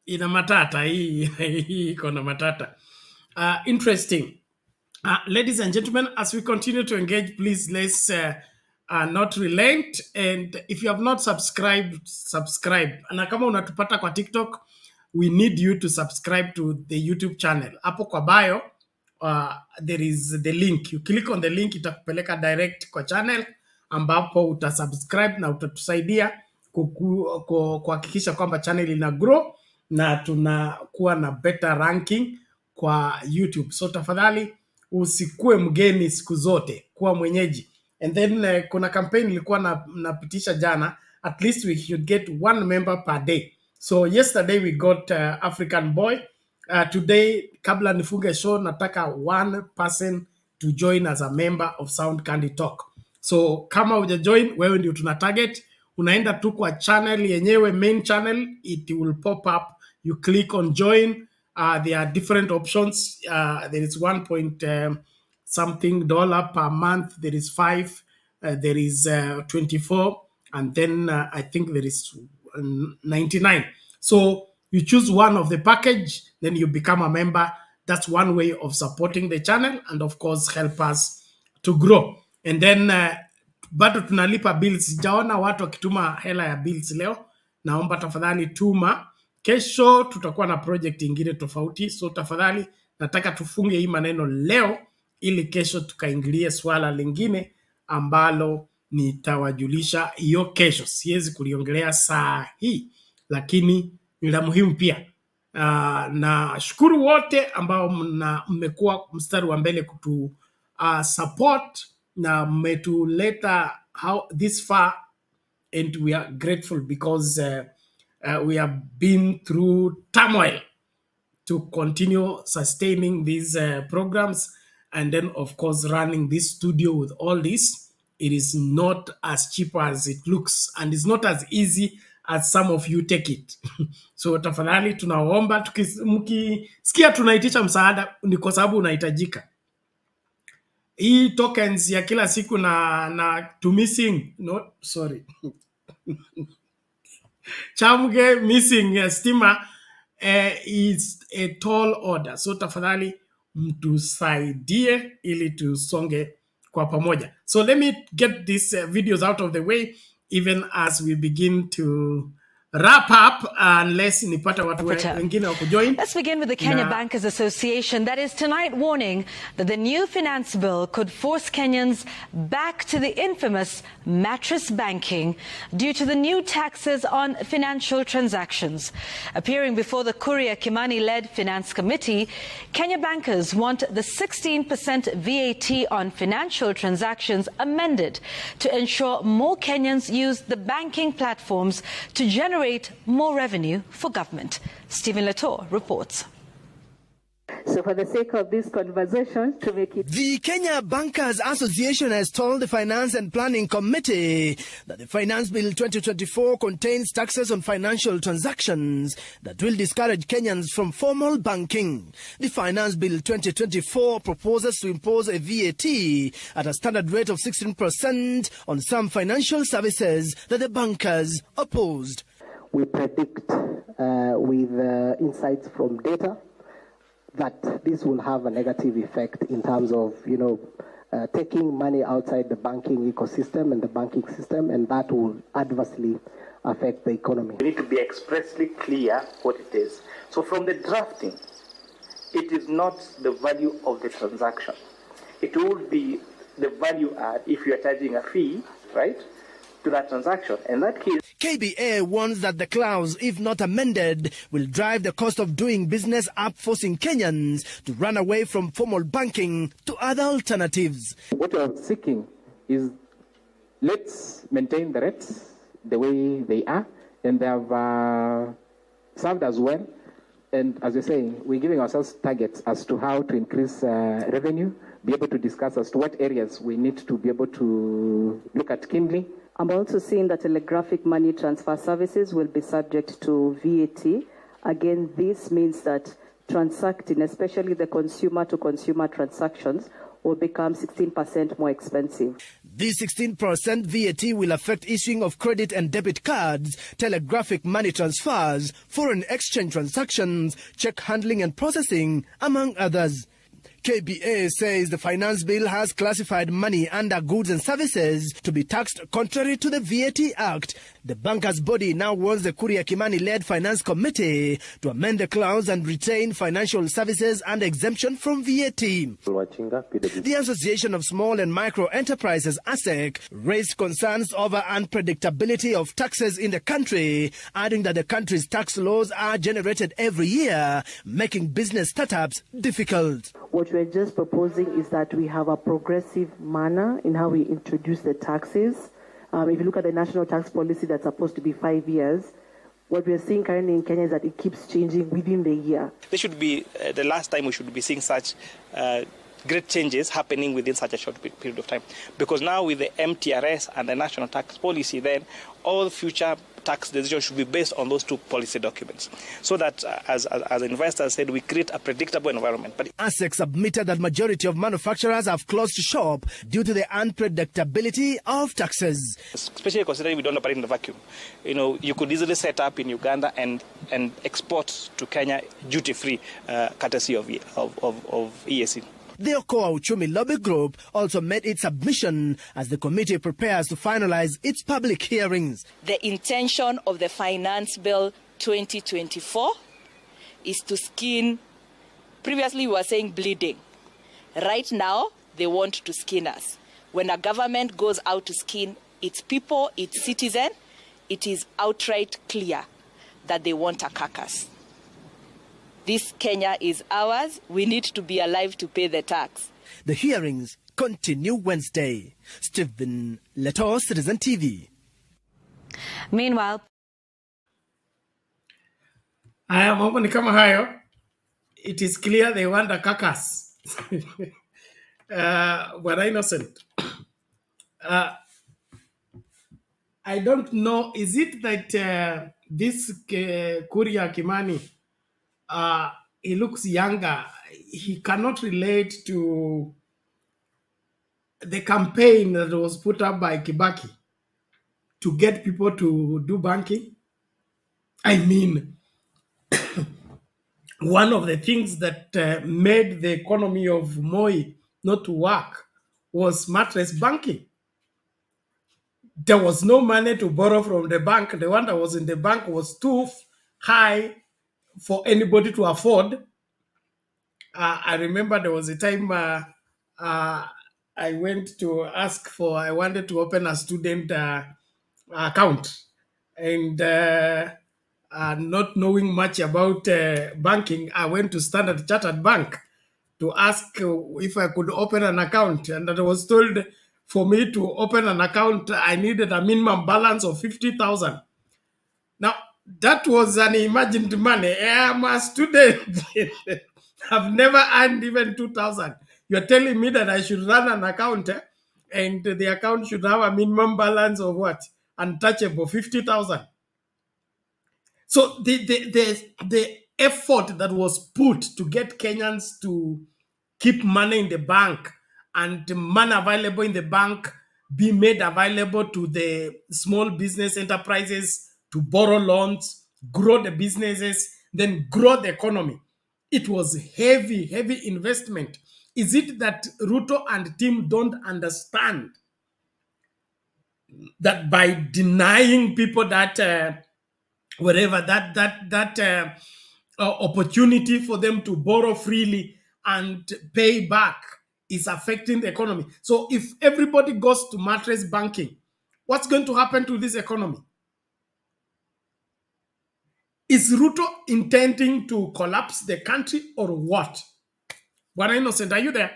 ina matata hii iko na matata. Interesting. Ladies and gentlemen, as we continue to engage, please let's not relent, and if you have not subscribed, subscribe. Na kama unatupata kwa TikTok, we need you to subscribe to the YouTube channel. Hapo kwa bio there is the link. You click on the link, itakupeleka direct kwa channel ambapo utasubscribe na utatusaidia kuhakikisha kwamba channel ina grow na tunakuwa na better ranking kwa YouTube. So tafadhali usikue mgeni siku zote, kuwa mwenyeji. And then kuna campaign ilikuwa napitisha jana, at least we should get 1 member per day. So yesterday we got African Boy. Today, kabla nifunge show, nataka 1 person to join as a member of Sound Candy Talk. So kama uja join, wewe ndio tuna target. Unaenda tu kwa channel yenyewe, main channel, it will pop up. You click on join. There are different options. There is $1 per month. There is $5. There is 24, and then I think there is 99. So you choose one of the package, then you become a member. That's one way of supporting the channel and of course help us to grow. And then bado tunalipa bills. Sijaona watu wakituma hela ya bills leo. Naomba tafadhali tuma. Kesho tutakuwa na project ingine tofauti. So tafadhali nataka tufunge hii maneno leo ili kesho tukaingilie swala lingine ambalo nitawajulisha hiyo kesho. Siwezi kuliongelea saa hii, lakini ni la muhimu pia. Na shukuru wote ambao mmekuwa mstari wa mbele kutu support na mmetuleta this far, and we are grateful because we have been through turmoil to continue sustaining these programs, and then of course running this studio with all this. It is not as cheap as it looks, and it's not as easy as some of you take it. So tafadhali tunaomba, mkisikia tunaitisha msaada ni kwa sababu unahitajika. Hii tokens ya kila siku na to missing, no, sorry. Chamge missing ya stima is a tall order. So tafadhali mtusaidie ili tusonge kwa pamoja. So let me get these videos out of the way even as we begin to wrap up, unless nipata watu wengine wa kujoin. Let's begin with the Kenya Bankers Association that is tonight warning that the new finance bill could force Kenyans back to the infamous mattress banking due to the new taxes on financial transactions. Appearing before the Kuria Kimani-led Finance Committee, Kenya bankers want the 16% VAT on financial transactions amended to ensure more Kenyans use the banking platforms to generate more revenue for government. Stephen Latour reports. So for the sake of this conversation, to make it... The Kenya Bankers Association has told the Finance and Planning Committee that the Finance Bill 2024 contains taxes on financial transactions that will discourage Kenyans from formal banking. The Finance Bill 2024 proposes to impose a VAT at a standard rate of 16% on some financial services that the bankers opposed. We predict with insights from data that this will have a negative effect in terms of, taking money outside the banking ecosystem and the banking system, and that will adversely affect the economy. We need to be expressly clear what it is. So from the drafting, it is not the value of the transaction. It will be the value add if you are charging a fee, right, to that transaction. In that case, KBA warns that the clause, if not amended, will drive the cost of doing business up, forcing Kenyans to run away from formal banking to other alternatives. What we are seeking is, let's maintain the rates the way they are, and they have served us well. And as you're saying, we're giving ourselves targets as to how to increase revenue, be able to discuss as to what areas we need to be able to look at keenly. I'm also seeing that telegraphic money transfer services will be subject to VAT. Again, this means that transacting, especially the consumer-to-consumer transactions, will become 16% more expensive. This 16% VAT will affect issuing of credit and debit cards, telegraphic money transfers, foreign exchange transactions, check handling and processing, among others. KBA says the finance bill has classified money under goods and services to be taxed contrary to the VAT Act. The bankers' body now wants the Kuria Kimani-led Finance Committee to amend the clause and retain financial services and exemption from VAT. The Association of Small and Micro Enterprises, ASEC, raised concerns over unpredictability of taxes in the country, adding that the country's tax laws are generated every year, making business startups difficult. What we're just proposing is that we have a progressive manner in how we introduce the taxes. If you look at the national tax policy that's supposed to be 5 years, what we're seeing currently in Kenya is that it keeps changing within the year. This should be the last time we should be seeing such great changes happening within such a short period of time. Because now with the MTRS and the national tax policy, then all future tax decisions should be based on those two policy documents. So that, as investors said, we create a predictable environment. But ASEC submitted that majority of manufacturers have closed shop due to the unpredictability of taxes. Especially considering we don't operate in a vacuum. You could easily set up in Uganda and export to Kenya duty-free, courtesy of EAC. The Okoa Uchumi Lobby Group also made its submission as the committee prepares to finalize its public hearings. The intention of the Finance Bill 2024 is to skin, previously we were saying bleeding. Right now, they want to skin us. When a government goes out to skin its people, its citizen, it is outright clear that they want a carcass. This Kenya is ours. We need to be alive to pay the tax. The hearings continue Wednesday. Stephen Leto, Citizen TV. Meanwhile, mambo ni kama hayo. It is clear they want a carcass. But innocent. I don't know. Is it that this Kuria Kimani, he looks younger. He cannot relate to the campaign that was put up by Kibaki to get people to do banking. I mean, one of the things that made the economy of Moi not to work was mattress banking. There was no money to borrow from the bank. The one that was in the bank was too high for anybody to afford. I remember there was a time I went to ask for, I wanted to open a student account, and not knowing much about banking, I went to Standard Chartered Bank to ask if I could open an account, and I was told for me to open an account, I needed a minimum balance of 50,000. Now, that was an imagined money. I'm a student. I've never earned even 2,000. You're telling me that I should run an account, and the account should have a minimum balance of what? Untouchable, 50,000. So the effort that was put to get Kenyans to keep money in the bank and the money available in the bank be made available to the small business enterprises to borrow loans, grow the businesses, then grow the economy. It was heavy, heavy investment. Is it that Ruto and team don't understand that by denying people that wherever that opportunity for them to borrow freely and pay back is affecting the economy? So if everybody goes to mattress banking, what's going to happen to this economy? Is Ruto intending to collapse the country or what? Bwana Innocent, are you there?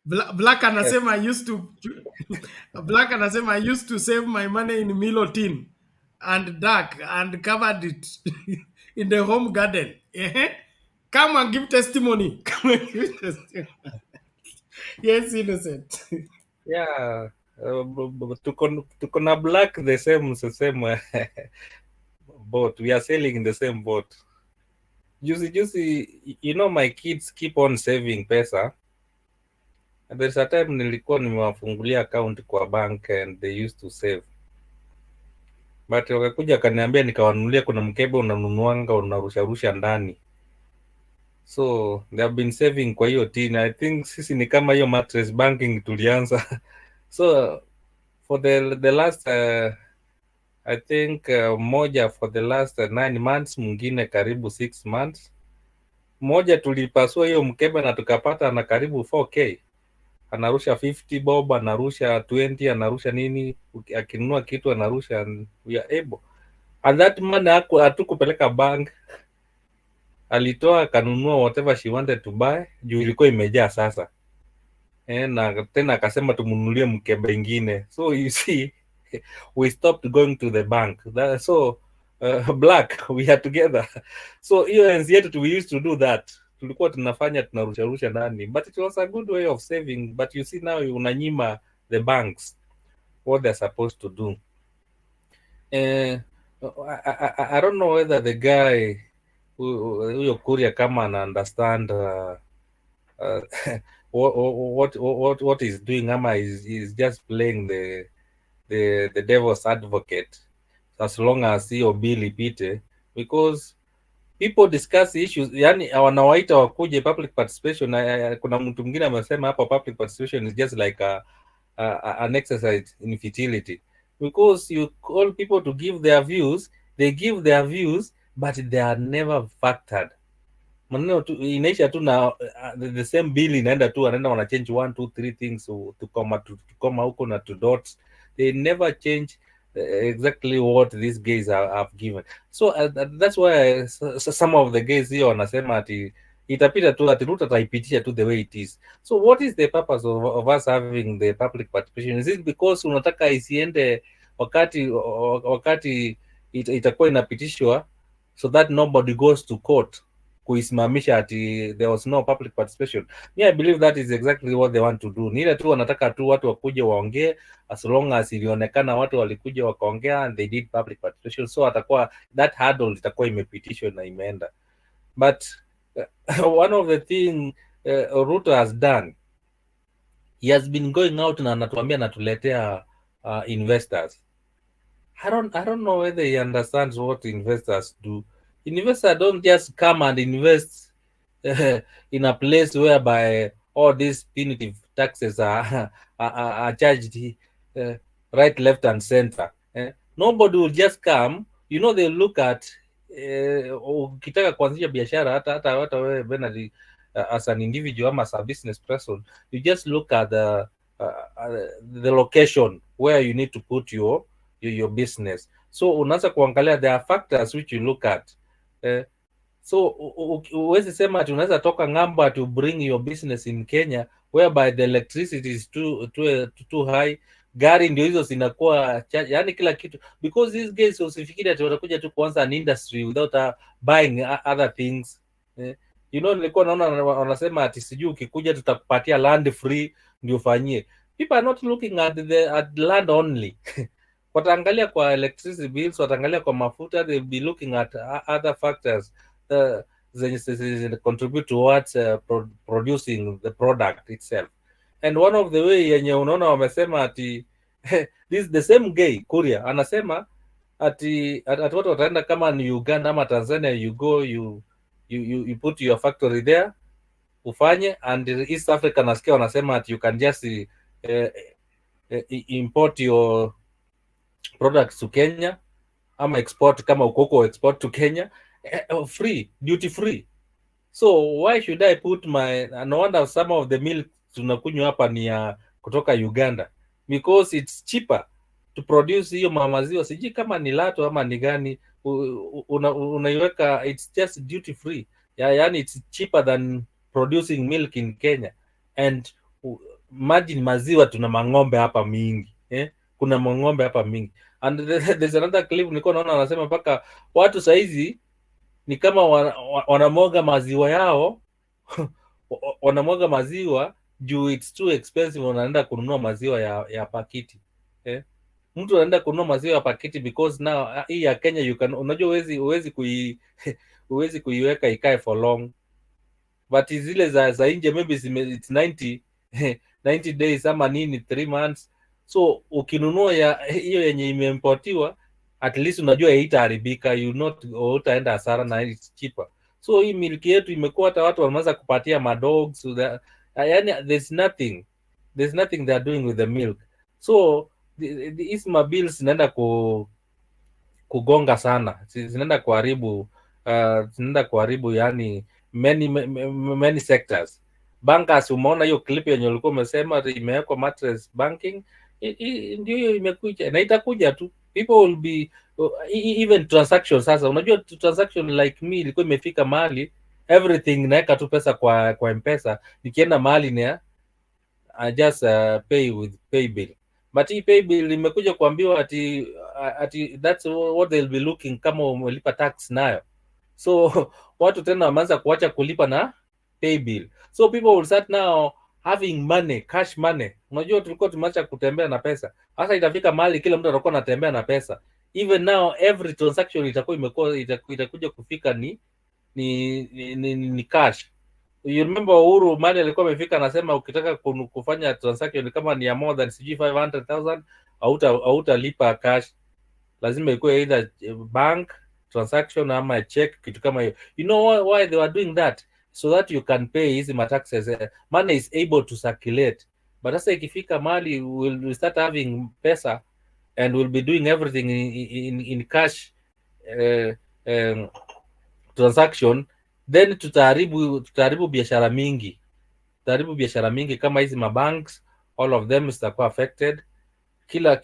Black anasema I used to Black anasema I used to save my money in Milo tin and dark and covered it in the home garden. Come and give testimony. Come and give testimony. Yes, Innocent. Yeah, tuko na Black the same boat. We are sailing in the same boat. Juzi, you know, my kids keep on saving pesa. And there's a time nilikuwa nimewafungulia account kwa bank and they used to save. But wakakuja akaniambia nikawanunulia, kuna mkebe unanunuanga unarusharusha ndani. So they have been saving kwa hiyo tin. I think sisi ni kama hiyo mattress banking tulianza. So for the last I think moja for the last 9 months, mwingine karibu 6 months. Moja tulipasua hiyo mkebe na tukapata na karibu 4K. Anarusha 50 bob, anarusha 20, anarusha nini, akinunua kitu anarusha, and we are able. And that money hatukupeleka bank, alitoa akanunua whatever she wanted to buy juu ilikuwa imejaa sasa. Na tena akasema tumununulie mkebe ingine. So you see, we stopped going to the bank. Black, we are together. So hiyo enzi yetu we used to do that. Tulikuwa tunafanya tunarusharusha ndani, but it was a good way of saving. But you see now unanyima the banks what they're supposed to do. I don't know whether the guy huyo Kuria kama ana understand what he's doing, ama is just playing the devil's advocate as long as hiyo bill ipite, because people discuss issues, yani wanawaita wakuje public participation. Kuna mtu mwingine amesema hapa public participation is just like an exercise in futility, because you call people to give their views, they give their views, but they are never factored. Maneno tu inaisha tu na the same bill inaenda tu, anaenda wana change 1 2 3 things to koma huko na to dots. They never change exactly what these guys have given. So that's why some of the guys here wanasema ati itapita tu, ati Ruto ataipitisha tu the way it is. So what is the purpose of us having the public participation? Is it because unataka isiende wakati itakuwa inapitishwa so that nobody goes to court? kuisimamisha ati there was no public participation. I believe that is exactly what they want to do. Ni ile tu wanataka tu watu wakuje waongee, as long as ilionekana watu walikuja wakaongea and they did public participation, so atakuwa that hurdle itakuwa imepitishwa na imeenda. But one of the thing Ruto has done, he has been going out na anatuambia natuletea investors. I don't know whether he understands what investors do. Investors don't just come and invest in a place whereby all these punitive taxes are charged right, left, and center. Nobody will just come. You know, they look at ukitaka kuanzisha biashara, hata wewe Bernard, as an individual ama as a business person, you just look at the location where you need to put your business. So unaanza kuangalia, there are factors which you look at. So uwezi sema ati unaweza toka ng'ambo to bring your business in Kenya whereby the electricity is too high, gari ndio hizo zinakuwa yani kila kitu, because these guys usifikiri ati watakuja tu kuanza an industry without buying other things. You know, nilikuwa naona wanasema ati sijui ukikuja tutakupatia land free ndio ufanyie. People are not looking at the land only. Wataangalia kwa electricity bills, wataangalia kwa mafuta, they'll be looking at other factors that contribute towards producing the product itself. And one of the way yenye unaona wamesema ati this is the same guy Kuria anasema ati watu wataenda kama ni Uganda ama Tanzania, you go you put your factory there ufanye, and East Africa nasikia wanasema ati you can just import your products to Kenya ama export kama ukoko export to Kenya free, duty free. So why should I put no wonder some of the milk tunakunywa hapa ni kutoka Uganda, because it's cheaper to produce hiyo maziwa, siji kama ni Lato ama ni gani, unaiweka it's just duty free. Yani it's cheaper than producing milk in Kenya. And imagine maziwa tuna mang'ombe hapa mingi, kuna mang'ombe hapa mingi. And there's another clip nilikuwa naona wanasema mpaka watu saizi ni kama wanamwaga maziwa yao wanamwaga maziwa juu it's too expensive, wanaenda kununua maziwa ya pakiti. Mtu anaenda kununua maziwa ya pakiti because now hii ya Kenya you can, unajua huwezi kuiweka ikae for long, but zile za nje maybe it's 90 days ama nini 3 months. So ukinunua hiyo yenye imeimportiwa, at least unajua haitaharibika, utaenda hasara na it's cheaper. So hii milk yetu imekuwa hata watu wanaanza kupatia madogs, so yani there's nothing they are doing with the milk. So these bills zinaenda kugonga sana, zinaenda kuharibu yani many sectors. Bankers, umeona hiyo clip yenye ulikuwa umesema imewekwa mattress banking, ndio hiyo imekuja na itakuja tu. People will be even transactions. Sasa unajua transaction like me ilikuwa imefika mahali everything naweka tu pesa kwa M-Pesa, nikienda mahali ni I just pay with pay bill, but hii pay bill imekuja kuambiwa ati that's what they'll be looking kama umelipa tax nayo. So watu tena wameanza kuacha kulipa na pay bill, so people will start now having money, cash money. Unajua tulikuwa tumeacha kutembea na pesa, sasa itafika mahali kila mtu atakuwa anatembea na pesa. Even now every transaction itakuja kufika ni cash. You remember Uhuru mali alikuwa amefika anasema ukitaka kufanya transaction kama ni ya more than 500,000 hautalipa cash, lazima ikuwe either bank transaction ama check, kitu kama hiyo. You know why they were doing that? So that you can pay hizi taxes. Money is able to circulate. But sasa ikifika mali we'll start having pesa and we'll be doing everything in cash transaction, then tutaharibu biashara mingi. Kama hizi mabanks, all of them zitakuwa affected. Kila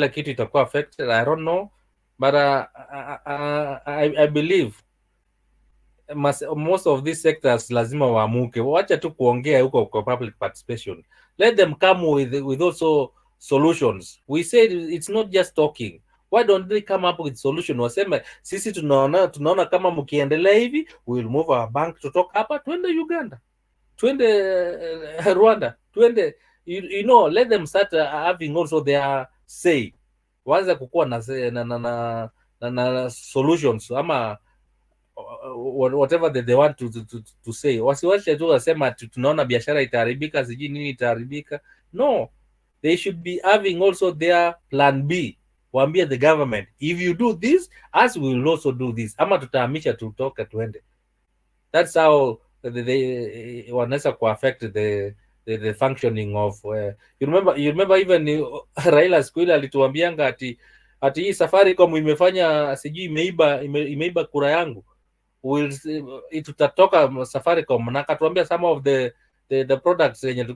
kitu itakuwa affected. I don't know, but I believe most of these sectors lazima waamuke, wacha tu kuongea huko kwa public participation. Let them come with also solutions. We said it's not just talking. Why don't they come up with solution? Waseme sisi tunaona kama mkiendelea hivi, we will move our bank to talk hapa, twende Uganda, twende Rwanda, twende you know, let them start having also their say, waanze kukuwa na solutions ama whatever they want to say. Wasiwache tu wasema tunaona biashara itaharibika, sijui nini itaharibika. No, they should be having also their plan B. Waambie the government, if you do this, us we will also do this, ama tutahamisha tutoke tuende. That's how they wanaweza kuaffect the functioning of you remember even Raila siku ile alituambianga ati hii Safaricom imefanya sijui imeiba kura yangu, tutatoka Safaricom, na akatuambia some of the products yenye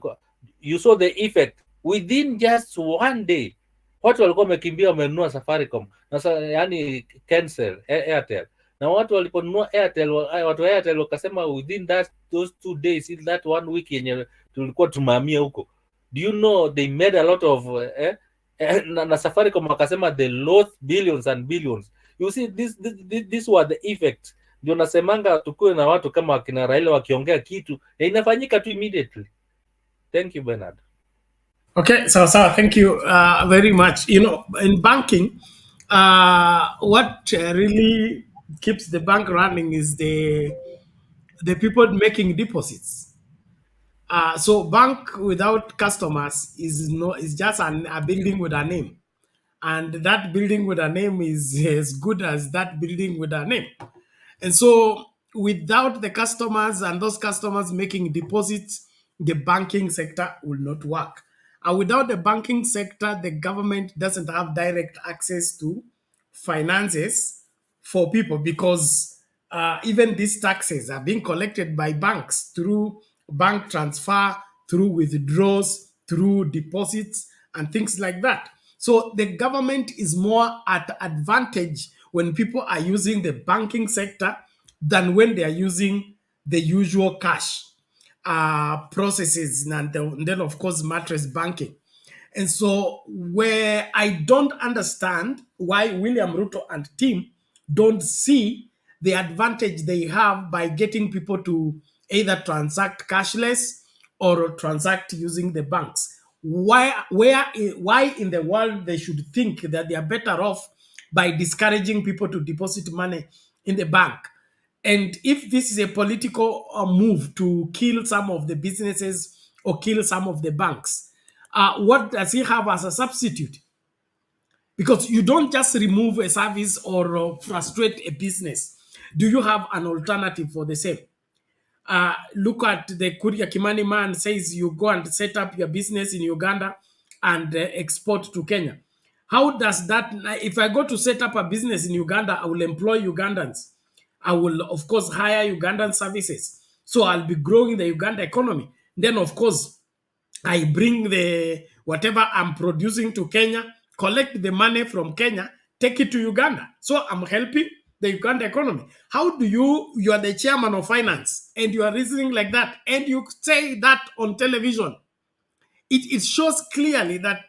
you saw the effect within just one day. Watu walikuwa wamekimbia wamenunua Safaricom na yani cancel Airtel, na watu waliponunua Airtel, watu wa Airtel wakasema within those 2 days, in that 1 week yenye tulikuwa tumehamia huko, do you know they made a lot of na Safaricom wakasema they lost billions and billions. You see, this were the effect. Ndio nasemanga tukue na watu kama wakina Raila wakiongea kitu na inafanyika tu immediately. Thank you, Bernard. Okay, so thank you very much. You know, in banking, what really keeps the bank running is the people making deposits. So bank without customers is just a building with a name, and that building with a name is as good as that building with a name. And so without the customers and those customers making deposits, the banking sector will not work. And without the banking sector, the government doesn't have direct access to finances for people, because even these taxes are being collected by banks through bank transfer, through withdrawals, through deposits, and things like that. So the government is more at advantage when people are using the banking sector than when they are using the usual cash processes, and then of course mattress banking. And so where I don't understand why William Ruto and team don't see the advantage they have by getting people to either transact cashless or transact using the banks. Why in the world they should think that they are better off by discouraging people to deposit money in the bank? And if this is a political move to kill some of the businesses or kill some of the banks, what does he have as a substitute? Because you don't just remove a service or frustrate a business. Do you have an alternative for the same? Look at the Kuria Kimani man says you go and set up your business in Uganda and export to Kenya. How does that, if I go to set up a business in Uganda, I will employ Ugandans. I will, of course, hire Ugandan services. So I'll be growing the Uganda economy. Then, of course, I bring the whatever I'm producing to Kenya, collect the money from Kenya, take it to Uganda. So I'm helping the Uganda economy. How do you are the chairman of finance and you are reasoning like that and you say that on television? It shows clearly that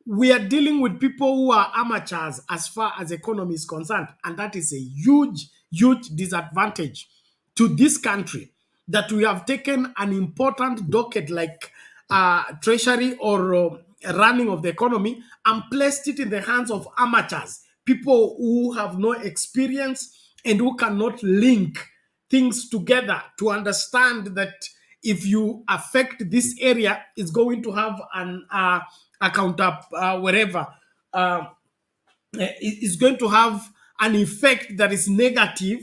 we are dealing with people who are amateurs as far as economy is concerned. And that is a huge, huge disadvantage to this country, that we have taken an important docket like treasury or running of the economy and placed it in the hands of amateurs, people who have no experience and who cannot link things together to understand that if you affect this area, it's going to have an account up wherever. It's going to have an effect that is negative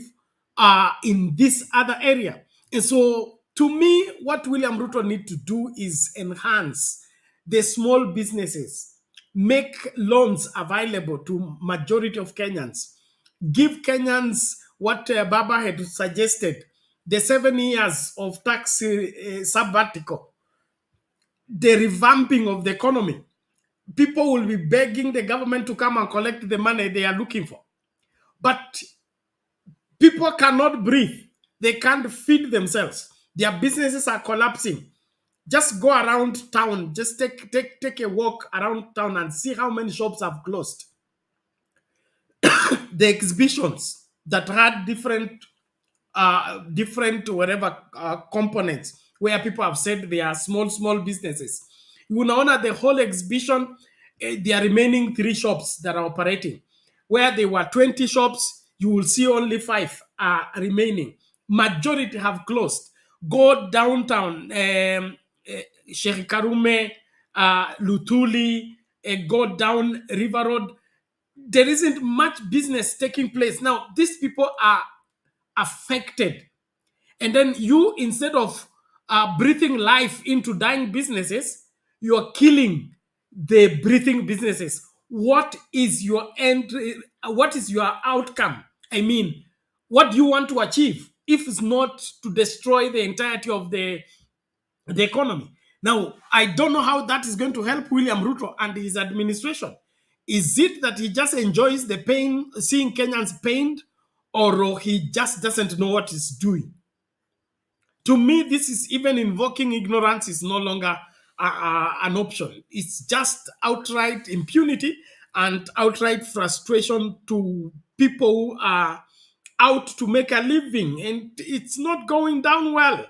in this other area. And so, to me, what William Ruto need to do is enhance the small businesses, make loans available to majority of Kenyans, give Kenyans what Baba had suggested, the 7 years of tax sabbatical, the revamping of the economy. People will be begging the government to come and collect the money they are looking for. But people cannot breathe. They can't feed themselves. Their businesses are collapsing. Just go around town. Just take a walk around town and see how many shops have closed. the exhibitions that had different whatever components where people have said they are small businesses. Unaona the whole exhibition, there are remaining 3 shops that are operating. Where there were 20 shops, you will see only 5 are remaining. Majority have closed. Go downtown, Sheikh Karume, Lutuli, go down River Road. There isn't much business taking place. Now, these people are affected. And then you, instead of breathing life into dying businesses, you are killing the breathing businesses. What is your end? What is your outcome? I mean, what do you want to achieve if it's not to destroy the entirety of the economy? Now, I don't know how that is going to help William Ruto and his administration. Is it that he just enjoys the pain, seeing Kenyans pained, or he just doesn't know what he's doing? To me, this is even invoking ignorance is no longer an option. It's just outright impunity and outright frustration to people who are out to make a living, and it's not going down well.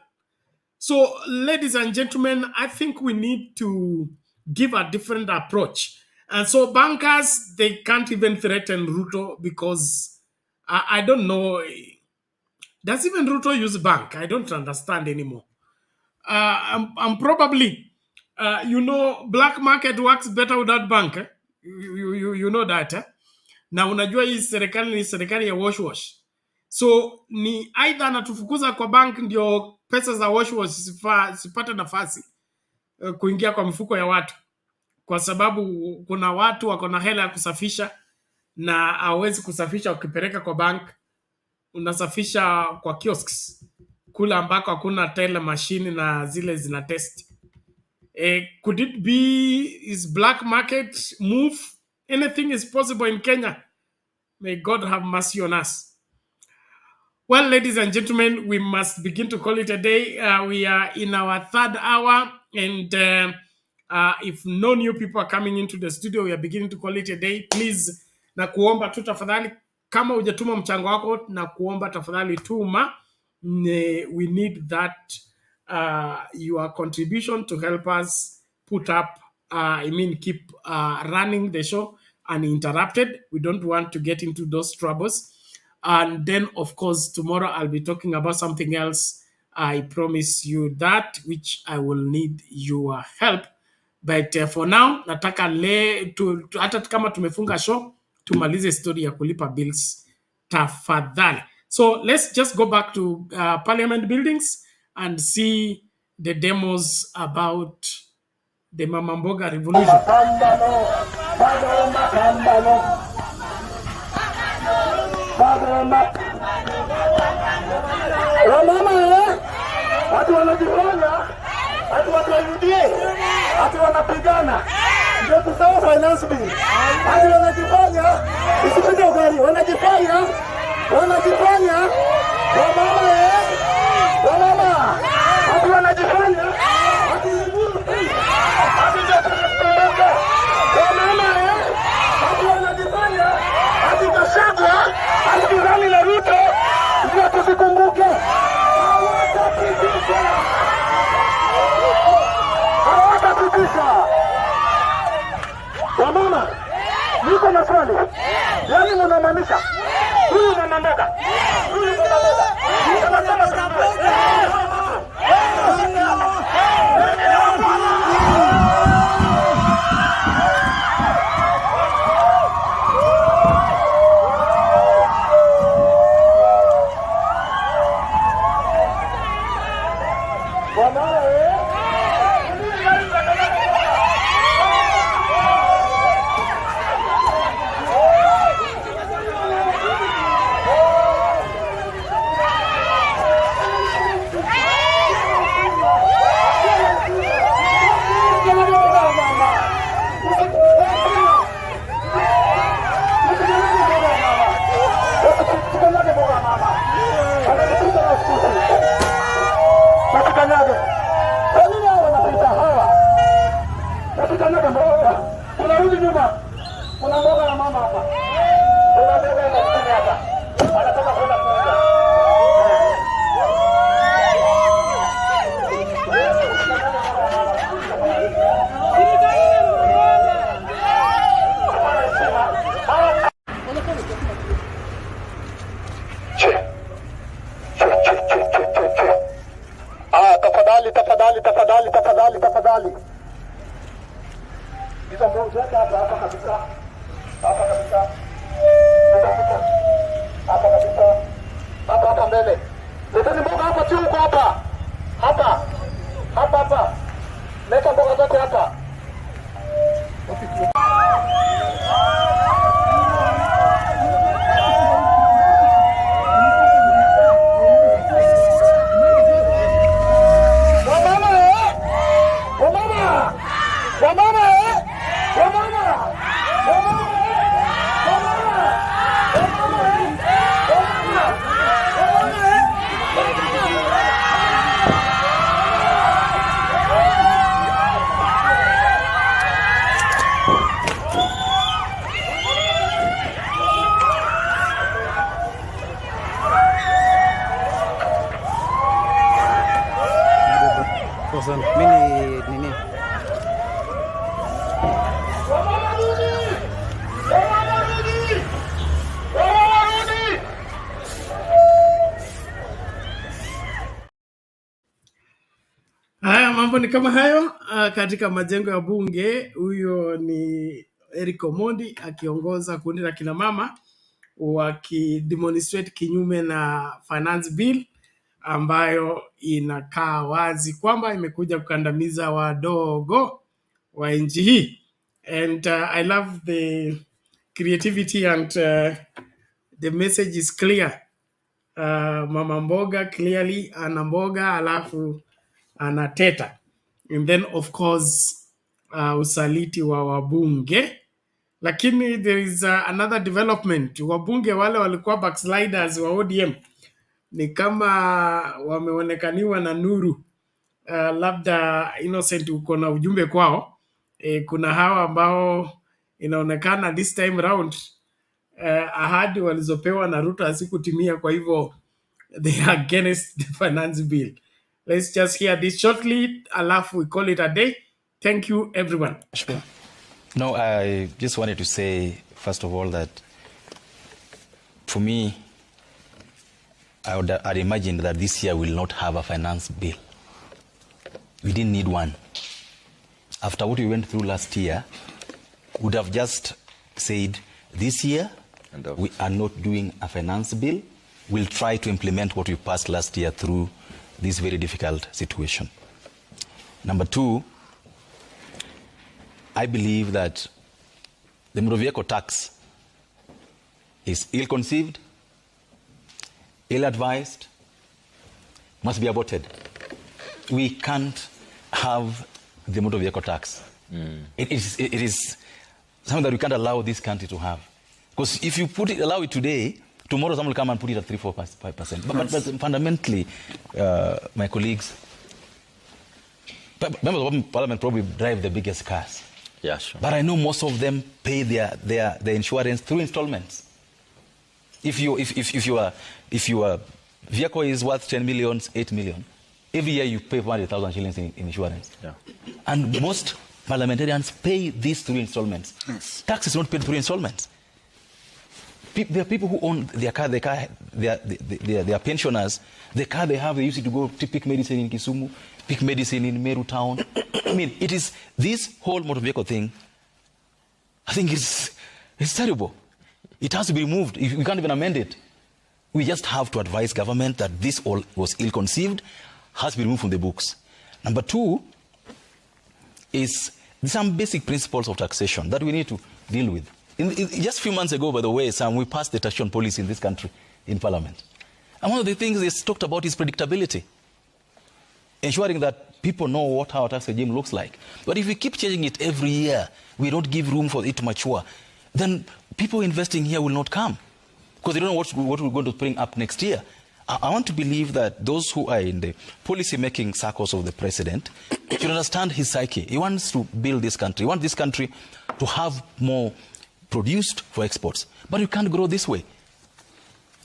So, ladies and gentlemen, I think we need to give a different approach. And so bankers, they can't even threaten Ruto because I don't know. Does even Ruto use bank? I don't understand anymore. I'm probably, black market works better without bank. Eh? You know that. Eh? Na unajua hii serikali ni serikali ya wash. So ni either anatufukuza kwa bank ndio pesa za wash sipate nafasi kuingia kwa mifuko ya watu, kwa sababu kuna watu wako na hela ya kusafisha na hawezi kusafisha ukipeleka kwa bank, unasafisha kwa kiosks kula ambako hakuna teller machine na zile zina test. Could it be is black market move? Anything is possible in Kenya. May God have mercy on us. Well, ladies and gentlemen, we must begin to call it a day. We are in our 3rd hour, and if no new people are coming into the studio, we are beginning to call it a day. Please, na kuomba tu tafadhali, kama hujatuma mchango wako, na kuomba tafadhali tuma. We need that your contribution to help us put up, keep running the show uninterrupted. We don't want to get into those troubles. And then, of course, tomorrow I'll be talking about something else. I promise you that, which I will need your help. But for now, nataka hata kama tumefunga show, tumalize story ya kulipa bills. Tafadhali. So let's just go back to Parliament buildings and see the demos about the Mama Mboga revolution. Watu wanajifanya, watu watarudie, watu wanapigana. Ndio tusao finance bill. Watu wanajifanya, usipite ugali, wanajifanya. Wamama, watu wanajifanya. Watu liburu, watu jatukumbuka. Watu wanajifanya, watu kashagwa, watu rani na Ruto, ndio tusikumbuke. Hawatapitisha. Wamama, niko na swali. Yaani mnamaanisha huyu mama mboga, Tafadhali. Hizo mbao zote hapa kabisa. Hapa kabisa. Hapa kabisa. Hapa mbele. Leteni mboga hapa tu huko hapa. Hapa. Leta mboga zote hapa. Haya mambo ni kama hayo katika majengo ya bunge. Huyo ni Eric Omondi akiongoza kundi la kina mama wakidemonstrate kinyume na finance bill ambayo inakaa wazi kwamba imekuja kukandamiza wadogo wa nchi hii. And I love the creativity and the message is clear. Mama mboga clearly ana mboga alafu anateta. And then of course usaliti wa wabunge. Lakini there is another development. Wabunge wale walikuwa backsliders wa ODM ni kama wameonekaniwa na nuru. Labda Innocent uko na ujumbe kwao. Kuna hawa ambao inaonekana this time round ahadi walizopewa na Ruto hazikutimia, kwa hivyo they are against the finance bill. Let's just hear this shortly, alafu we call it a day. Thank you everyone. Sure. No, I just wanted to say first of all that for me, I'd imagine that this year will not have a finance bill. We didn't need one. After what we went through last year, we would have just said this year we are not doing a finance bill. We'll try to implement what we passed last year through this very difficult situation. Number two, I believe that the motor vehicle tax is ill-conceived, ill-advised, must be aborted. We can't have the motor vehicle tax. It is something that we can't allow this country to have. Because if you allow it today, tomorrow someone will come and put it at 3-4-5%. But fundamentally, my colleagues, members of parliament probably drive the biggest cars. Yeah, sure. But I know most of them pay their insurance through installments. If your vehicle is worth 10 million, 8 million, every year you pay 100,000 shillings in insurance. Yeah. And most parliamentarians pay this through installments. Yes. Tax is not paid through installments. There are people who own their car, they are pensioners. The car they have, they use it to go to pick medicine in Kisumu, pick medicine in Meru town. I mean, it is this whole motor vehicle thing, I think it's terrible. It has to be removed. We can't even amend it. We just have to advise government that this all was ill-conceived, has to be removed from the books. Number two is some basic principles of taxation that we need to deal with. Just a few months ago, by the way, Sam, we passed the taxation policy in this country in Parliament. And one of the things it's talked about is predictability. Ensuring that people know what our tax regime looks like. But if we keep changing it every year, we don't give room for it to mature, then people investing here will not come. Because they don't know what we're going to bring up next year. I want to believe that those who are in the policy-making circles of the president should understand his psyche. He wants to build this country. He wants this country to have more produced for exports. But you can't grow this way.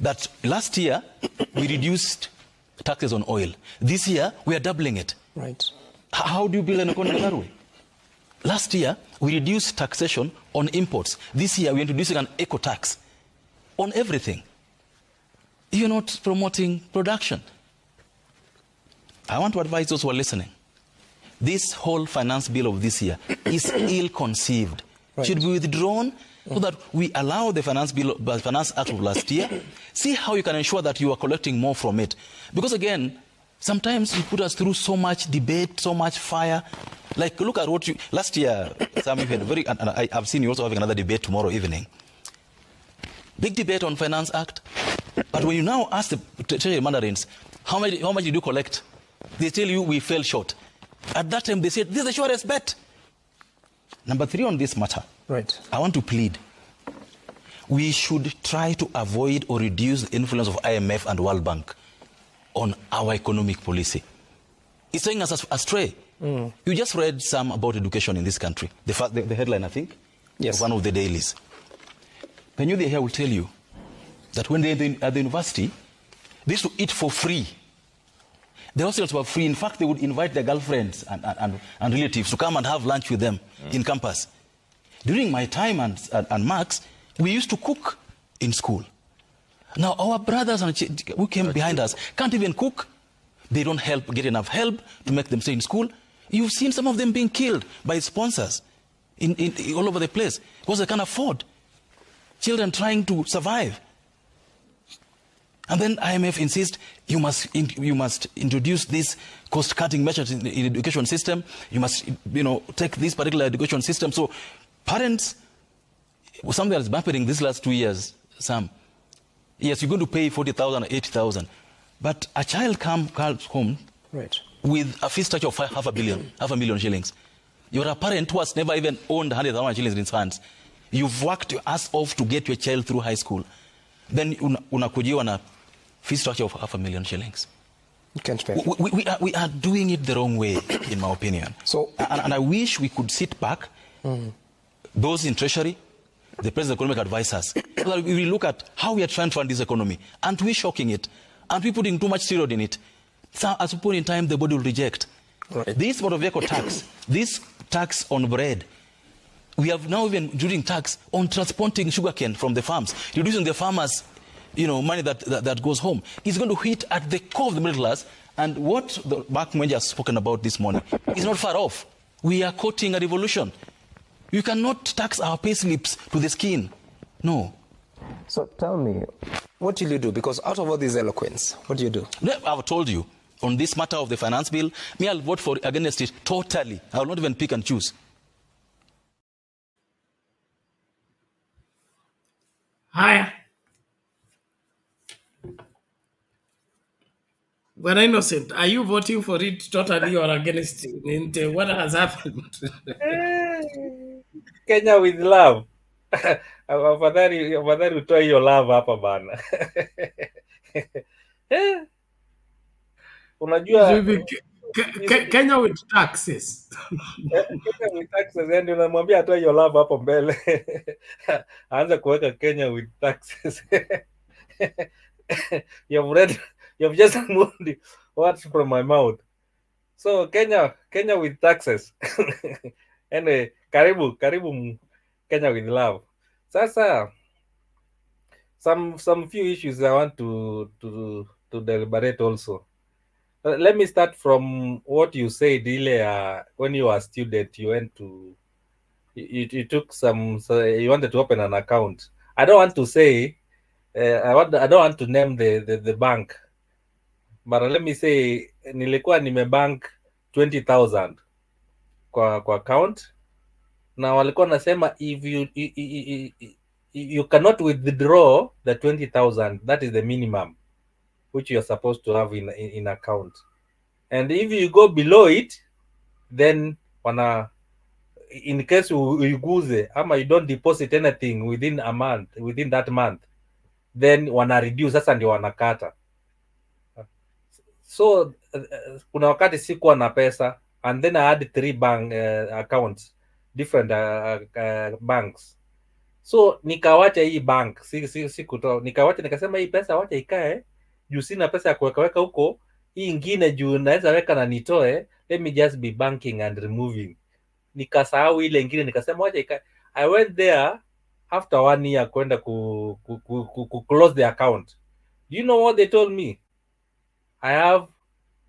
That last year, we reduced taxes on oil. This year, we are doubling it. Right. How do you build an economy that way? Last year, we reduced taxation on imports. This year, we're introducing an eco tax on everything. You're not promoting production. I want to advise those who are listening. This whole finance bill of this year is ill-conceived. Right. Should be withdrawn so that we allow the finance act of last year. See how you can ensure that you are collecting more from it. Because again, sometimes you put us through so much debate, so much fire. Like, look at what you... Last year, some of you had and I've seen you also having another debate tomorrow evening. Big debate on Finance Act. But when you now ask the Treasury mandarins, how much did you collect? They tell you we fell short. At that time, they said, this is the surest bet. Number 3 on this matter. Right. I want to plead. We should try to avoid or reduce the influence of IMF and World Bank on our economic policy. It's taking us astray. You just read some about education in this country. The headline, I think, of one of the dailies. The new day here will tell you that when they're at the university, they used to eat for free. The hostels were free. In fact, they would invite their girlfriends and relatives to come and have lunch with them in campus. During my time and Mark's, we used to cook in school. Now, our brothers who came behind us can't even cook. They don't get enough help to make them stay in school. You've seen some of them being killed by sponsors all over the place because they can't afford. Children trying to survive. And then IMF insists you must introduce these cost-cutting measures in the education system. You must, take this particular education system. So parents, something that's happening these last 2 years, Sam. Yes, you're going to pay 40,000 or 80,000, but a child comes home with a fee structure of half a million shillings. You're a parent who has never even owned 100,000 shillings in his hands. You've worked your ass off to get your child through high school. Then unakujiwa na fee structure of 500,000 shillings. You can't pay. We are doing it the wrong way, in my opinion. So, and I wish we could sit back, those in Treasury, the President Economic Advisors, so that we look at how we are trying to fund this economy. Aren't we shocking it? Aren't we putting too much steroid in it? So at some point in time, the body will reject. Right. This motor vehicle tax, this tax on bread, we have now even doing tax on transporting sugarcane from the farms, reducing the farmers' money that goes home. It's going to hit at the core of the middle class. And what the Mark Mwenja has spoken about this morning is not far off. We are courting a revolution. You cannot tax our pay slips to the skin. No. So tell me, what will you do? Because out of all this eloquence, what do you do? I've told you, on this matter of the finance bill, I'll vote against it totally. I will not even pick and choose. Hi. When Innocent, are you voting for it totally or against it? What has happened? Kenya with love. Afadhali utoe hiyo love hapa bana. Unajua Kenya with taxes. Kenya with taxes, yani unamwambia atoe hiyo love hapo mbele. Aanza kuweka Kenya with taxes. You've just moved words from my mouth. So Kenya with taxes. Anyway, karibu Kenya with love. Sasa some few issues I want to deliberate also. Let me start from what you said earlier. When you were a student, you went to you took so you wanted to open an account. I don't want to say I don't want to name the bank, but let me say nilikuwa nimebank 20,000 kwa account, na walikuwa nasema if you cannot withdraw the 20,000, that is the minimum which you are supposed to have in account, and if you go below it, then in case uiguze ama you don't deposit anything within that month, then wana reduce, sasa ndio wanakata. So kuna wakati sikuwa na pesa, and then I had 3 bank accounts, different banks. So nikawacha hii bank, si kutoa, nikawacha, nikasema hii pesa wacha ikae juu sina pesa ya kuweka huko, hii ingine juu naweza weka na nitoe, let me just be banking and removing. Nikasahau ile ingine, nikasema wacha ikae. I went there after 1 year kwenda ku close the account. Do you know what they told me? I have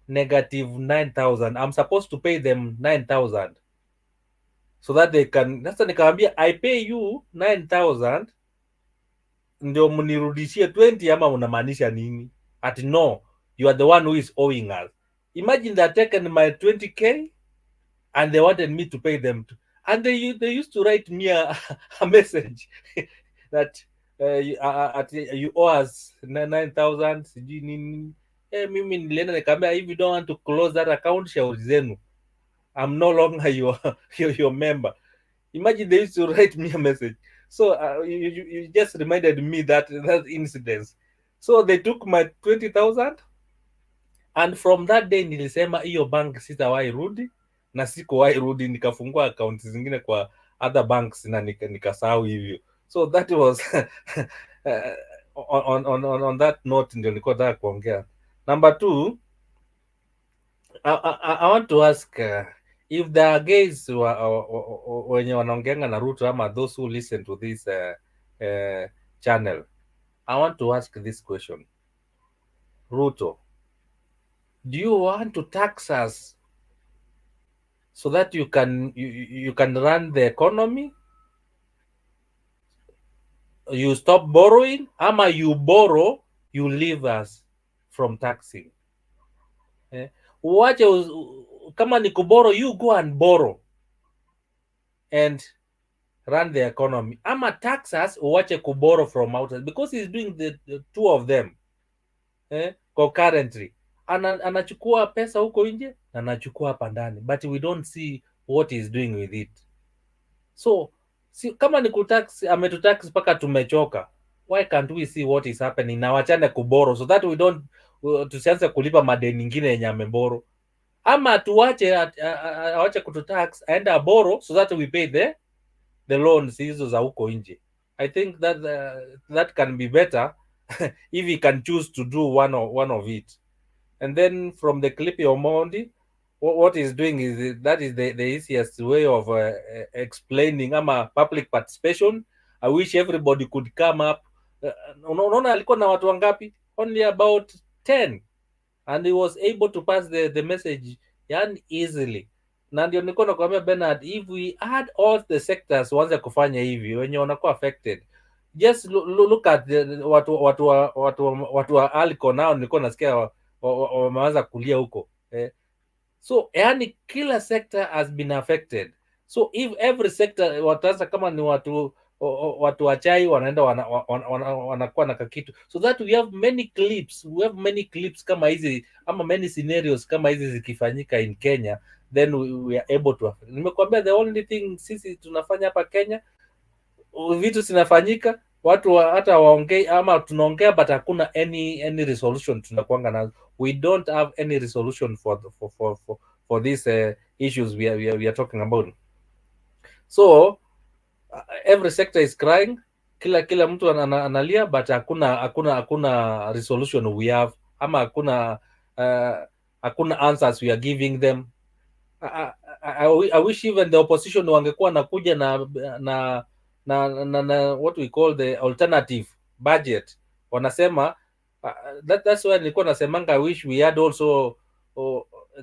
negative 9,000. I'm supposed to pay them 9,000 so that they can. Sasa nikamwambia I pay you 9,000 ndio mnirudishie 20 ama unamaanisha nini? Ati no, you are the one who is owing us. Imagine they taken my 20k and they wanted me to pay them and they used to write me a message that you owe us 9,000 sijui nini. Mimi nilienda nikamwambia if you don't want to close that account, shauri zenu, I'm no longer your member. Imagine they used to write me a message. So you just reminded me that incident. So they took my 20,000 and from that day nilisema hiyo bank sitawahi rudi, na sikuwahi rudi, nikafungua account zingine kwa other banks na nikasahau hivyo. So that was on that note ndio nilikuwa nataka kuongea. Number 2, I want to ask if the guys wenye wanaongeanga na Ruto ama those who listen to this channel, I want to ask this question. Ruto, do you want to tax us so that you can run the economy? You stop borrowing, ama you borrow, you leave us from taxing? Uache kama ni kuborrow, you go and borrow and run the economy, ama tax us uache kuborrow from outside, because he's doing the two of them concurrently. Anachukua pesa huko nje na anachukua hapa ndani, but we don't see what he's doing with it. So kama ni kutax, ametutax mpaka tumechoka, why can't we see what is happening na wachane kuborrow so that we don't tusianze kulipa madeni nyingine yenye ameboro, ama tuache awache kututax aenda borrow so that we pay the loans hizo za huko nje. I think that can be better if he can choose to do one of it. And then from the clip of Mondi, what he's doing is that is the easiest way of explaining ama public participation. I wish everybody could come up. Unaona alikuwa na watu wangapi? Only about 10, and he was able to pass the message yani easily. Na ndio nilikuwa nakwambia Bernard, if we add all the sectors waanze kufanya hivi wenye wanakuwa affected, just look at watu wa Alco nao nilikuwa nasikia wameanza kulia huko so yani kila sector has been affected. So if every sector wataanza kama ni watu wa chai wanaenda wanakuwa na kakitu, so that we have many clips kama hizi ama many scenarios kama hizi zikifanyika in Kenya, then we are able to. Nimekuambia the only thing sisi tunafanya hapa Kenya, vitu zinafanyika, watu hata waongei ama tunaongea, but hakuna any resolution tunakuanga nazo. We don't have any resolution for these issues we are talking about. So every sector is crying, kila mtu analia, but hakuna resolution we have, ama hakuna answers we are giving them. I wish even the opposition wangekuwa nakuja na what we call the alternative budget. Wanasema that's why nilikuwa nasemanga I wish we had also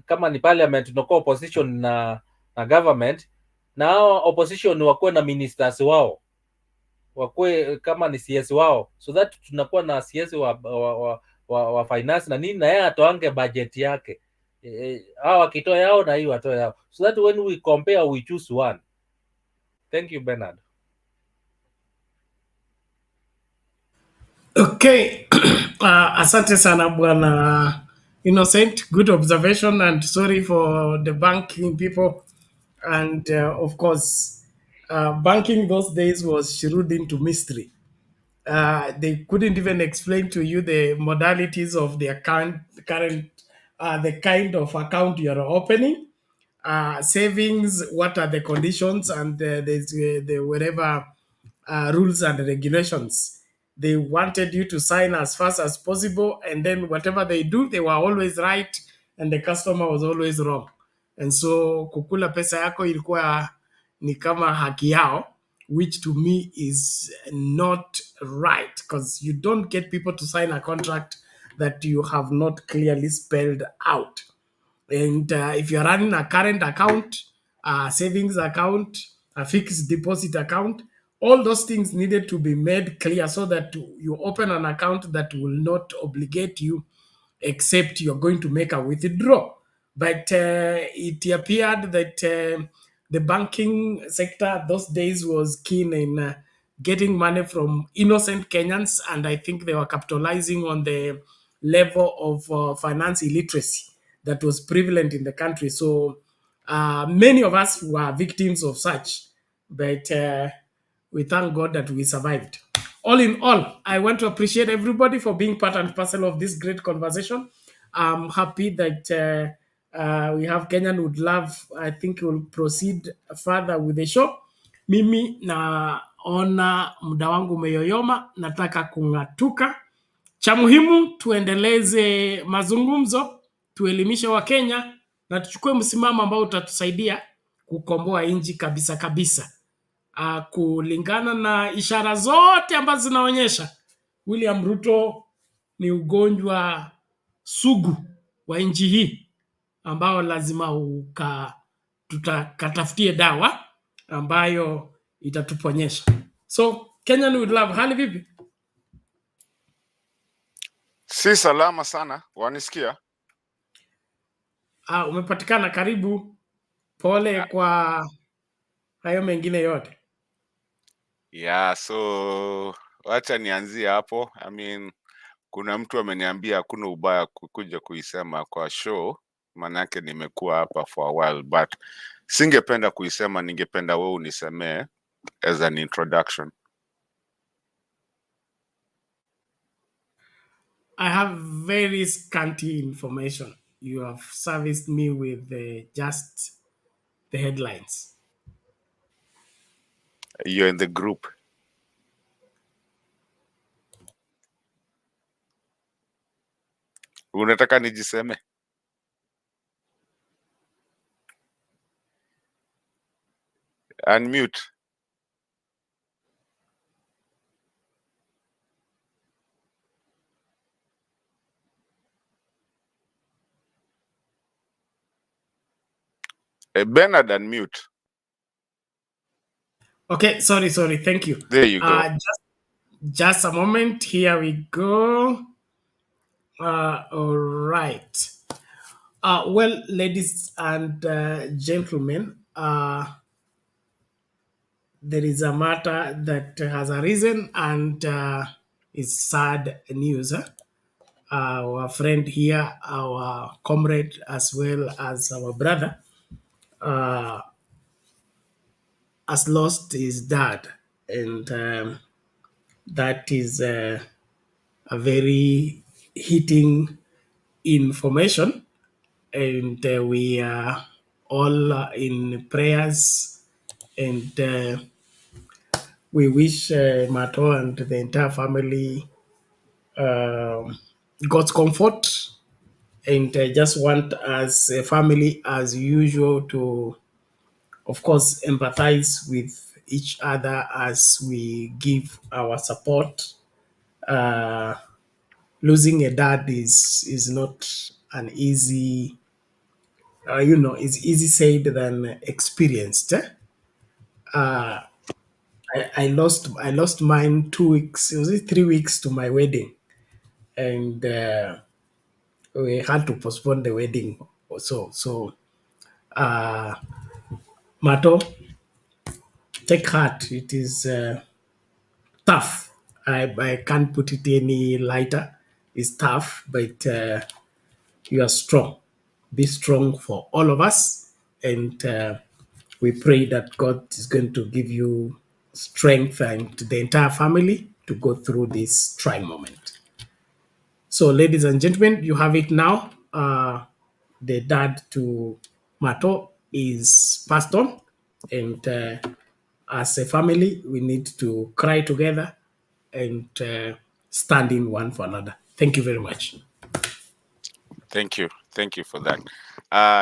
kama ni parliament tunakuwa opposition na government, na opposition wakuwe na ministers wao, wakuwe kama ni CS wao, so that tunakuwa na CS wa finance na nini, na yeye atoange budget yake, hao akitoa yao na hiyo atoa yao, so that when we compare we choose one. Thank you Bernard. Okay. Asante sana bwana Innocent, good observation, and sorry for the banking people. And of course, banking those days was shrewd into mystery. They couldn't even explain to you the modalities of the account, the kind of account you're opening, savings, what are the conditions, and the whatever rules and regulations. They wanted you to sign as fast as possible, and then whatever they do, they were always right, and the customer was always wrong. And so kukula pesa yako ilikuwa ni kama haki yao, which to me is not right, because you don't get people to sign a contract that you have not clearly spelled out. And if you're running a current account, a savings account, a fixed deposit account, all those things needed to be made clear so that you open an account that will not obligate you except you're going to make a withdrawal. But it appeared that the banking sector those days was keen in getting money from innocent Kenyans, and I think they were capitalizing on the level of finance illiteracy that was prevalent in the country. So many of us were victims of such, but we thank God that we survived. All in all, I want to appreciate everybody for being part and parcel of this great conversation. I'm happy that we have Kenyan would love, I think we'll proceed further with the show. Mimi naona muda wangu umeyoyoma, nataka kung'atuka. Cha muhimu tuendeleze mazungumzo, tuelimishe Wakenya na tuchukue msimamo ambao utatusaidia kukomboa nchi kabisa kabisa. Kulingana na ishara zote ambazo zinaonyesha William Ruto ni ugonjwa sugu wa nchi hii ambao lazima tutakatafutie dawa ambayo itatuponyesha. So Kenyan would love, hali vipi? Si salama sana, wanisikia? Umepatikana, karibu. Pole kwa hayo mengine yote. Yeah, so wacha nianzie hapo. Kuna mtu ameniambia hakuna ubaya kuja kuisema kwa show, manake nimekuwa hapa for a while, but singependa kuisema, ningependa wewe unisemee as an introduction. I have very scanty information. You have serviced me with just the headlines. You're in the group. Unataka nijiseme? Unmute. Bernard, unmute. Okay, sorry. Thank you. There you go. Just a moment. Here we go. All right. Well, ladies and gentlemen, there is a matter that has arisen and is sad news. Our friend here, our comrade, as well as our brother, has lost his dad. And that is a very hitting information. And we are all in prayers, and we wish Mato and the entire family God's comfort, and just want as a family as usual to, of course, empathize with each other as we give our support. Losing a dad is not an easy, it's easy said than experienced. I lost mine 2 weeks. Was it 3 weeks to my wedding, and we had to postpone the wedding. So, Mato, take heart. It is tough. I can't put it any lighter. It's tough, but you are strong. Be strong for all of us, and we pray that God is going to give you strength and the entire family to go through this trying moment. So, ladies and gentlemen, you have it now. The dad to Mato is passed on, and as a family, we need to cry together and stand in one for another. Thank you very much. Thank you. Thank you for that.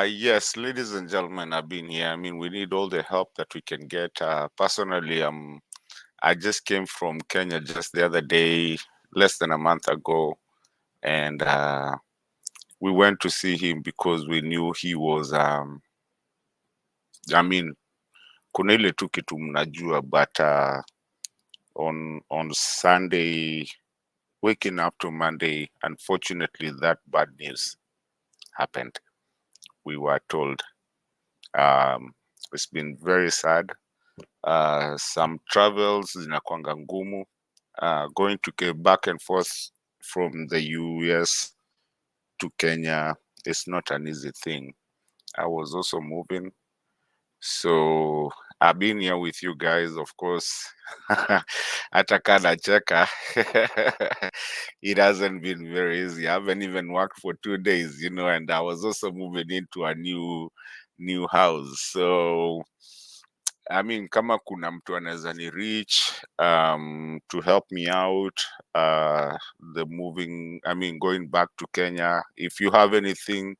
Yes, ladies and gentlemen, I've been here. I mean, we need all the help that we can get. Personally, I just came from Kenya just the other day, less than a month ago, and we went to see him because we knew he was, I mean, kuna ile tu kitu mnajua, but on Sunday, waking up to Monday, unfortunately, that bad news happened. We were told. It's been very sad. Some travels zinakwanga ngumu. Going to get back and forth from the US to Kenya is not an easy thing. I was also moving. So I've been here with you guys, of course. Hata kana cheka. It hasn't been very easy. I haven't even worked for 2 days, you know, and I was also moving into a new house. So I mean, kama kuna mtu anaweza ni reach to help me out, going back to Kenya. If you have anything,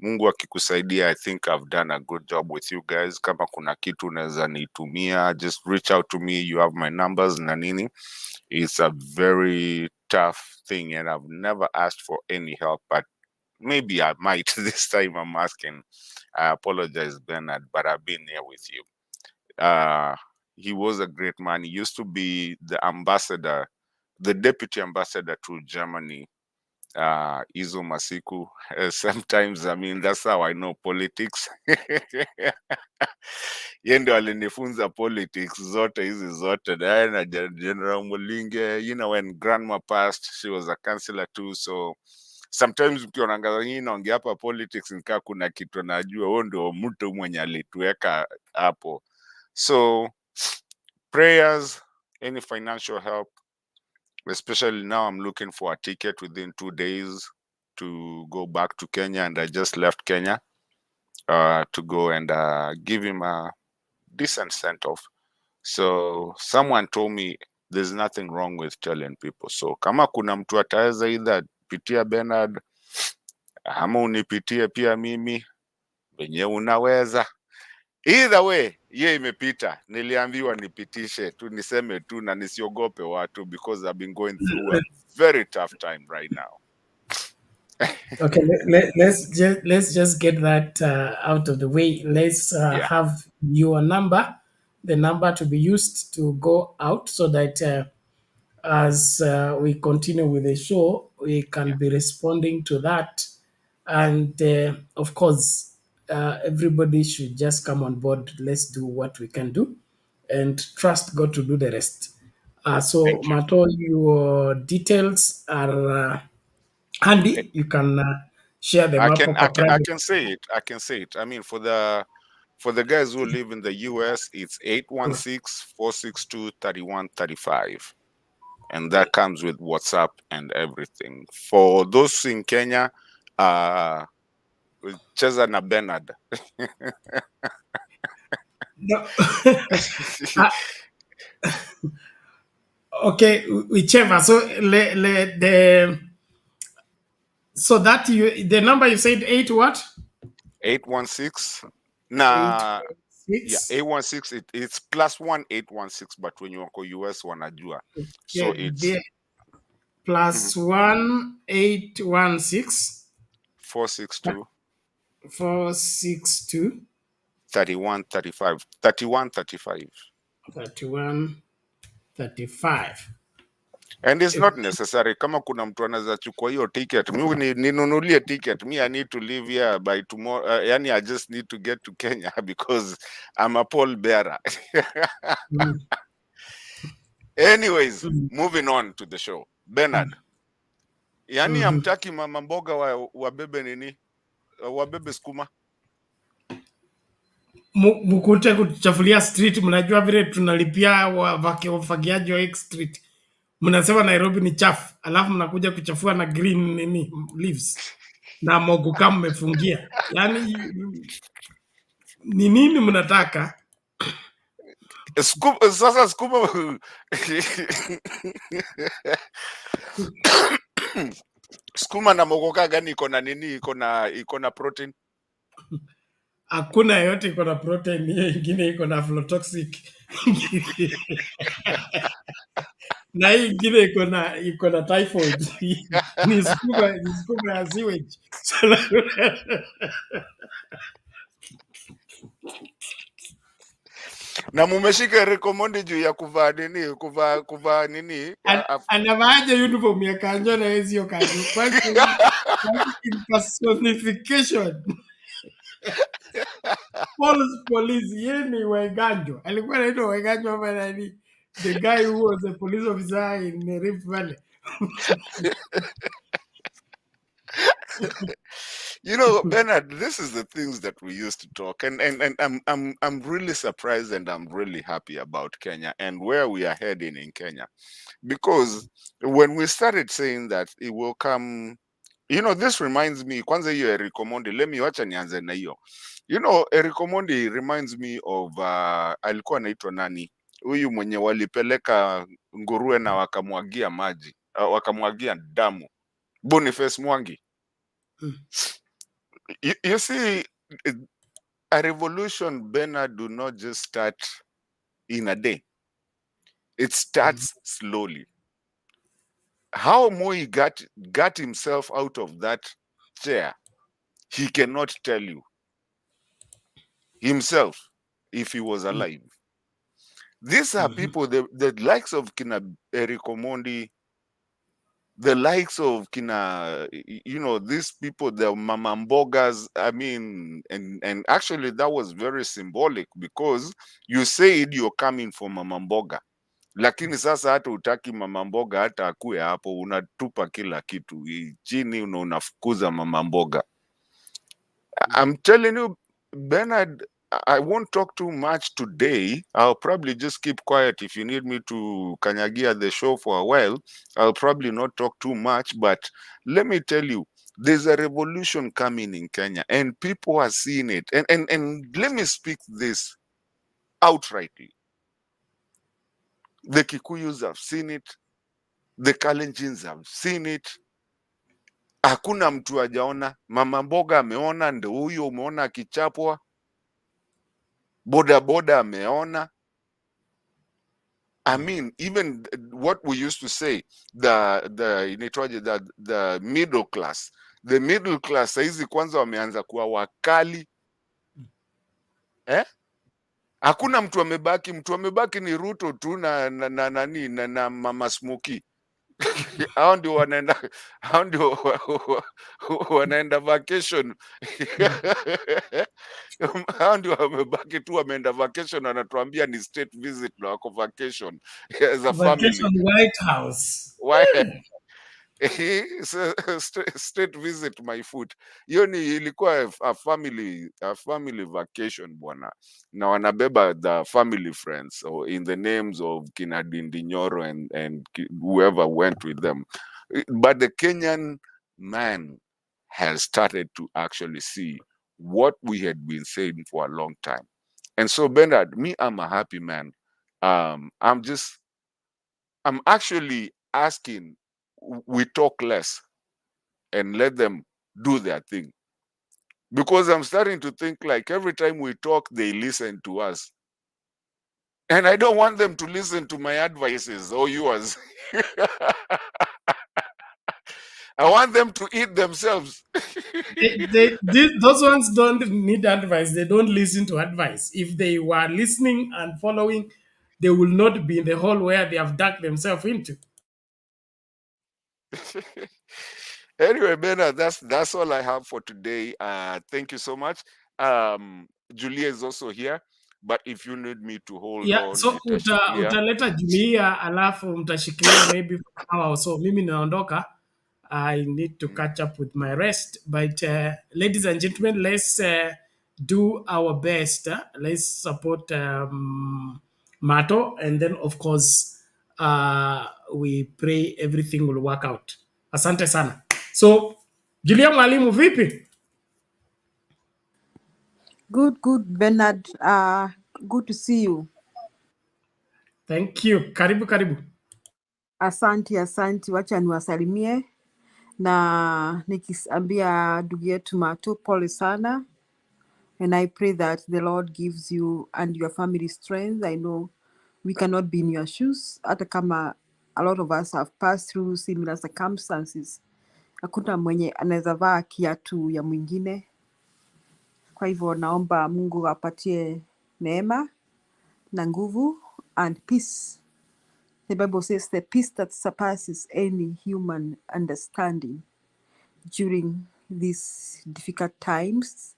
Mungu akikusaidia, I think I've done a good job with you guys. Kama kuna kitu unaweza nitumia, just reach out to me. You have my numbers na nini. It's a very tough thing and I've never asked for any help, but maybe I might this time. I'm asking. I apologize, Bernard, but I've been here with you. He was a great man. He used to be the ambassador, the deputy ambassador to Germany, Izo Masiku. Sometimes, I mean, that's how I know politics. Yendo alinifunza politics zote hizi zote. Na General Mulinge, you know, when grandma passed, she was a counselor too. So sometimes ukionanga hii naongea hapa politics nika kuna kitu najua, huo ndio mtu mwenye alituweka hapo. So prayers, any financial help, especially now I'm looking for a ticket within 2 days to go back to Kenya, and I just left Kenya to go and give him a decent send-off. So someone told me there's nothing wrong with telling people. So kama kuna mtu ataweza either pitia Bernard ama unipitie pia mimi venye unaweza. Either way, ye imepita. Niliambiwa nipitishe tu, niseme tu na nisiogope watu, because I've been going through a very tough time right now. Okay, let's just get that out of the way. Let's have your number, the number to be used to go out, so that as we continue with the show, we can be responding to that. And of course, everybody should just come on board. Let's do what we can do and trust God to do the rest. So, Mato, your details are handy. You can share them I can say it. I can say it. I mean, for the guys who live in the US, it's 816-462-3135. And that comes with WhatsApp and everything. For those in Kenya, cheza na Bernard. No. Okay, whichever. So the number you said 8 what? 816. Nah, 816. It's +1 816, but when you go US wanajua. So it's +1 816 462 3135. 3135. And it's not necessary. Kama kuna mtu anaweza chukua hiyo ticket, mimi ninunulie ticket. Me, I need to leave here by tomorrow. Yani, I just need to get to Kenya because I'm a pole bearer. Anyways, moving on to the show. Bernard. Yani, amtaki mama mboga wabebe nini? Wabebe skuma? Mukute kuchafulia street, mnajua vile tunalipia wafagiaji wa X Street. Mnasema Nairobi ni chafu, alafu mnakuja kuchafua na green leaves na mogu kama mmefungia. Yani ni nini mnataka? Sasa skuma skuma na mogoka gani iko na nini, iko na protein? Hakuna yote iko na protein, hiyo ingine iko na aflatoxic. Na hii ingine iko na typhoid. Ni skuma ya sewage. Na mumeshika recommend juu ya kuvaa nini Anavaaje uniform ya kanjo na hizo kanjo? Kwanza personification. Police yeye ni Waiganjo. Alikuwa anaitwa Waiganjo ama nani? The guy who was a police officer in Rift Valley. You know, Bernard, this is the things that we used to talk, and I'm really surprised and I'm really happy about Kenya and where we are heading in Kenya, because when we started saying that it will come, you know, this reminds me. Kwanza hiyo Eric Omondi, let me wacha nianze na hiyo. You know, Eric Omondi reminds me of alikuwa anaitwa nani huyu mwenye walipeleka nguruwe na wakamwagia maji, wakamwagia damu, Boniface Mwangi. You see, a revolution, Bernard, do not just start in a day. It starts slowly. How Moi got himself out of that chair, he cannot tell you himself if he was alive. These are people, the likes of Kina Eric Omondi, the likes of Kina, you know, these people, the Mama Mbogas. I mean, and actually that was very symbolic, because you said you're coming from Mama Mboga, lakini sasa hata utaki Mama Mboga hata akue hapo, unatupa kila kitu chini, unafukuza Mama Mboga. I'm telling you, Bernard, I won't talk too much today. I'll probably just keep quiet. If you need me to kanyagia the show for a while, I'll probably not talk too much. But let me tell you, there's a revolution coming in Kenya, and people are seeing it. And let me speak this outrightly. The Kikuyus have seen it. The Kalenjins have seen it. Hakuna mtu hajaona. Mama Mboga ameona, ndio huyo umeona akichapwa. Boda boda ameona. I mean, even what we used to say, the middle class. The middle class saizi kwanza wameanza kuwa wakali. Hakuna mtu amebaki ni Ruto tu na Mama Smoky. Hao ndio wanaenda vacation. Hao ndio wamebaki tu, wameenda vacation, anatuambia ni state visit na wako vacation as a Vacation family. White House. Why? State visit my foot. Hiyo ni ilikuwa a family vacation bwana, na wanabeba the family friends, or in the names of kina Dindi Nyoro and whoever went with them. But the Kenyan man has started to actually see what we had been saying for a long time. And so, Bernard, me, I'm a happy man. I'm actually asking we talk less and let them do their thing, because I'm starting to think like every time we talk, they listen to us, and I don't want them to listen to my advices or yours. I want them to eat themselves. Those ones don't need advice. They don't listen to advice. If they were listening and following, they will not be in the hole where they have dug themselves into. Anyway, Bernard, that's all I have for today. Thank you so much. Julia is also here, but if you need me to hold on, So utaleta Julia alafu mtashikilia maybe for an hour or so. Mimi naondoka. I need to catch up with my rest. But ladies and gentlemen, let's do our best. Let's support Mato, and then of course we pray everything will work out. Asante sana. So, Julia Mwalimu, vipi? Good, Bernard. Good to see you. Thank you. Karibu. Asante, wacha niwasalimie na nikiambia ndugu yetu Mato pole sana, and I pray that the Lord gives you and your family strength. I know we cannot be in your shoes, hata kama a lot of us have passed through similar circumstances. Hakuna mwenye anaweza vaa kiatu ya mwingine. Kwa hivyo naomba Mungu apatie neema na nguvu and peace. The Bible says the peace that surpasses any human understanding during these difficult times,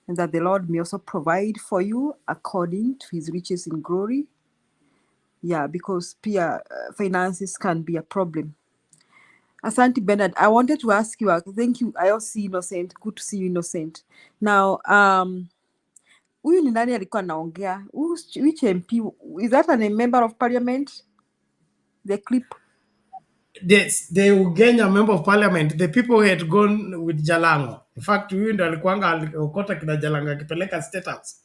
and that the Lord may also provide for you according to his riches in glory. Yeah, because pia finances can be a problem. Asante Bernard, I wanted to ask you, thank you, I also see Innocent, good to see you Innocent. Now, huyu ni nani alikuwa anaongea? Which MP? Is that a member of parliament? The clip? Yes, the Ugenya member of parliament, the people had gone with Jalango. In fact, huyu ndo alikuanga alikota kina Jalango akipeleka State House.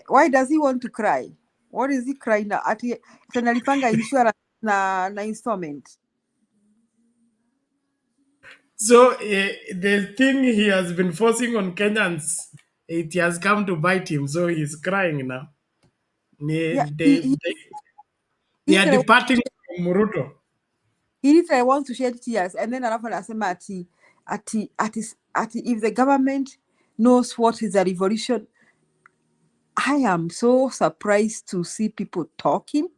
Why does he want to cry? What is he crying now? Ati tunalipanga insurance na installment. So the thing he has been forcing on Kenyans, it has come to bite him. So he's crying now. Yeah, They are departing from Muruto. He literally wants to shed tears, and then alafu anasema ati if the government knows what is a revolution. I am so surprised to see people talking.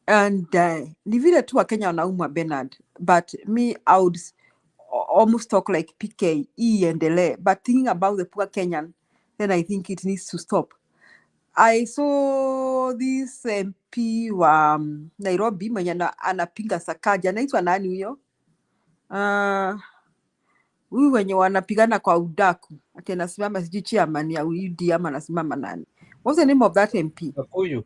And ni vile tu Wakenya wanaumwa Bernard, but me I would almost talk like PK, iendelee. But thinking about the poor Kenyan, then I think it needs to stop. I saw this MP wa Nairobi mwenye anapinga Sakaja, anaitwa nani huyo? Huyu wenye wanapigana kwa udaku, ati anasimama sijui chairman ya UD ama anasimama nani? What's the name of that MP? Gakuyu.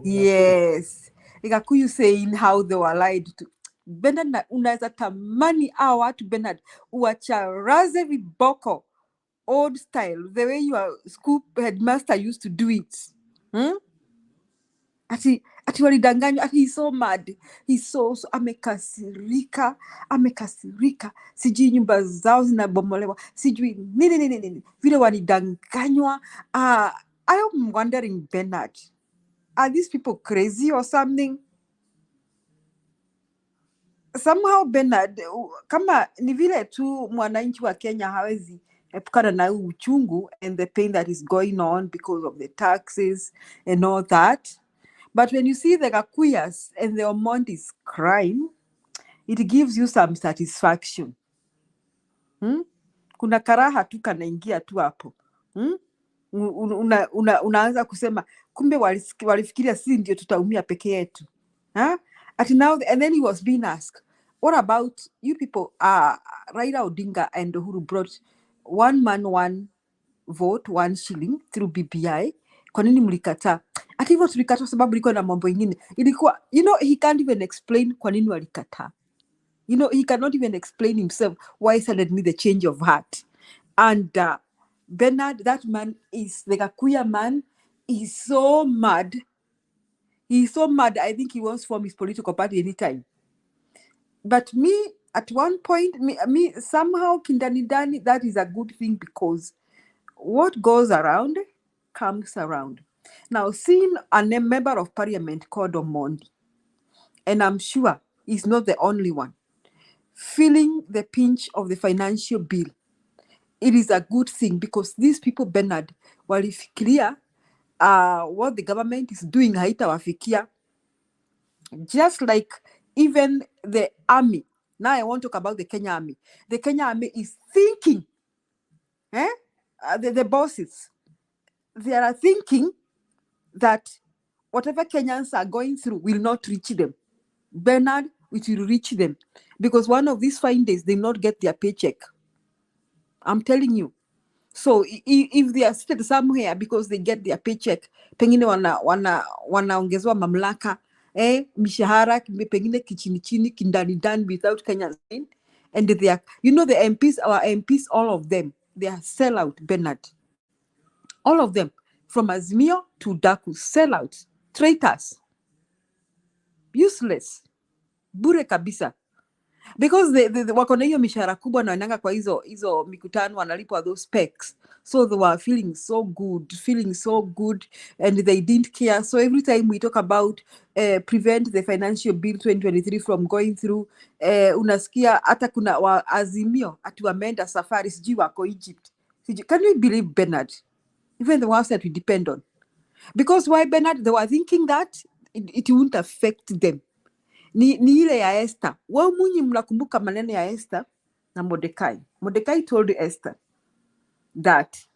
Yes. Gakuyu saying how they were lied to. Bernard, unaweza tamani hao watu Bernard, uwacharaze viboko old style, the way your school headmaster used to do it. Ati walidanganywa, ati he's so mad, he's so amekasirika, sijui nyumba zao zinabomolewa, sijui nini vile walidanganywa. I am wondering, Bernard, are these people crazy or something? Somehow Bernard, kama ni vile tu mwananchi wa Kenya hawezi epukana na uchungu and the pain that is going on because of the taxes and all that. But when you see the Gakuyas and the Omondis crying, it gives you some satisfaction. Kuna karaha tu kanaingia tu hapo. Unaanza kusema kumbe walifikiria sisi ndio tutaumia peke yetu. Now, and then he was being asked, what about you people? Raila Odinga and Uhuru brought 1 man 1 vote 1 shilling through BBI. Kwa nini mlikataa? Ati hivyo tulikataa sababu ilikuwa na mambo ingine. Ilikuwa, he can't even explain kwa nini walikataa. He cannot even explain himself why suddenly the change of heart. And Bernard, that man is the Gakuya man, is so mad. He's so mad, I think he wants to form his political party anytime. But me, at one point, me somehow kindanidani, that is a good thing because what goes around comes around. Now, seeing a member of parliament called Omondi, and I'm sure he's not the only one, feeling the pinch of the financial bill, it is a good thing because these people, Bernard, walifikiria what the government is doing haitawafikia. Just like even the army. Now I want to talk about the Kenya army. The Kenya army is thinking, the bosses, they are thinking that whatever Kenyans are going through will not reach them. Bernard, it will reach them. Because one of these fine days, they will not get their paycheck. I'm telling you. So if they are seated somewhere because they get their paycheck, pengine wanaongezwa mamlaka, mishahara, pengine kichini kindani without Kenyans in. And they are, the MPs, our MPs, all of them, they are sellout, Bernard. All of them. from Azimio to Daku, sellouts, traitors, useless, bure kabisa. Because wako na hiyo mishahara kubwa na wanaanga kwa hizo mikutano wanalipwa those specs. So they were feeling so good, and they didn't care. So every time we talk about prevent the financial bill 2023 from going through, unasikia hata kuna wa Azimio ati wameenda safari sijui wako Egypt. Can you believe, Bernard? Even the ones that we depend on. Because why, Bernard? They were thinking that it won't affect them. Ni ile ya Esther. Wao munyi mnakumbuka maneno ya Esther na Mordecai. Mordecai told Esther that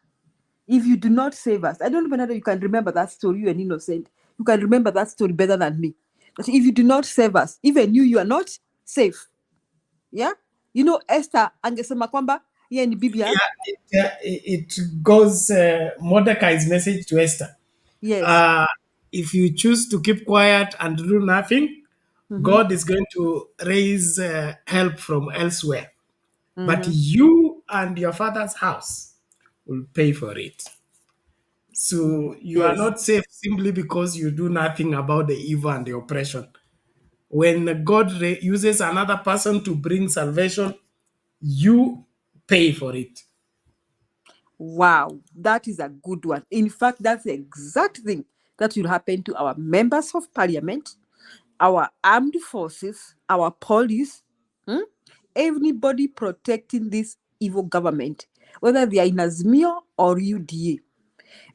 if you do not save us, I don't know whether you can remember that story, you are innocent. You can remember that story better than me. That if you do not save us, even you are not safe. Yeah? You know, Esther angesema kwamba yeye ni bibi ya. It goes Mordecai's message to Esther. Yes. If you choose to keep quiet and do nothing, God is going to raise help from elsewhere. But you and your father's house will pay for it. So you are not safe simply because you do nothing about the evil and the oppression. When God uses another person to bring salvation, you pay for it. Wow, that is a good one. In fact, that's the exact thing that will happen to our members of parliament, our armed forces, our police, everybody protecting this evil government, whether they are in Azimio or UDA,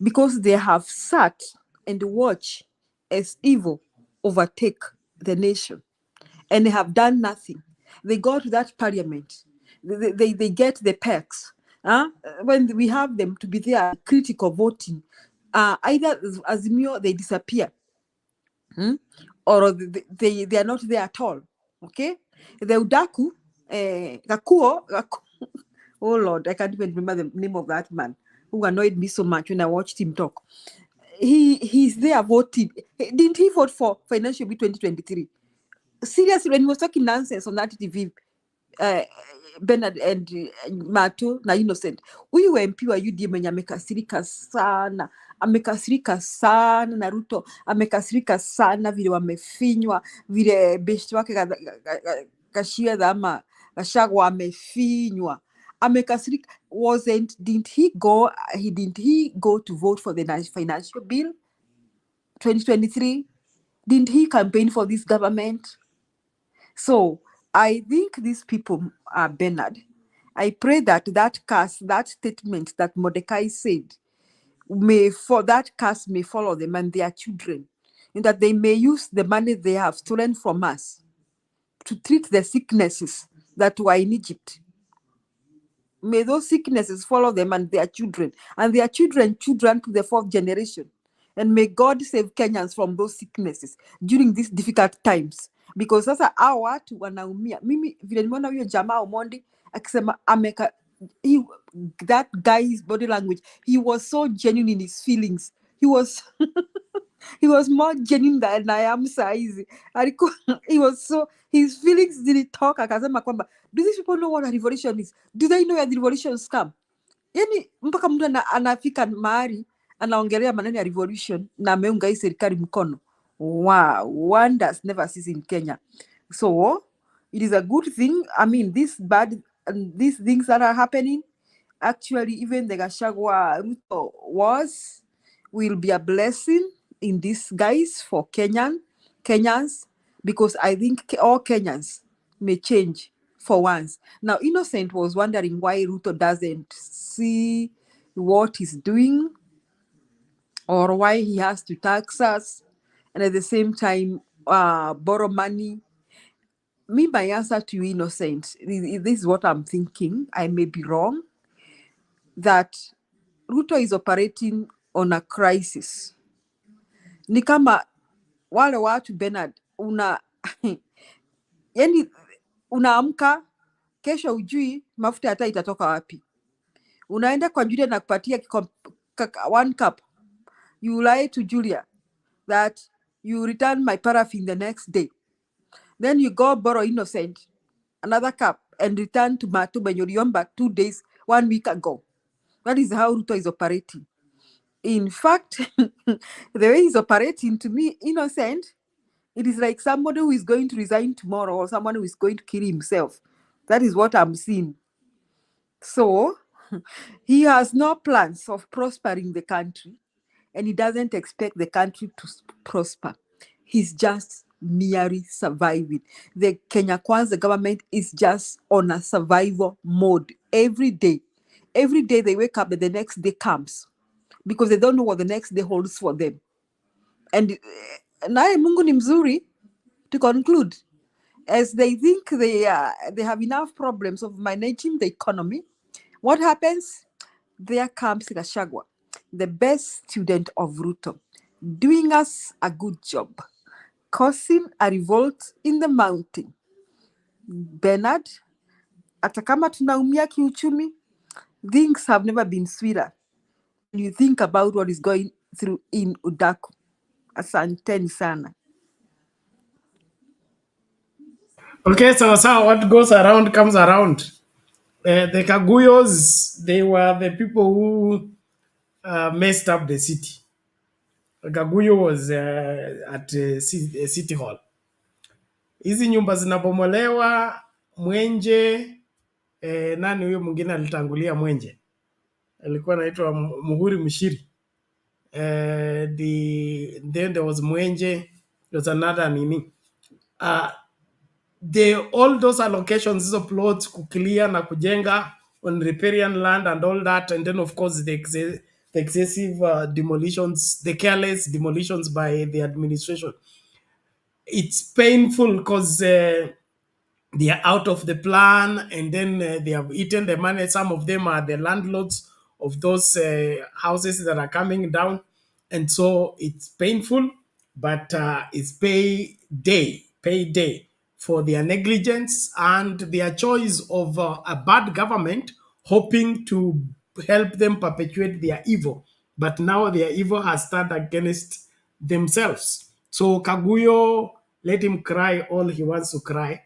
because they have sat and watched as evil overtake the nation, and they have done nothing. They go to that parliament, they get the perks. When we have them to be there critical voting, either Azimio, they disappear. Or they are not there at all. Okay? The Udaku, Gakuo, oh Lord, I can't even remember the name of that man who annoyed me so much when I watched him talk. He's there voting. Didn't he vote for Financial Bill 2023? Seriously, when he was talking nonsense on that TV, Bernard and Mato na Innocent, huyu MP wa UDA mwenye amekasirika sana na Ruto, amekasirika sana vile wamefinywa, vile best wake Kashiadha ama Gachagua amefinywa, amekasirika. Didn't he go to vote for the financial bill 2023? Didn't he campaign for this government? So I think these people are Bernard. I pray that that statement that Mordecai said, that curse may follow them and their children, and that they may use the money they have stolen from us to treat the sicknesses that were in Egypt. May those sicknesses follow them and their children to the fourth generation. And may God save Kenyans from those sicknesses during these difficult times. Because sasa hao watu wanaumia. Mimi vile nimeona huyo jamaa Omondi akisema that guy's body language, he was so genuine in his feelings. He was more genuine than I am saizi. He was so, his feelings didn't talk. Akasema kwamba, do these people know what a revolution is? Do they know where the revolutions come? Yani mpaka mtu anafika mahali anaongelea maneno ya revolution na ameunga hii serikali mkono. Wow, wonders never cease in Kenya. So it is a good thing. I mean, these things that are happening, actually, even the Gachagua Ruto will be a blessing in disguise for Kenyans, because I think all Kenyans may change for once. Now, Innocent was wondering why Ruto doesn't see what he's doing, or why he has to tax us and at the same time borrow money. Me, my answer to you, Innocent, this is what I'm thinking. I may be wrong, that Ruto is operating on a crisis. Ni kama wale watu Bernard, yani unaamka kesho ujui mafuta hata itatoka wapi. Unaenda kwa Julia na kupatia 1 cup. You lie to Julia that you return my paraffin the next day. Then you go borrow Innocent another cup and return to Matu when you remember 2 days, 1 week ago. That is how Ruto is operating. In fact, the way he's operating, to me, innocent. It is like somebody who is going to resign tomorrow or someone who is going to kill himself. That is what I'm seeing. So he has no plans of prospering the country, and he doesn't expect the country to prosper. He's just merely surviving. The Kenya Kwanza government is just on a survival mode every day. Every day they wake up and the next day comes because they don't know what the next day holds for them. And naye Mungu ni mzuri. To conclude, as they think they have enough problems of managing the economy, what happens? There comes Gachagua, the best student of Ruto, doing us a good job, causing a revolt in the mountain. Bernard, hata kama tunaumia kiuchumi, things have never been sweeter when you think about what is going through in Udaku. Asanteni sana. Okay, so what goes around comes around. The Kaguyos, they were the people who messed up the city. Kaguyo was at City Hall. Hizi nyumba zinabomolewa. Mwenje, nani huyo mwingine alitangulia Mwenje? Alikuwa anaitwa Muhuri Mshiri. Then there was Mwenje. There was another nini. All those allocations, hizo plots kuclear na kujenga on riparian land and all that, and then of course the excessive demolitions, the careless demolitions by the administration. It's painful because they are out of the plan, and then they have eaten the money. Some of them are the landlords of those houses that are coming down, and so it's painful, but it's payday for their negligence and their choice of a bad government, hoping to help them perpetuate their evil. But now their evil has turned against themselves. So Kaguyo, let him cry all he wants to cry.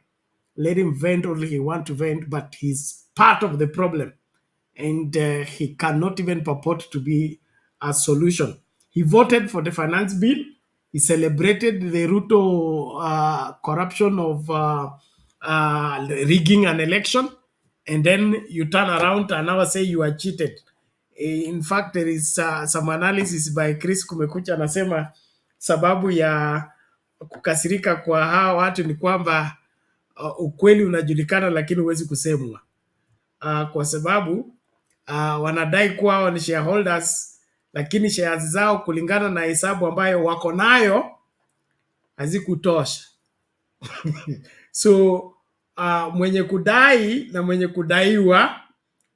Let him vent all he wants to vent, but he's part of the problem. And he cannot even purport to be a solution. He voted for the finance bill. He celebrated the Ruto corruption of rigging an election. And then you turn around and now say you are cheated. In fact, there is some analysis by Chris Kumekucha anasema sababu ya kukasirika kwa hawa watu ni kwamba ukweli unajulikana lakini huwezi kusemwa. Kwa sababu wanadai kuwa hao ni shareholders, lakini shares zao kulingana na hesabu ambayo wako nayo hazikutosha. So mwenye kudai na mwenye kudaiwa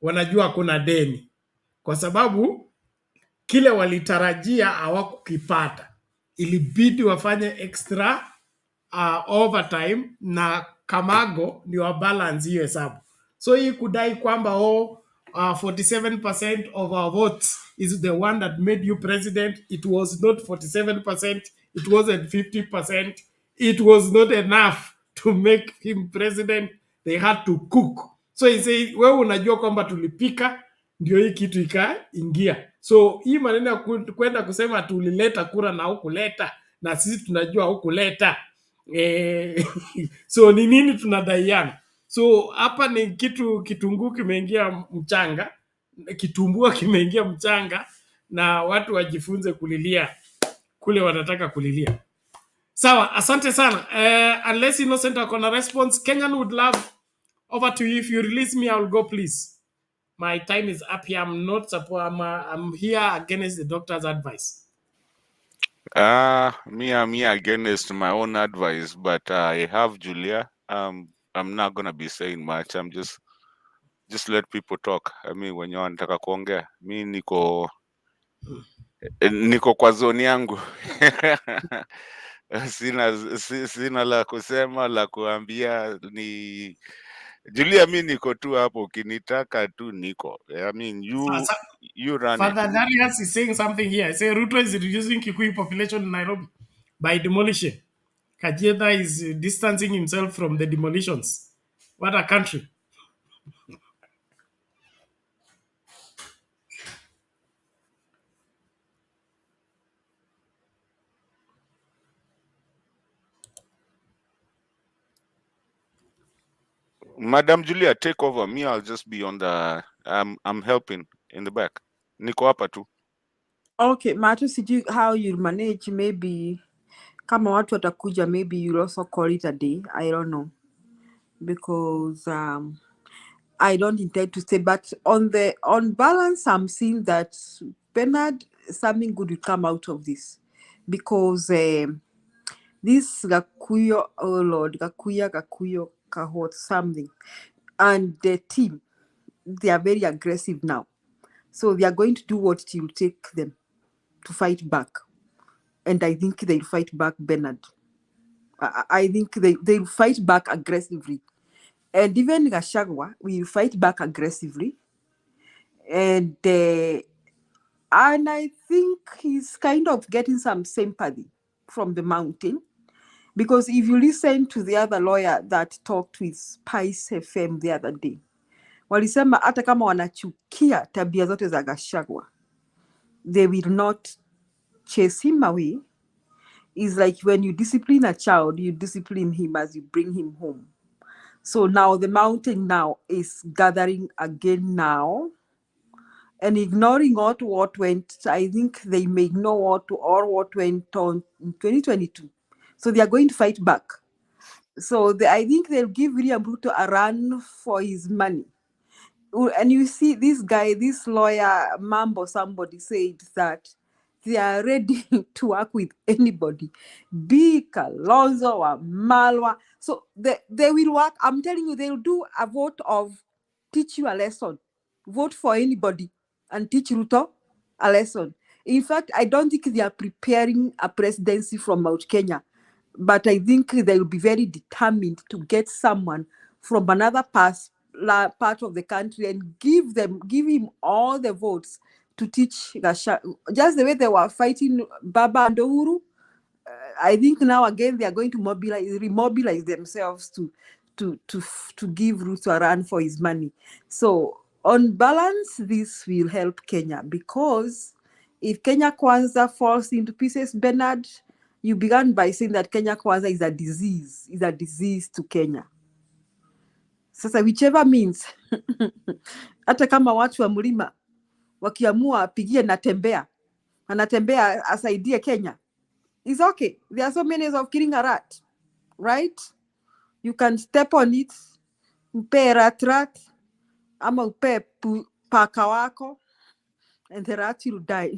wanajua hakuna deni, kwa sababu kile walitarajia hawakukipata. Ilibidi wafanye extra overtime na Kamago ndio wa balance hiyo hesabu. So hii kudai kwamba 47% of our votes is the one that made you president. It was not 47%. It wasn't 50%. It was not enough to make him president. They had to cook. So he say, wewe unajua kwamba tulipika ndio hii kitu ikaingia. So hii maneno ya kwenda kusema tulileta kura na hukuleta na sisi tunajua hukuleta. So ni nini tunadaiana? So hapa ni kitunguu kimeingia mchanga, kitumbua kimeingia mchanga, na watu wajifunze kulilia kule wanataka kulilia. Sawa, asante sana. Unless Innocent akona response, Kenyan would love over to you. If you release me, I will go, please. My time is up here. I'm here against the doctor's advice. Me, I'm here against my own advice, but I have Julia. I'm not gonna be saying much. I'm just let people talk. I mean, when you wanataka kuongea, mi niko kwa zone yangu. Sina la kusema, la kuambia ni Julia, mi niko tu hapo, ukinitaka tu niko. I mean, you run Father it. Darius is saying something here. I say Ruto is reducing Kikuyu population in Nairobi by demolition. Kajieda is distancing himself from the demolitions. What a country. Madam Julia, take over. Me, I'll just be on the. I'm helping in the back. Niko hapa tu. Okay, Mato, sijui how you manage, maybe kama watu watakuja, maybe you'll also call it a day. I don't know, because I don't intend to stay, but on balance, I'm seeing that Bernard, something good will come out of this, because this Gakuyo, oh Lord, Gakuyo, Kahot, something, and the team, they are very aggressive now, so they are going to do what it will take them to fight back, and I think they'll fight back, Bernard. I think they'll fight back aggressively, and even Gashagwa will fight back aggressively. And I think he's kind of getting some sympathy from the mountain, because if you listen to the other lawyer that talked with Spice FM the other day, walisema hata kama wanachukia tabia zote za Gachagua, they will not chase him away. It's like when you discipline a child, you discipline him as you bring him home. So now the mountain now is gathering again now, and ignoring what went. I think they may ignore what went on in 2022. So they are going to fight back. So I think they'll give William Ruto a run for his money. And you see this guy, this lawyer, Mambo, somebody said that they are ready to work with anybody, be Kalonzo or Malwa. So they will work. I'm telling you, they'll do a vote of teach you a lesson. Vote for anybody and teach Ruto a lesson. In fact, I don't think they are preparing a presidency from Mount Kenya, but I think they will be very determined to get someone from another part of the country and give him all the votes to teach Gachagua. Just the way they were fighting Baba and Uhuru, I think now again they are going to remobilize themselves to give Ruto a run for his money. So on balance, this will help Kenya, because if Kenya Kwanza falls into pieces, Bernard, you began by saying that Kenya Kwanza is a disease to Kenya. Sasa whichever means, hata kama watu wa mlima wakiamua apigie anatembea asaidie Kenya, it's okay. There are so many ways of killing a rat, right? You can step on it, upe rat, ama upe paka wako, and the rat will die.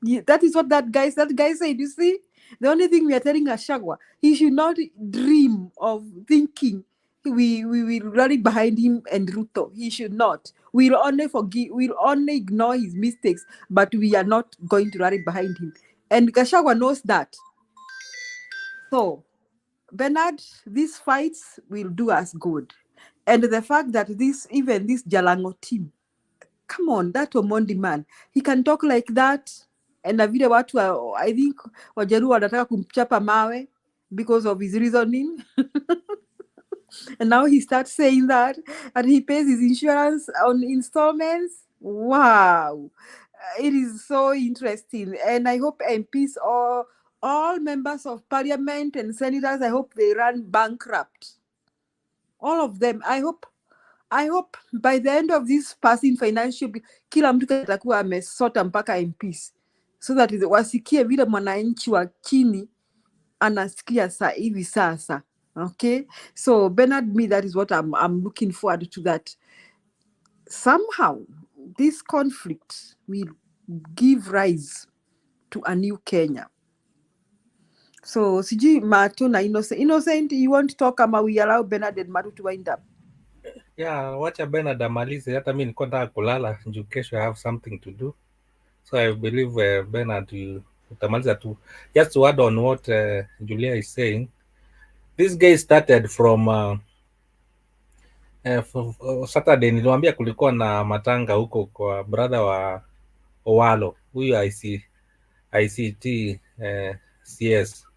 Yeah, that is what that guy said. You see, the only thing we are telling Gachagua, he should not dream of thinking we will rally behind him and Ruto. He should not. We'll only ignore his mistakes, but we are not going to rally behind him. And Gachagua knows that. So, Bernard, these fights will do us good. And the fact that this Jalango team, come on, that Omondi man, he can talk like that. And na vile watu I think Wajaluo wanataka kumchapa mawe because of his reasoning. And now he starts saying that, and he pays his insurance on installments. Wow. It is so interesting. And I hope MPs or all members of parliament and senators, I hope they run bankrupt. All of them. I hope by the end of this passing financial bill, kila mtu atakuwa amesota mpaka MPs, so that wasikie vile mwananchi wa chini anasikia hivi sasa. Okay, so Bernard, me, that is what I'm looking forward to, that somehow this conflict will give rise to a new Kenya. So sijui Mato na Innocent, you want to talk, ama we allow Bernard and Mato to wind up? Yeah, wacha Bernard amalize, hata mimi nilikuwa nataka kulala juu kesho I have something to do. So I believe Bernard utamaliza tu. Just to add on what Julia is saying, this guy started from Saturday. Niliwaambia kulikuwa na matanga huko kwa brother wa Owalo, huyu ICT CS.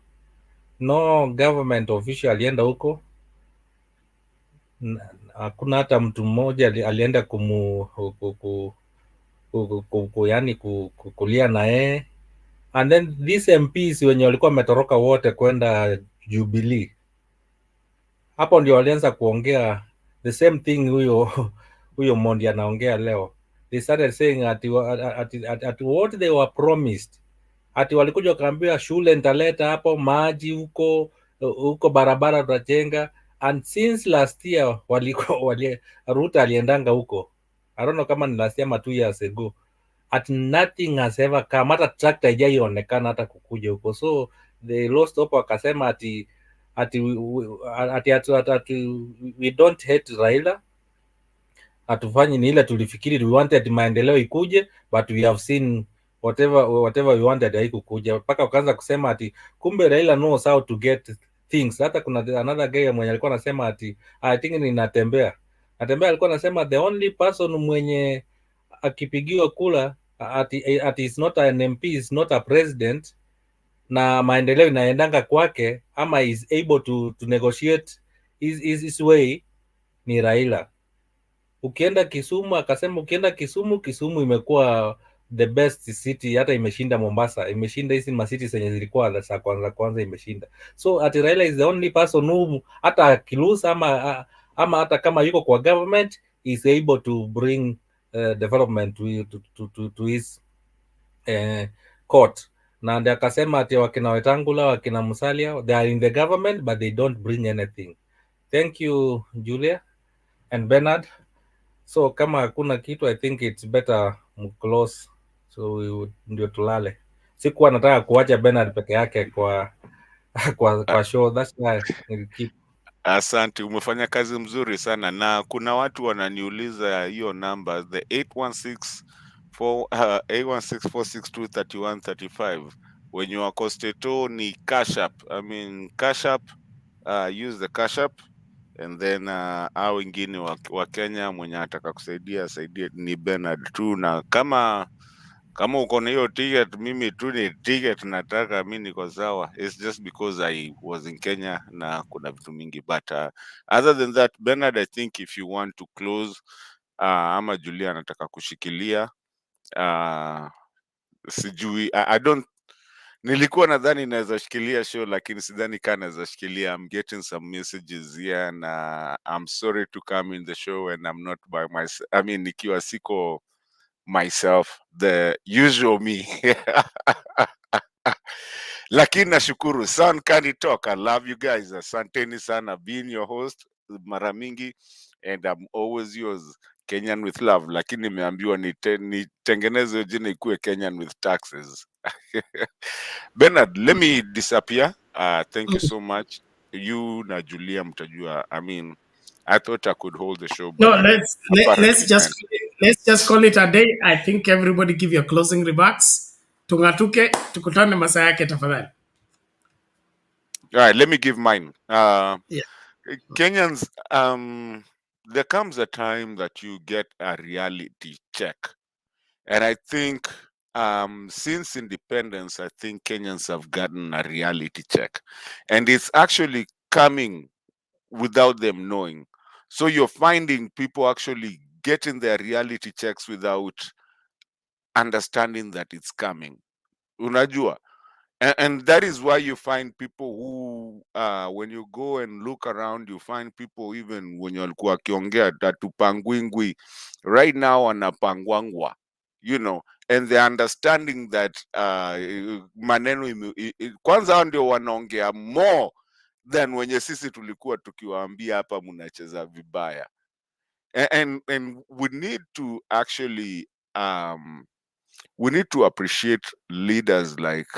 No government official alienda huko, hakuna hata mtu mmoja alienda kulia na yeye. And then these MPs wenye walikuwa wametoroka wote kwenda Jubilee, hapo ndio walianza kuongea the same thing huyo Mondi anaongea leo. They started saying at what they were promised, ati walikuja wakaambia shule nitaleta hapo, maji huko barabara tutajenga, and since last year Ruto aliendanga huko, I don't know kama ni last year ama 2 years ago, at nothing has ever come, hata tractor haijaionekana hata kukuja huko. So they lost hope, wakasema ati we don't hate Raila, hatufanyi ni ile tulifikiri, we wanted maendeleo ikuje, but we have seen whatever we wanted haikukuja, mpaka wakaanza kusema ati kumbe Raila knows how to get things. Hata kuna another guy mwenye alikuwa anasema ati I think ni Natembea alikuwa anasema the only person mwenye akipigiwa kula ati is not an MP, is not a president, na maendeleo inaendanga kwake ama is able to negotiate his way, ni Raila. Ukienda Kisumu, akasema ukienda Kisumu imekuwa the best city, hata imeshinda Mombasa, imeshinda hizi masiti zenye zilikuwa za kwanza imeshinda. So ati Raila is the only person who hata akilusa ama hata kama yuko kwa government is able to bring development to his court. Na ndio akasema ati wakina Wetangula, wakina Musalia, they are in the government but they don't bring anything. Thank you Julia and Bernard. So kama hakuna kitu, I think it's better close, so ndio tulale. Sikuwa nataka kuacha Bernard peke yake kwa show, that's why keep. Asante, umefanya kazi mzuri sana, na kuna watu wananiuliza hiyo namba, the 81646233135 when you are Costeto ni cash app. I mean cash app, use the cash app, and then au wengine wa Kenya mwenye ataka kusaidia saidie ni Bernard tu, na kama uko na hiyo ticket, mimi tu ni ticket nataka, mimi niko sawa. It's just because I was in Kenya na kuna vitu mingi, but other than that, Bernard, I think if you want to close, ama Julia anataka kushikilia, sijui, I don't, nilikuwa nadhani naweza shikilia show lakini sidhani kana naweza shikilia. I'm getting some messages here na I'm sorry to come in the show and I'm not by myself. I mean nikiwa siko myself, the usual me. Lakini nashukuru Sun Candy Talk. I love you guys. Asanteni sana being your host mara mingi, and I'm always yours, Kenyan with love. Lakini nimeambiwa nitengeneze jina ikuwe Kenyan with taxes. Bernard, let me disappear. Thank you so much. You na Julia mtajua. I mean, I thought I could hold the show. No, let's just call it a day. I think everybody give your closing remarks. Tungatuke, tukutane masaa yake tafadhali. All right, let me give mine. Yeah. Kenyans, there comes a time that you get a reality check. And I think since independence, I think Kenyans have gotten a reality check. And it's actually coming without them knowing. So you're finding people actually getting their reality checks without understanding that it's coming. Unajua? And that is why you find people who, when you go and look around, you find people even when you're wakiongea tatupangwingwi, right now wanapangwangwa, you know, and they're understanding that maneno kwanza hao ndio wanaongea more than wenye sisi tulikuwa tukiwaambia hapa mnacheza vibaya. And we need to actually we need to appreciate leaders like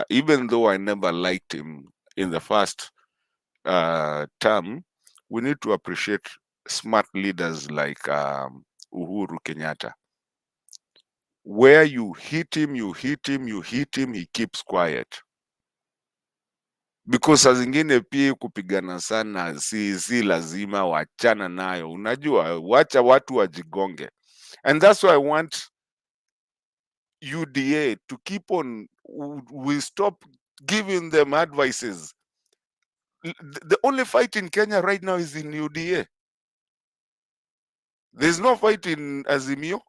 even though I never liked him in the first term, we need to appreciate smart leaders like Uhuru Kenyatta. Where you hit him, he keeps quiet. Because saa zingine pia kupigana sana si lazima, wachana nayo. Unajua, wacha watu wajigonge. And that's why I want UDA to keep on, we stop giving them advices. The only fight in Kenya right now is in UDA. There's no fight in Azimio.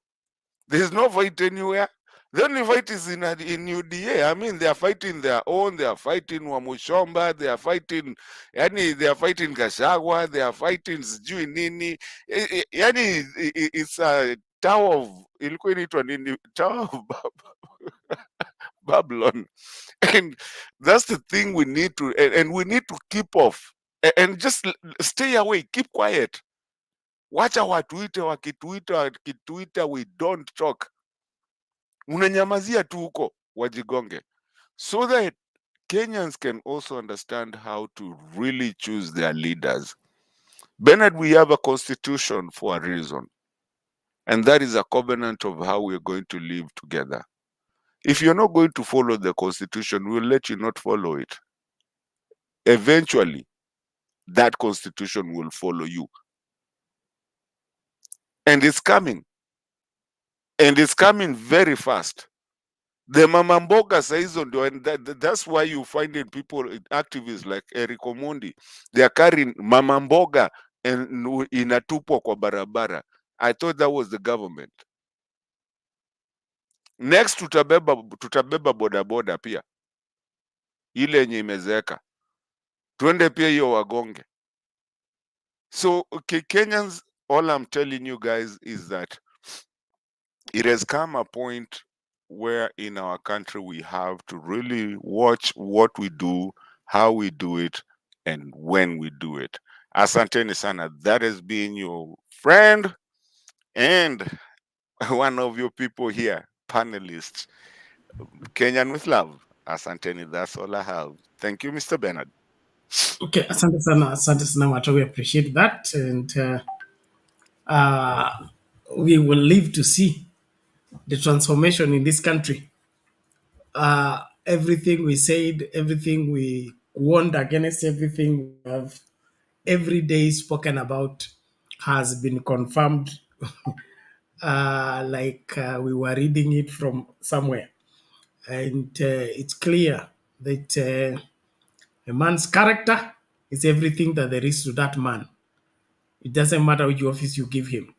There's no fight anywhere. The only fight is in UDA. I mean, they are fighting their own. They are fighting Wamushomba. They are fighting, they are fighting Gashagwa. They are fighting sijui nini. It's a tower of ilikuwa inaitwa nini? Tower of Babylon. And that's the thing we need to, and we need to keep off and just stay away, keep quiet. Wacha watuite, wakituita, we don't talk. Unanyamazia tu huko wajigonge, so that Kenyans can also understand how to really choose their leaders. Bernard, we have a constitution for a reason, and that is a covenant of how we're going to live together. If you're not going to follow the constitution, we'll let you not follow it. Eventually, that constitution will follow you. And it's coming. And it's coming very fast. The mama mboga saizo ndio, and that's why you find in people, activists like Eric Omondi, they are carrying mama mboga and inatupwa kwa barabara. I thought that was the government. Next tutabeba bodaboda pia, ile yenye imezeeka, twende pia hiyo wagonge. So Kenyans, all I'm telling you guys is that it has come a point where in our country we have to really watch what we do, how we do it, and when we do it. Asanteni sana. That has been your friend and one of your people here, panelists, Kenyan with love. Asanteni, that's all I have. Thank you, Mr. Bernard. Okay, asante sana Mato, we appreciate that, and we will live to see the transformation in this country. Everything we said, everything we warned against, everything we have every day spoken about has been confirmed, we were reading it from somewhere. And it's clear that a man's character is everything that there is to that man. It doesn't matter which office you give him,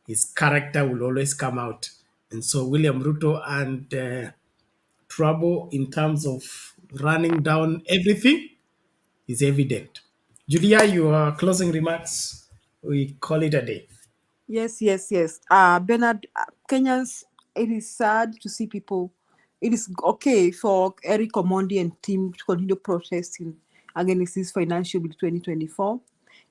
his character will always come out. And so William Ruto and trouble in terms of running down everything is evident. Julia, your closing remarks, we call it a day. Yes. Bernard, Kenyans, it is sad to see people. It is okay for Eric Omondi and team to continue protesting against this financial bill 2024.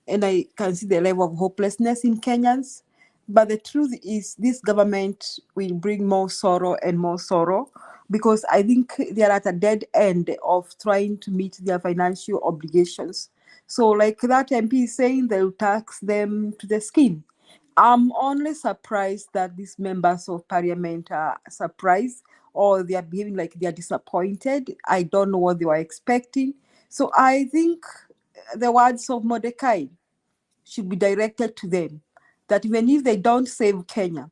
And I can see the level of hopelessness in Kenyans. But the truth is, this government will bring more sorrow and more sorrow, because I think they are at a dead end of trying to meet their financial obligations. So like that MP is saying, they'll tax them to the skin. I'm only surprised that these members of parliament are surprised, or they are behaving like they are disappointed. I don't know what they were expecting. So I think the words of Mordecai should be directed to them, that even if they don't save Kenya,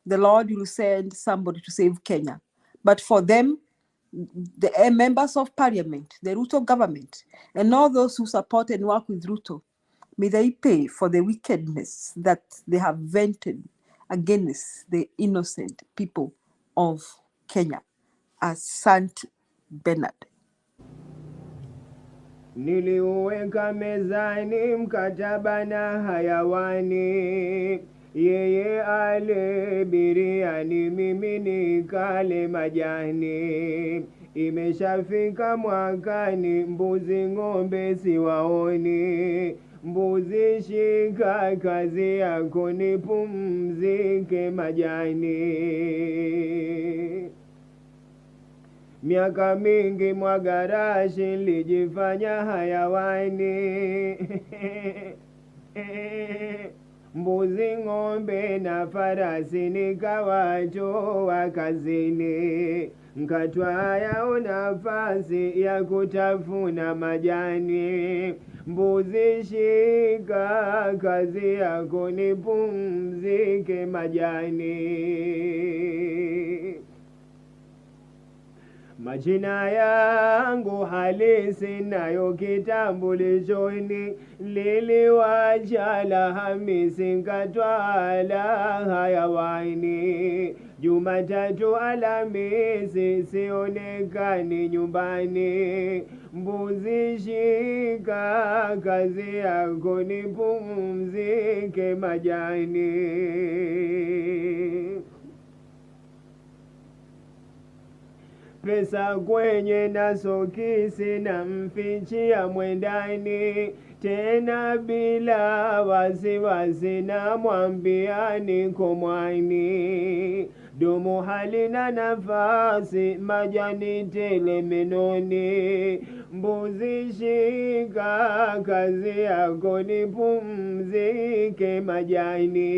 the Lord will send somebody to save Kenya. But for them, the members of parliament, the Ruto government, and all those who support and work with Ruto, may they pay for the wickedness that they have vented against the innocent people of Kenya. As Saint Bernard. Niliuweka mezani mkataba na hayawani, yeye ale biriani, mimi nikale majani. Imeshafika mwakani, mbuzi ng'ombe siwaoni. Mbuzi shika kazi yako, nipumzike majani. Miaka mingi mwagarashi nilijifanya hayawani. Mbuzi ng'ombe na farasi nikawachoa kazini. Nkatwa yao nafasi ya kutafuna majani. Mbuzi shika kazi yako, nipumzike majani. Majina yangu halisi nayo kitambulishoni, liliwacha Alhamisi nkatwala hayawaini. Jumatatu Alhamisi sionekani nyumbani, mbuzi shika kazi yako nipumzike majani. Pesa kwenye nasokisi na mfichia mwendani, tena bila wasiwasi na mwambia niko mwani. Domo halina nafasi, majani tele menoni, mbuzi shika kazi yako nipumzike majani.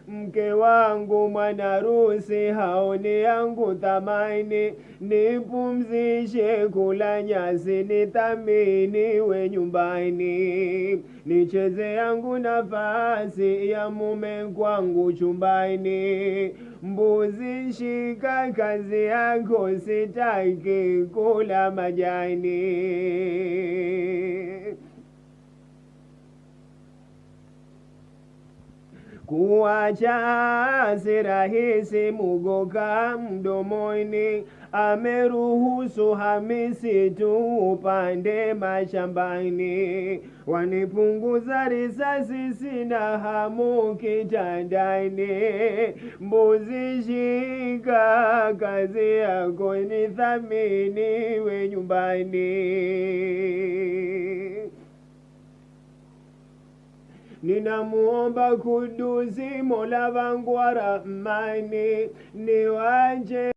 Mke wangu mwanarusi haoni yangu thamani, nipumzishe kula nyasi nithamini we nyumbani. Nicheze yangu nafasi ya mume kwangu chumbani, mbuzi shika kazi yako sitaki kula majani. Kuacha si rahisi, mugoka mdomoni, ameruhusu Hamisi tu upande mashambani. Wanipunguza risasi sina hamu kitandani, mbuzi shika kazi yako nithamini we nyumbani. Ninamuomba Kudusi Mola wangu wa Rahmani, niwaje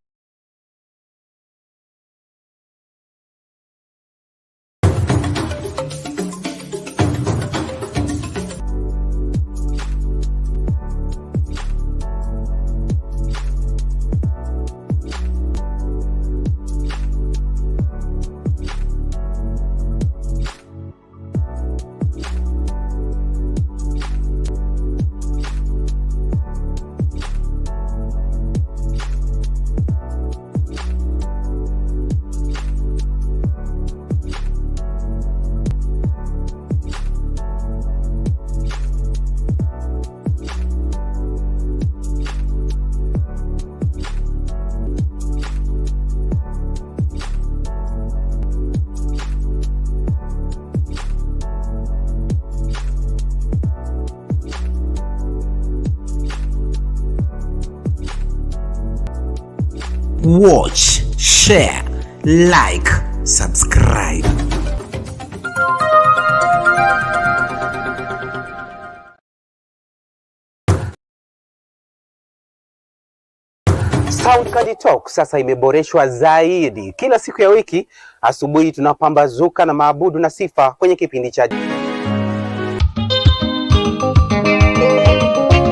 watch, share, like, subscribe. Soundcard Talk sasa imeboreshwa zaidi. Kila siku ya wiki asubuhi tunapambazuka na maabudu na sifa kwenye kipindi cha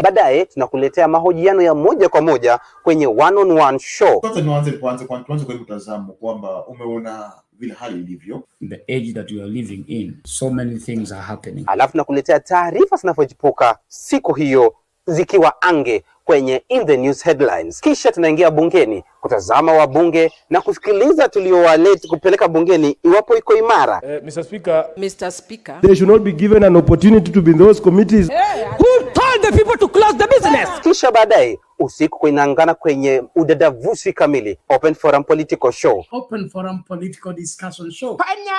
baadaye tunakuletea mahojiano ya moja kwa moja kwenye one-on-one show. Kwanza tuanze kwa mtazamo kwamba umeona vile hali ilivyo, the age that we are living in, so many things are happening. Alafu nakuletea taarifa zinavyojipuka siku hiyo zikiwa ange kwenye in the news headlines. Kisha tunaingia bungeni kutazama wabunge na kusikiliza tuliowaleta kupeleka bungeni iwapo iko imara. Mr. Speaker, they should not be given an opportunity to be in those committees. Who told the people to close the business? Kisha baadaye usiku kuinaangana kwenye udadavusi kamili, Open Forum Political Show. Open Forum Political Discussion Show. Fanya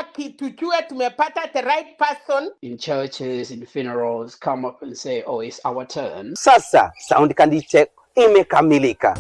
akitujue tumepata the right person. In churches, in funerals, come up and say, oh, it's our turn. Sasa Soundcard imekamilika.